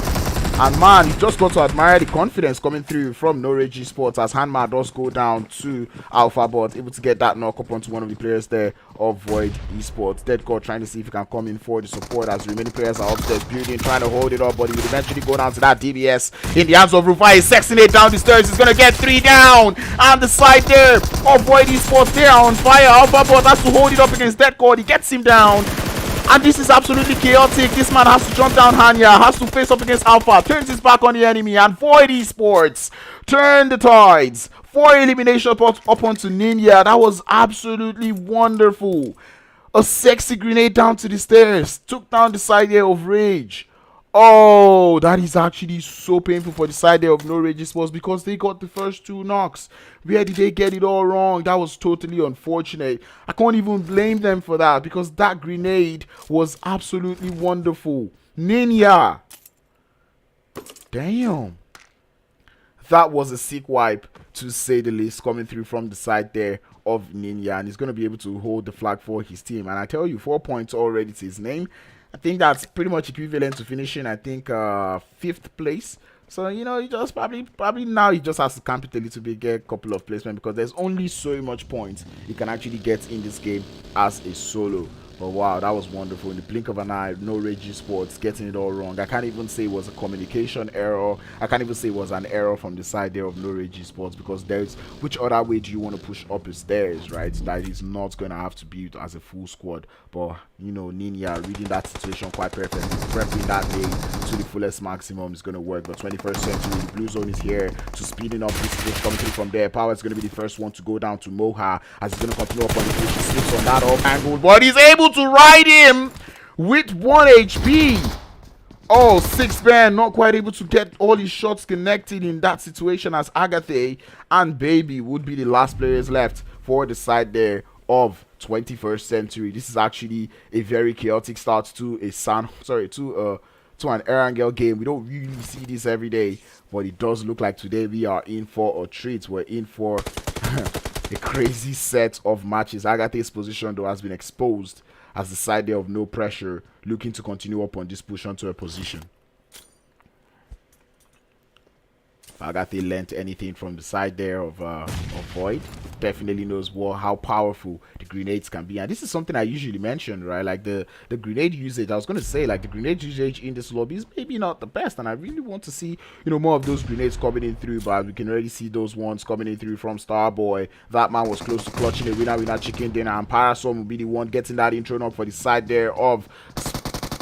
Speaker 1: And man, you just got to admire the confidence coming through from No Rage Esports as Hanma does go down to Alpha Bot, able to get that knock up onto one of the players there of Void Esports. Dead God trying to see if he can come in for the support as the remaining players are upstairs building, trying to hold it up, but he will eventually go down to that DBS in the hands of Rufai. He's sexing it down the stairs. He's going to get 3 down. And the side there of Void Esports, they are on fire. Alpha Bot has to hold it up against Dead God. He gets him down. And this is absolutely chaotic. This man has to jump down Hanya, has to face up against Alpha, turns his back on the enemy, and Void Esports turn the tides for elimination up onto Ninja. That was absolutely wonderful. A sexy grenade down to the stairs, took down the side here of Rage. Oh, that is actually so painful for the side there of No Rage Esports because they got the first 2 knocks. Where did they get it all wrong? That was totally unfortunate. I can't even blame them for that because that grenade was absolutely wonderful. Ninja. Damn. That was a sick wipe, to say the least, coming through from the side there of Ninja. And he's going to be able to hold the flag for his team. And I tell you, 4 points already to his name. I think that's pretty much equivalent to finishing, I think, 5th place. So, he just probably now he just has to camp it a little bit, get a couple of placements because there's only so much points he can actually get in this game as a solo. But wow, that was wonderful. In the blink of an eye, No Rage Esports getting it all wrong. I can't even say it was a communication error. I can't even say it was an error from the side there of No Rage Esports because there's which other way do you want to push up his stairs, right? That is not going to have to be as a full squad. But, Ninja reading that situation quite perfectly, prepping that day to the fullest maximum is going to work. But 21st century, the blue zone is here to speeding up this push coming through from there. Power is going to be the first one to go down to Moha as he's going to continue up on the push. He slips on that off angle, but he's able to ride him with 1 HP. Oh, 6-man, not quite able to get all his shots connected in that situation as Agathe and Baby would be the last players left for the side there of 21st century. This is actually a very chaotic start to a to an Erangel game. We don't really see this every day, but it does look like today we are in for a treat. We're in for a crazy set of matches. Agathe's position though has been exposed as the side there of No Pressure looking to continue up on this push onto a position. If Agathe learnt anything from the side there of Void, definitely knows how powerful the grenades can be. And this is something I usually mention, right? Like the grenade usage. I was going to say, like, the grenade usage in this lobby is maybe not the best, and I really want to see, more of those grenades coming in through, but we can already see those ones coming in through from Starboy. That man was close to clutching a winner chicken dinner, and Parasol will be the one getting that intro knock for the side there of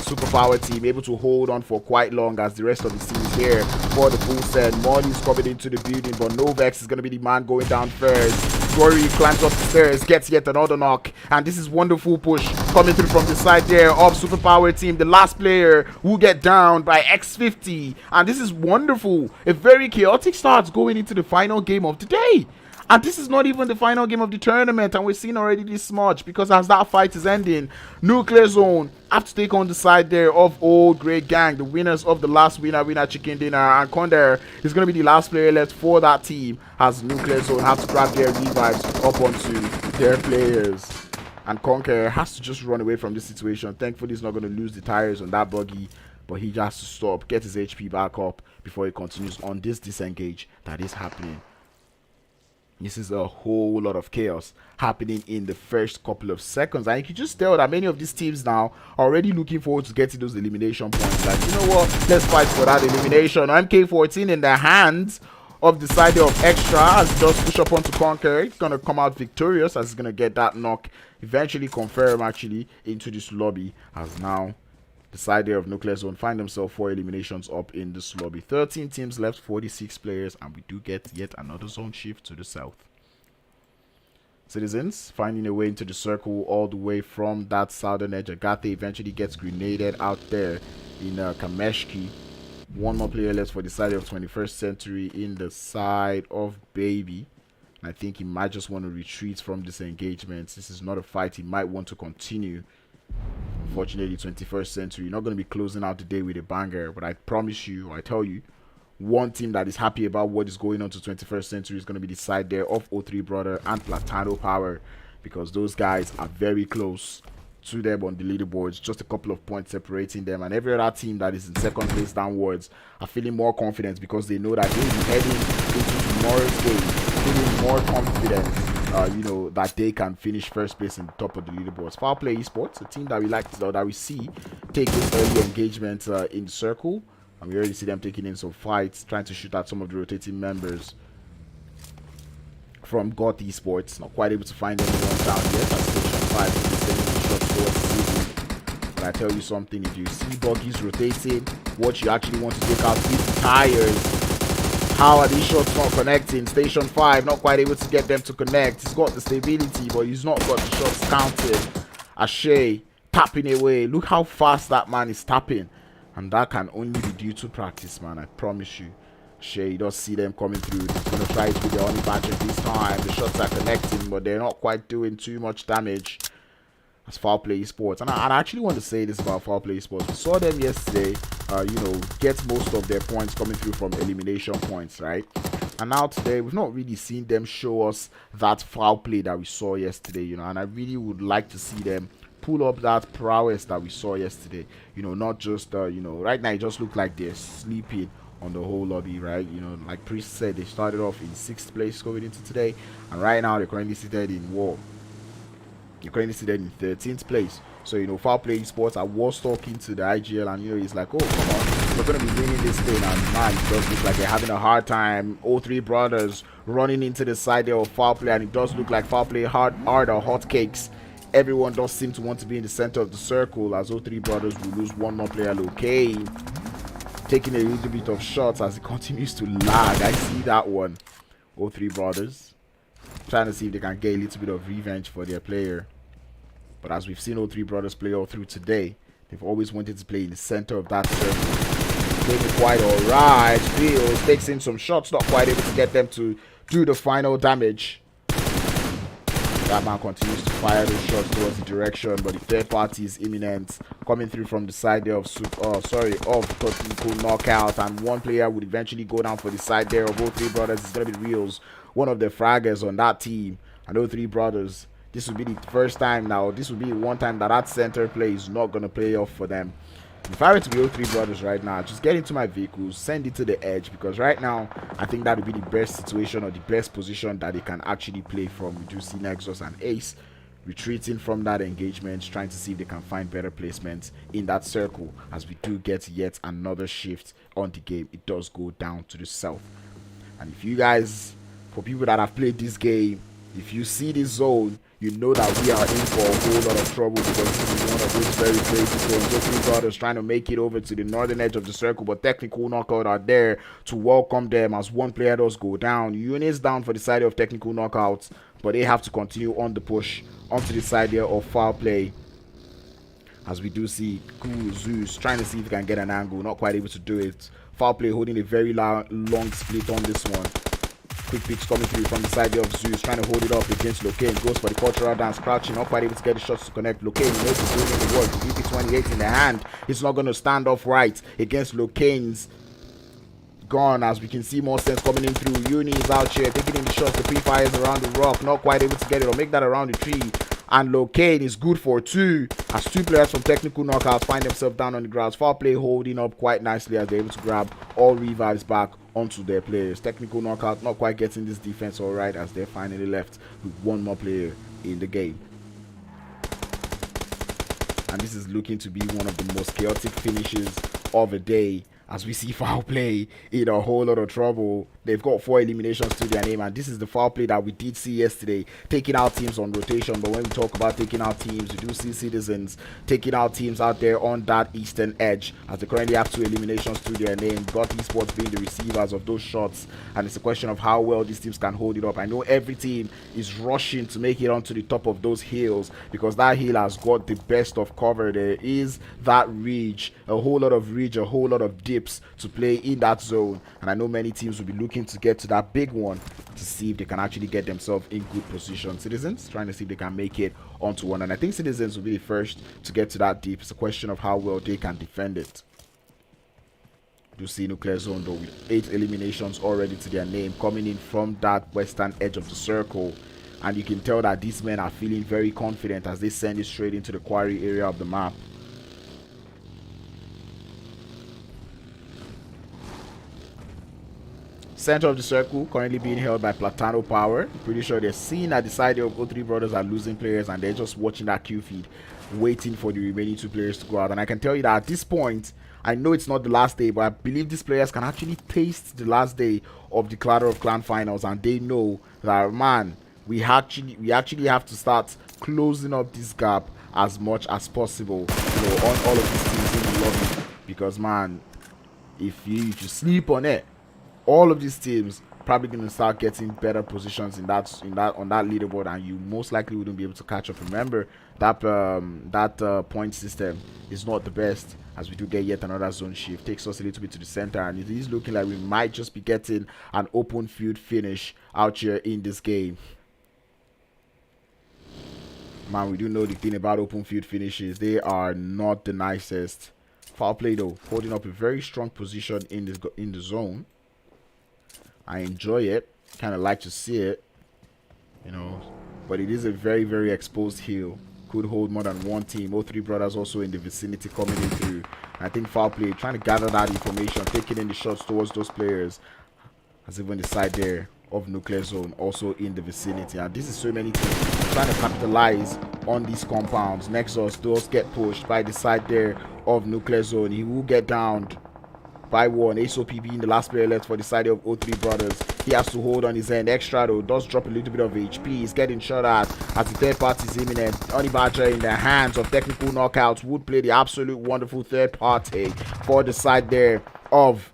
Speaker 1: Superpower team, able to hold on for quite long as the rest of the team is here for the full set. Molly's coming into the building, but Novex is going to be the man going down first. Gory climbs up the stairs, gets yet another knock, and this is wonderful push coming through from the side there of Superpower team. The last player will get down by X50, and this is wonderful. A very chaotic start going into the final game of the day. And this is not even the final game of the tournament, and we're seeing already this much because as that fight is ending, Nuclear Zone have to take on the side there of Old Great Gang, the winners of the last winner chicken dinner, and Konder is going to be the last player left for that team as Nuclear Zone have to grab their revives up onto their players. And Conquer has to just run away from this situation. Thankfully, he's not going to lose the tires on that buggy, but he has to stop, get his HP back up before he continues on this disengage that is happening. This is a whole lot of chaos happening in the first couple of seconds. And you can just tell that many of these teams now are already looking forward to getting those elimination points. Like, you know what? Let's fight for that elimination. MK14 in the hands of the side of Extra as he does push up onto Conquer. He's going to come out victorious as he's going to get that knock. Eventually confirm actually into this lobby as now the side there of Nuclear Zone find themselves 4 eliminations up in this lobby. 13 teams left, 46 players, and we do get yet another zone shift to the south. Citizens finding a way into the circle all the way from that southern edge. Agathe eventually gets grenaded out there in Kameshki. One more player left for the side of 21st Century in the side of Baby. And I think he might just want to retreat from this engagement. This is not a fight he might want to continue. Unfortunately, 21st Century not going to be closing out the day with a banger, but I promise you, I tell you, one team that is happy about what is going on to 21st Century is going to be the side there of O3 Brother and Platano Power, because those guys are very close to them on the leaderboards, just a couple of points separating them, and every other team that is in second place downwards are feeling more confident because they know that they will be heading into tomorrow's game feeling more confident. You know, that they can finish first place in the top of the leaderboards. FOWLPLAY Esports, a team that we like to, that we see take this early engagement in circle, and we already see them taking in some fights, trying to shoot at some of the rotating members from GOTH Esports. Not quite able to find anyone down yet. At station 5 is sending shots towards City. But I tell you something, if you see buggies rotating, what you actually want to take out is the tires. How are these shots not connecting? Station 5 not quite able to get them to connect. He's got the stability, but he's not got the shots counted. Ashay tapping away. Look how fast that man is tapping. And that can only be due to practice, man. I promise you. Ashay does see them coming through. He's going to try it with the honey badger this time. The shots are connecting, but they're not quite doing too much damage. As FOWLPLAY Esports, and I actually want to say this about FOWLPLAY Esports. We saw them yesterday, you know, get most of their points coming through from elimination points, right? And now today, we've not really seen them show us that foul play that we saw yesterday, you know. And I really would like to see them pull up that prowess that we saw yesterday, you know, not just, you know, right now it just looked like they're sleeping on the whole lobby, right? You know, like Priest said, they started off in 6th place going into today, and right now they're currently seated in war. You're currently seated in 13th place. So, you know, FOWLPLAY Esports, I was talking to the IGL, and, you know, he's like, oh, come on, we're going to be winning this thing. And, man, it does look like they're having a hard time. O3 Brothers running into the side there of FOWLPLAY, and it does look like FOWLPLAY are the hotcakes. Everyone does seem to want to be in the center of the circle, as O3 Brothers will lose one more player, Locane, taking a little bit of shots as he continues to lag. I see that one. O3 Brothers trying to see if they can get a little bit of revenge for their player. But as we've seen O3 Brothers play all through today, they've always wanted to play in the center of that circle. Playing it quite alright. Fields takes in some shots, not quite able to get them to do the final damage. That man continues to fire those shots towards the direction, but the third party is imminent, coming through from the side there of technical knockout, and one player would eventually go down for the side there of O3 Brothers. It's gonna be Reels, one of the fraggers on that team, and O3 Brothers. This will be the first time now. This will be one time that center play is not gonna play off for them. If I were to be O3 Brothers right now, just get into my vehicles, send it to the edge, because right now I think that would be the best situation or the best position that they can actually play from. We do see Nexus and Ace retreating from that engagement, trying to see if they can find better placements in that circle, as we do get yet another shift on the game. It does go down to the south. And if you guys, for people that have played this game, if you see this zone, you know that we are in for a whole lot of trouble, because this is one of those very crazy zones. O3 Brothers trying to make it over to the northern edge of the circle, but Technical Knockout are there to welcome them as one player does go down. Units down for the side of Technical Knockouts, but they have to continue on the push onto the side there of FOWLPLAY. As we do see Zeus trying to see if he can get an angle, not quite able to do it. FOWLPLAY holding a very long split on this one. Quick picks coming through from the side of Zeus, trying to hold it up against Locane. Goes for the cultural dance, crouching, not quite able to get the shots to connect. Locane knows he's doing the work. VP28 in the hand. He's not going to stand off right against Locane's gone, as we can see more sense coming in through. Uni is out here taking in the shots. The pre-fires around the rock, not quite able to get it or make that around the tree. and Locane is good for 2 as 2 players from Technical Knockouts find themselves down on the ground. FOWLPLAY holding up quite nicely as they're able to grab all revives back onto their players. Technical Knockout not quite getting this defense all right as they're finally left with 1 more player in the game. And this is looking to be one of the most chaotic finishes of the day as we see FOWLPLAY in a whole lot of trouble. They've got 4 eliminations to their name, and this is the FOWLPLAY that we did see yesterday, taking out teams on rotation. But when we talk about taking out teams, we do see Citizens taking out teams out there on that eastern edge as they currently have 2 eliminations to their name. GOTH ESPORTS being the receivers of those shots, and it's a question of how well these teams can hold it up. I know every team is rushing to make it onto the top of those hills because that hill has got the best of cover. There is that ridge, a whole lot of ridge, a whole lot of dips to play in that zone, and I know many teams will be looking to get to that big one to see if they can actually get themselves in good position. Citizens trying to see if they can make it onto one, and I think Citizens will be the first to get to that deep. It's a question of how well they can defend it. You see NUCLEARZONE though with 8 eliminations already to their name, coming in from that western edge of the circle, and you can tell that these men are feeling very confident as they send it straight into the quarry area of the map. Center of the circle currently being held by PLATANO Power. I'm pretty sure they're seeing that the side of O3 brothers are losing players, and they're just watching that queue feed, waiting for the remaining 2 players to go out. And I can tell you that at this point, I know it's not the last day, but I believe these players can actually taste the last day of the Clatter of Clan finals, and they know that, man, we actually have to start closing up this gap as much as possible, you know, on all of these teams in the lobby. Because, man, if you sleep on it, all of these teams probably going to start getting better positions on that leaderboard, and you most likely wouldn't be able to catch up. Remember that point system is not the best, as we do get yet another zone shift. Takes us a little bit to the center, and it is looking like we might just be getting an open field finish out here in this game. Man, we do know the thing about open field finishes, they are not the nicest. FOWLPLAY though holding up a very strong position in the zone. I enjoy it, kind of like to see it, you know, but it is a very, very exposed hill. Could hold more than 1 team. O3 brothers also in the vicinity coming in through. I think FOWLPLAY trying to gather that information, taking in the shots towards those players, as even the side there of NUCLEARZONE also in the vicinity. And this is so many teams trying to capitalize on these compounds. Nexus does get pushed by the side there of NUCLEARZONE. He will get downed by 1. ASOP being the last player left for the side of O3 brothers. He has to hold on his end. Extra though does drop a little bit of HP. He's getting shot at as the third party is imminent. Onibadger in the hands of Technical Knockouts would play the absolute wonderful third party for the side there of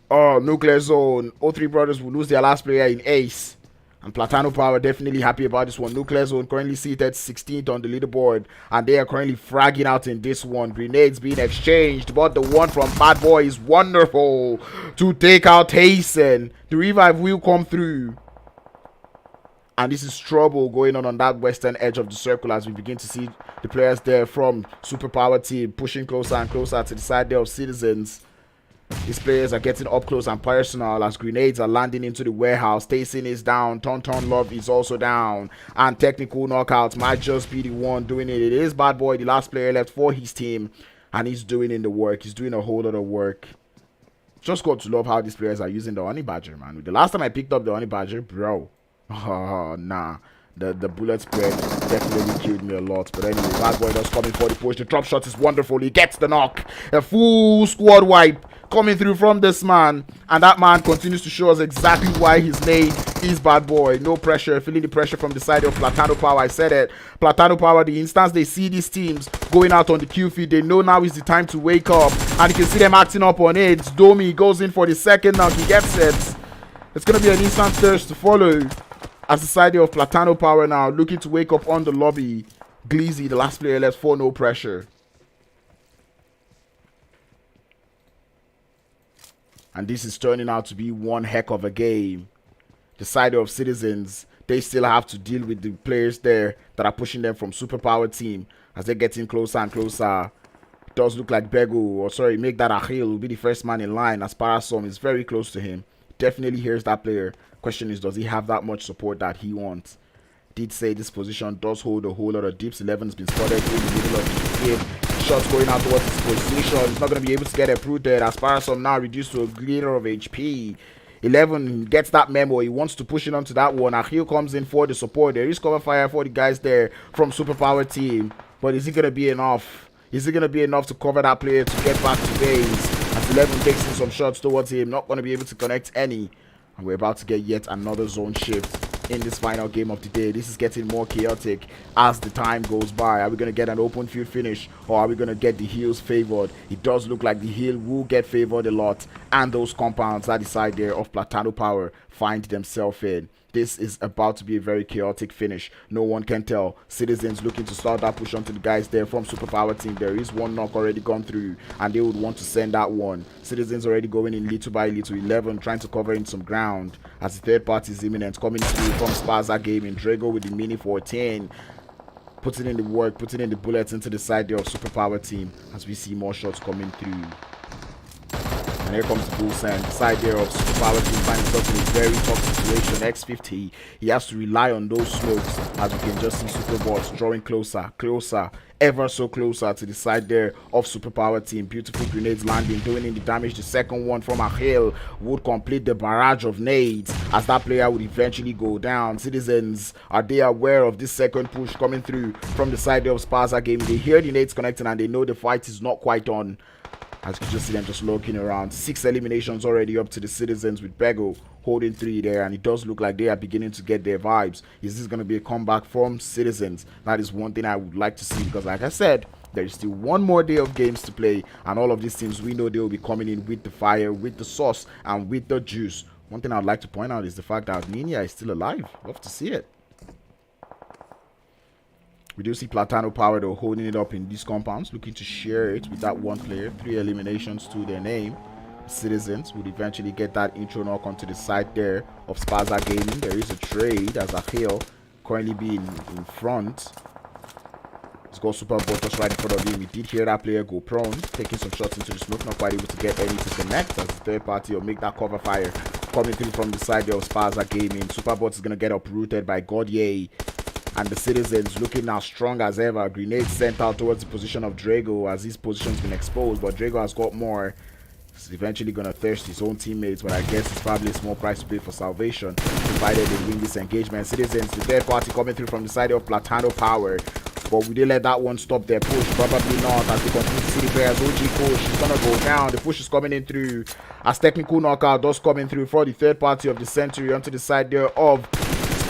Speaker 1: NUCLEARZONE. O3 brothers will lose their last player in Ace. And PLATANO Power definitely happy about this one. NUCLEARZONE currently seated 16th on the leaderboard, and they are currently fragging out in this one. Grenades being exchanged, but the one from Bad Boy is wonderful to take out Hasten. The revive will come through. And this is trouble going on that western edge of the circle as we begin to see the players there from Superpower team pushing closer and closer to the side there of Citizens. These players are getting up close and personal as grenades are landing into the warehouse. Tayson is down. Tonton Love is also down. And Technical Knockouts might just be the one doing it. It is Bad Boy, the last player left for his team. And he's doing in the work. He's doing a whole lot of work. Just got to love how these players are using the Honey Badger, man. The last time I picked up the Honey Badger, bro. Oh, nah. The bullet spread definitely killed me a lot. But anyway, Bad Boy does come in for the push. The drop shot is wonderful. He gets the knock. A full squad wipe coming through from this man, and that man continues to show us exactly why his name is Bad Boy. No pressure, feeling the pressure from the side of PLATANO Power. I said it. PLATANO Power, the instance they see these teams going out on the queue feed, they know now is the time to wake up, and you can see them acting up on it. Domi goes in for the second knock. He gets it. It's going to be an instant thirst to follow as the side of PLATANO Power now looking to wake up on the lobby. Gleezy, the last player left for no pressure. And this is turning out to be one heck of a game. The side of Citizens, they still have to deal with the players there that are pushing them from Superpower team as they're getting closer and closer. It does look like Begu, or sorry, make that Erangel will be the first man in line as Parasom is very close to him. Definitely hears that player. Question is, does he have that much support that he wants? did say this position does hold a whole lot of dips. 11's been spotted in the middle of the game. Shots going out towards his position. He's not going to be able to get uprooted. As far as some now reduced to a glitter of HP. 11 gets that memo. He wants to push it onto that one. Erangel comes in for the support. There is cover fire for the guys there from Superpower team. But is it going to be enough? Is it going to be enough to cover that player to get back to base? As 11 takes in some shots towards him. Not going to be able to connect any. And we're about to get yet another zone shift in this final game of the day. This is getting more chaotic as the time goes by. Are we going to get an open field finish, or are we going to get the heels favored? It does look like the heel will get favored a lot, and those compounds at the side there of PLATANO Power find themselves in. This is about to be a very chaotic finish. No one can tell. Citizens looking to start that push onto the guys there from Superpower team. There is one knock already gone through, and they would want to send that one. Citizens already going in little by little. 11 trying to cover in some ground as the third party is imminent. Coming through from SPAZA Gaming. Drago with the mini 14. Putting in the work, putting in the bullets into the side there of Superpower team as we see more shots coming through. And here comes the full send. The side there of Superpower team finds himself in a very tough situation. X50, he has to rely on those smokes as we can just see Superbots drawing closer, ever so closer to the side there of Superpower team. Beautiful grenades landing, doing in the damage. The second one from Erangel would complete the barrage of nades as that player would eventually go down. Citizens, are they aware of this second push coming through from the side there of SPAZA Gaming? They hear the nades connecting and they know the fight is not quite on. As you can just see them just looking around. 6 eliminations already up to the Citizens with Bego holding 3 there. And it does look like they are beginning to get their vibes. Is this going to be a comeback from Citizens? That is one thing I would like to see. Because like I said, there is still one more day of games to play. And all of these teams, we know they will be coming in with the fire, with the sauce, and with the juice. One thing I would like to point out is the fact that Ninia is still alive. Love to see it. We do see PLATANO Power though holding it up in these compounds, looking to share it with that one player. 3 eliminations to their name. Citizens would eventually get that intro knock onto the side there of SPAZA Gaming. There is a trade as Erangel currently being in front. He's got Super Botos right in front of him. He did hear that player go prone, taking some shots into the smoke, not quite able to get any to connect as the third party will make that cover fire coming through from the side there of SPAZA Gaming. Superbots is going to get uprooted by Godier. And the Citizens looking as strong as ever. Grenade sent out towards the position of Drago as his position's been exposed. But Drago has got more. He's eventually going to thirst his own teammates. But I guess it's probably a small price to pay for salvation, provided they win this engagement. Citizens, the third party coming through from the side of PLATANO Power. But will they let that one stop their push? Probably not, as they continue to see the players. OG push is going to go down. The push is coming in through as technical knockout does coming through for the third party of the century onto the side there of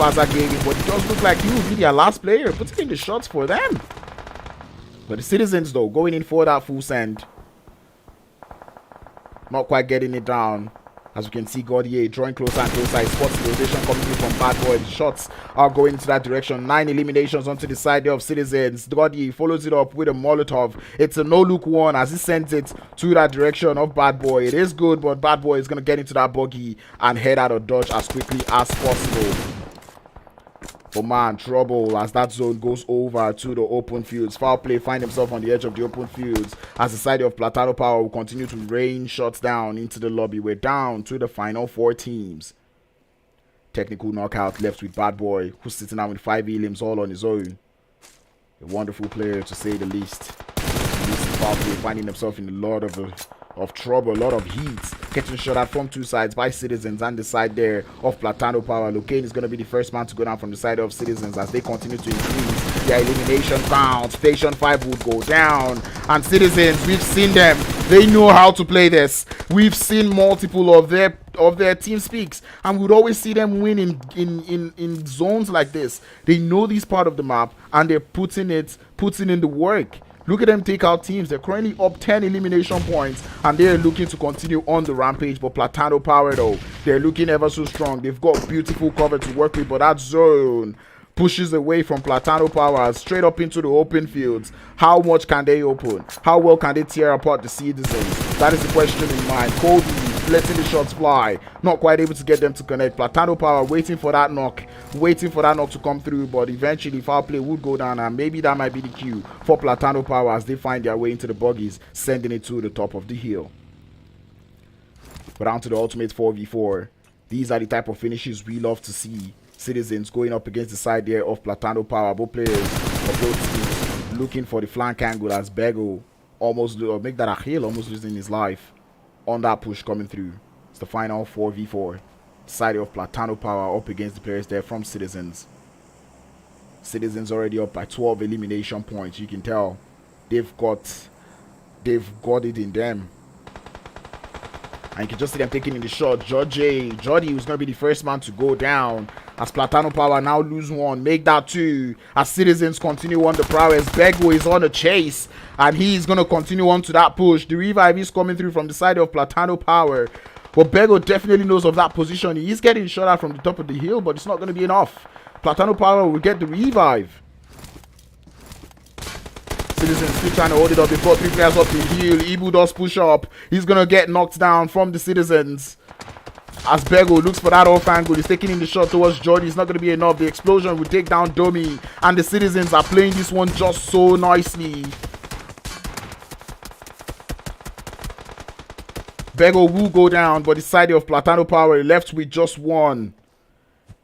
Speaker 1: SPAZA Gaming, but it does look like he will be their last player, putting in the shots for them. But the Citizens though, going in for that full send. Not quite getting it down. As we can see, Godier drawing closer and closer. He spots the rotation coming through from Bad Boy. The shots are going into that direction. 9 eliminations onto the side there of Citizens. Godier follows it up with a Molotov. It's a no-look one as he sends it to that direction of Bad Boy. It is good, but Bad Boy is going to get into that buggy and head out of dodge as quickly as possible. But man, trouble as that zone goes over to the open fields. FOWLPLAY find himself on the edge of the open fields as the side of PLATANO Power will continue to rain shots down into the lobby. We're down to the final 4 teams. Technical knockout left with Bad Boy, who's sitting out with 5 elims all on his own. A wonderful player to say the least. FOWLPLAY finding himself in a lot of trouble, a lot of heat, getting shot at from 2 sides by Citizens and the side there of PLATANO Power. Locane is going to be the first man to go down from the side of Citizens as they continue to increase their elimination count. Station 5 would go down, and Citizens, we've seen them, they know how to play this. We've seen multiple of their team speaks, and we would always see them win in zones like this. They know this part of the map and they're putting in the work. Look at them take out teams. They're currently up 10 elimination points and they're looking to continue on the rampage. But PLATANO Power though, they're looking ever so strong. They've got beautiful cover to work with, but that zone pushes away from PLATANO Power straight up into the open fields. How much can they open? How well can they tear apart the Citizens? That is the question in mind. Kobe letting the shots fly, not quite able to get them to connect. PLATANO Power waiting for that knock to come through, but eventually FOWLPLAY would go down, and maybe that might be the cue for PLATANO Power as they find their way into the buggies, sending it to the top of the hill. But on to the ultimate 4v4. These are the type of finishes we love to see. Citizens going up against the side there of Platano Power. Both players of both teams looking for the flank angle as Bego almost, or make that Erangel almost losing his life on that push coming through. It's the final 4v4. Side of Platano Power up against the players there from Citizens. Citizens already up by 12 elimination points. You can tell they've got it in them. And you can just see them taking in the shot. Jordi who's going to be the first man to go down. As Platano Power now lose one. Make that two. As Citizens continue on the prowess. Bego is on a chase. And he's going to continue on to that push. The revive is coming through from the side of Platano Power. But Bego definitely knows of that position. He is getting shot at from the top of the hill. But it's not going to be enough. Platano Power will get the revive. Citizens still trying to hold it up. They've got 3 players up the hill. Ibu does push up. He's going to get knocked down from the Citizens. As Bego looks for that off angle. He's taking in the shot towards Jordi. It's not going to be enough. The explosion will take down Domi. And the Citizens are playing this one just so nicely. Bego will go down. But the side of Platano Power left with just one.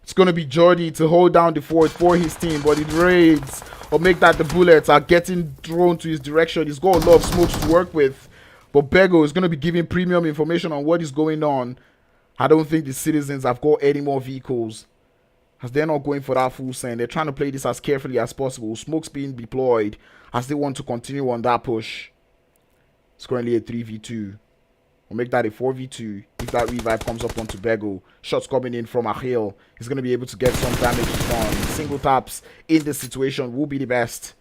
Speaker 1: It's going to be Jordi to hold down the fort for his team. But it raids. Or make that the bullets are getting thrown to his direction. He's got a lot of smokes to work with. But Bego is going to be giving premium information on what is going on. I don't think the Citizens have got any more vehicles. As they're not going for that full send. They're trying to play this as carefully as possible. Smokes being deployed as they want to continue on that push. It's currently a 3v2. We'll make that a 4v2 if that revive comes up onto Bego. Shots coming in from Erangel. He's going to be able to get some damage done. Single taps in this situation will be the best.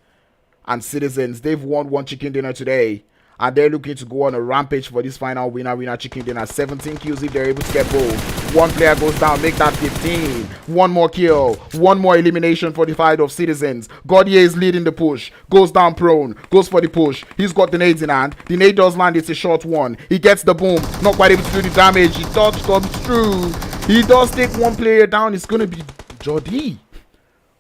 Speaker 1: And Citizens, they've won one chicken dinner today. And they're looking to go on a rampage for this final winner chicken dinner. 17 kills if they're able to get both. One player goes down, make that 15. One more kill. One more elimination for the fight of Citizens. Gaudier is leading the push. Goes down prone. Goes for the push. He's got the nades in hand. The nade does land. It's a short one. He gets the boom. Not quite able to do the damage. His dodge comes through. He does take one player down. It's going to be Jordi.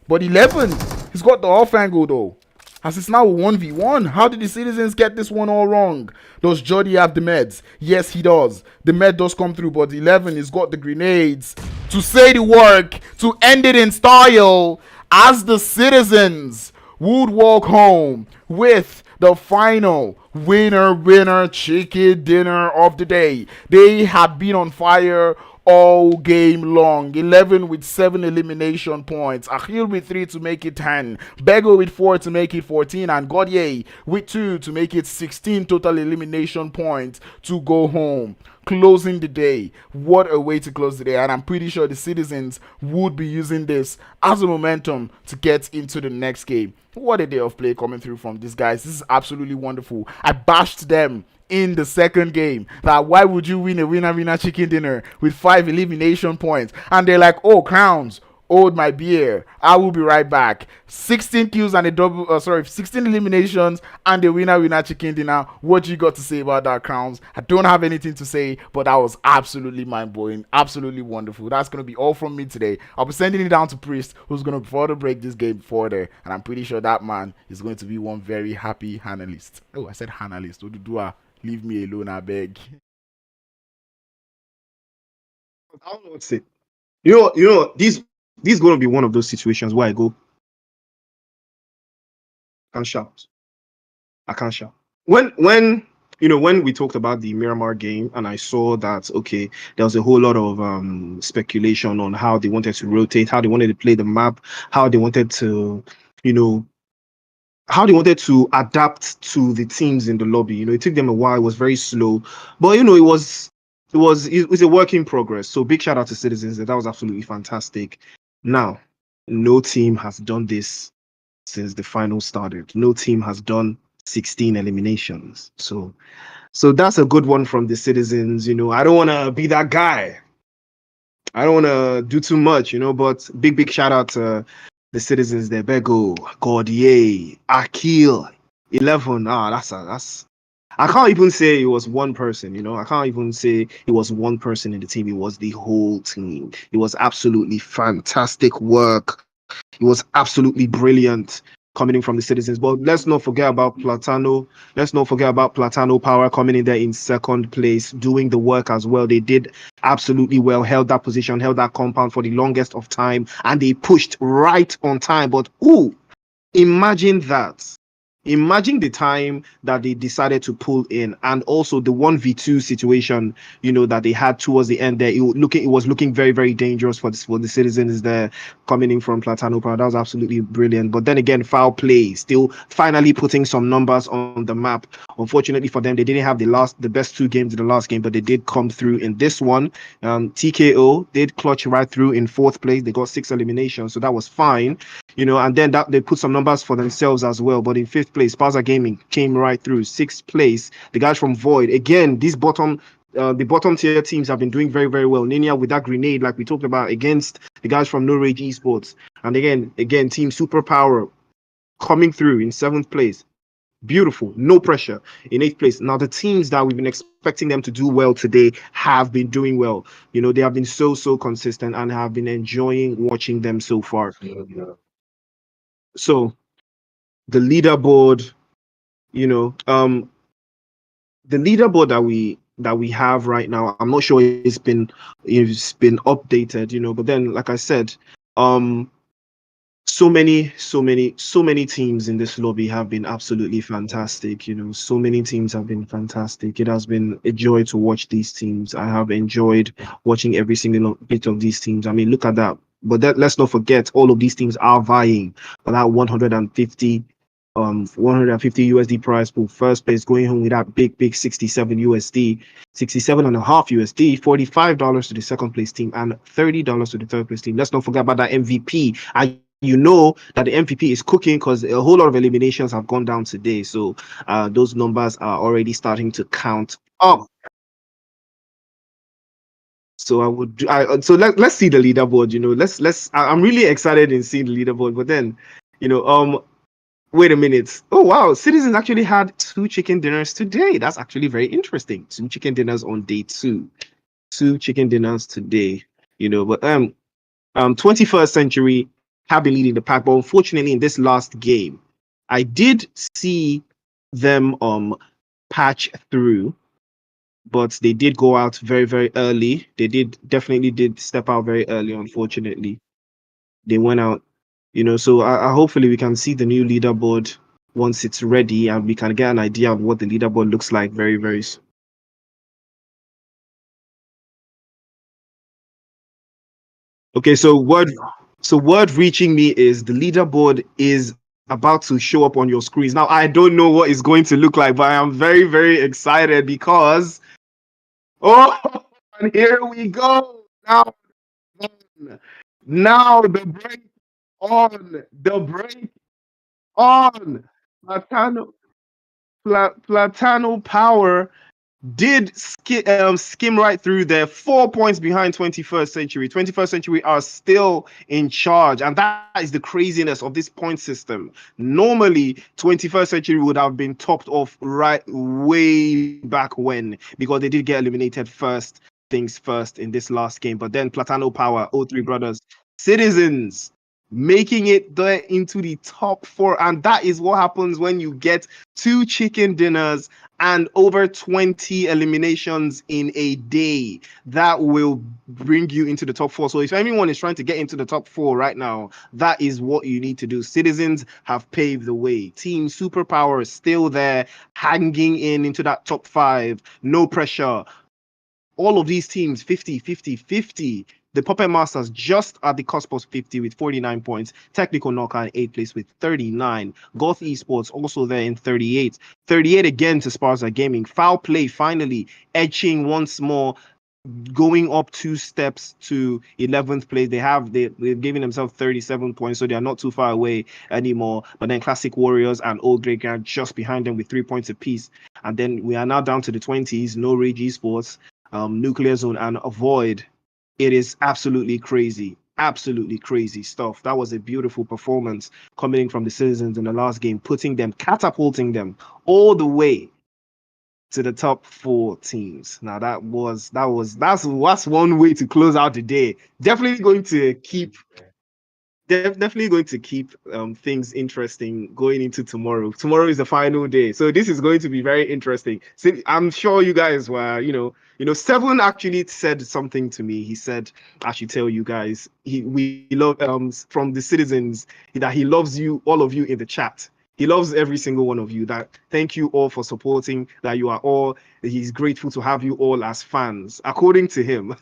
Speaker 1: But 11. He's got the off angle though. As it's now a 1v1. How did the Citizens get this one all wrong? Does Jordi have the meds? Yes, he does. The med does come through, but 11 has got the grenades to say the work, to end it in style, as the Citizens would walk home with the final winner chicken dinner of the day. They have been on fire all game long. 11 with 7 elimination points. Erangel with 3 to make it 10. Bego with 4 to make it 14. And Gaudier with 2 to make it 16 total elimination points to go home. Closing the day. What a way to close the day. And I'm pretty sure the Citizens would be using this as a momentum to get into the next game. What a day of play coming through from these guys. This is absolutely wonderful. I bashed them in the second game that why would you win a winner chicken dinner with 5 elimination points, and they're like, oh, Crowns, hold my beer, I will be right back. 16 kills and a 16 eliminations and a winner chicken dinner. What you got to say about that, Crowns? I don't have anything to say, but that was absolutely mind-blowing, absolutely wonderful. That's going to be all from me today. I'll be sending it down to Priest, who's going to further break this game further, and I'm pretty sure that man is going to be one very happy analyst. Oh, I said analyst. Leave me alone, I beg.
Speaker 3: I don't know what to say. You know, this is going to be one of those situations where I go, I can't shout. I can't shout. When we talked about the Miramar game, and I saw that okay, there was a whole lot of speculation on how they wanted to rotate, how they wanted to play the map, how they wanted to, how they wanted to adapt to the teams in the lobby. It took them a while. It was very slow, but it was a work in progress. So big shout out to Citizens. That was absolutely fantastic. Now, no team has done this since the final started. No team has done 16 eliminations. So that's a good one from the Citizens. I don't want to be that guy. I don't want to do too much, but big shout out to the Citizens there. Bego, Gaudier, Erangel, 11. That's I can't even say it was one person, I can't even say it was one person in the team. It was the whole team. It was absolutely fantastic work. It was absolutely brilliant. coming in from the Citizens. But let's not forget about Platano. Let's not forget about Platano Power coming in there in second place, doing the work as well. They did absolutely well, held that position, held that compound for the longest of time, and they pushed right on time. But imagine that. Imagine the time that they decided to pull in, and also the 1v2 situation, that they had towards the end there. It was looking very, very dangerous for the Citizens there coming in from Platano Power. That was absolutely brilliant. But then again, foul play still finally putting some numbers on the map. Unfortunately for them, they didn't have the best two games in the last game, but they did come through in this one. TKO did clutch right through in fourth place. They got 6 eliminations, so that was fine. And then that they put some numbers for themselves as well. But in fifth place, SPAZA Gaming came right through. Sixth place, the guys from Void. Again, the bottom tier teams have been doing very, very well. Ninia with that grenade, like we talked about, against the guys from RAGE ESPORTS. And again, Team Superpower coming through in seventh place. Beautiful, no pressure in eighth place. Now, the teams that we've been expecting them to do well today have been doing well. They have been so consistent and have been enjoying watching them so far. So the leaderboard, the leaderboard that we have right now, I'm not sure it's been updated, but then like I said, so many teams in this lobby have been absolutely fantastic. So many teams have been fantastic. It has been a joy to watch these teams. I have enjoyed watching every single bit of these teams. I mean, look at that. But let's not forget, all of these teams are vying for that 150 USD prize pool. First place going home with that big 67 USD, 67 and a half USD, $45 to the second place team, and $30 to the third place team. Let's not forget about that MVP. And that the MVP is cooking because a whole lot of eliminations have gone down today. So those numbers are already starting to count up. So let's see the leaderboard. I'm really excited in seeing the leaderboard. But then, wait a minute. Oh wow, Citizens actually had 2 chicken dinners today. That's actually very interesting. 2 chicken dinners on day 2. 2 chicken dinners today. But 21st Century have been leading the pack, but unfortunately in this last game, I did see them patch through, but they did go out very, very early. They definitely did step out very early. Unfortunately, they went out. So I hopefully we can see the new leaderboard once it's ready, and we can get an idea of what the leaderboard looks like very, very soon. Okay, so word reaching me is the leaderboard is about to show up on your screens. Now, I don't know what it's going to look like, but I am very, very excited because and here we go. Now the break on. The break on. Platano Power did skim right through there. 4 points behind 21st Century. 21st Century are still in charge, and that is the craziness of this point system. Normally, 21st Century would have been topped off right way back when, because they did get eliminated first things first in this last game. But then Platano Power, O3 Brothers, Citizens making it there into the top 4, and that is what happens when you get 2 chicken dinners and over 20 eliminations in a day. That will bring you into the top 4. So if anyone is trying to get into the top 4 right now, that is what you need to do. Citizens have paved the way. Team Superpower is still there, hanging into that top 5. No pressure. All of these teams 50, 50, 50. The Puppet Masters just at the cusp of 50 with 49 points. Technical Knockout in 8th place with 39. GOTH Esports also there in 38. 38 again to SPAZA Gaming. FOWLPLAY finally edging once more, going up 2 steps to 11th place. They've given themselves 37 points, so they are not too far away anymore. But then Classic Warriors and Old Grey are just behind them with 3 points apiece. And then we are now down to the 20s. No Rage Esports, NUCLEARZONE, and Void. It is absolutely crazy stuff. That was a beautiful performance coming in from the Citizens in the last game, catapulting them all the way to the top 4 teams. Now that's one way to close out the day. Definitely going to keep definitely going to keep things interesting going into tomorrow. Tomorrow is the final day, so this is going to be very interesting. So I'm sure you guys were, Seven actually said something to me. He said I should tell you guys we love from the citizens that he loves you, all of you in the chat. He loves every single one of you. That thank you all for supporting. That you are all. He's grateful to have you all as fans. According to him,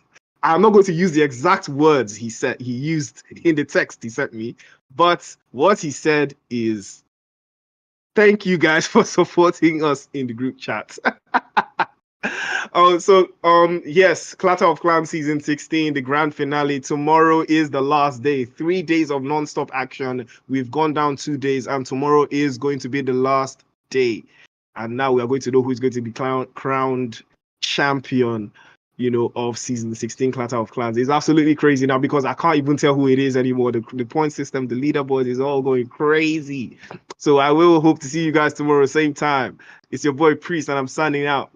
Speaker 3: I'm not going to use the exact words he used in the text he sent me, but what he said is, thank you guys for supporting us in the group chat. Yes, Clatter of Clans season 16, the grand finale. Tomorrow is the last day. 3 days of non-stop action. We've gone down 2 days, and tomorrow is going to be the last day. And now we are going to know who's going to be crowned champion, of season 16 Clatter of Clans. It's absolutely crazy now because I can't even tell who it is anymore. The point system, the leaderboard is all going crazy. So I will hope to see you guys tomorrow, same time. It's your boy Priest, and I'm signing out.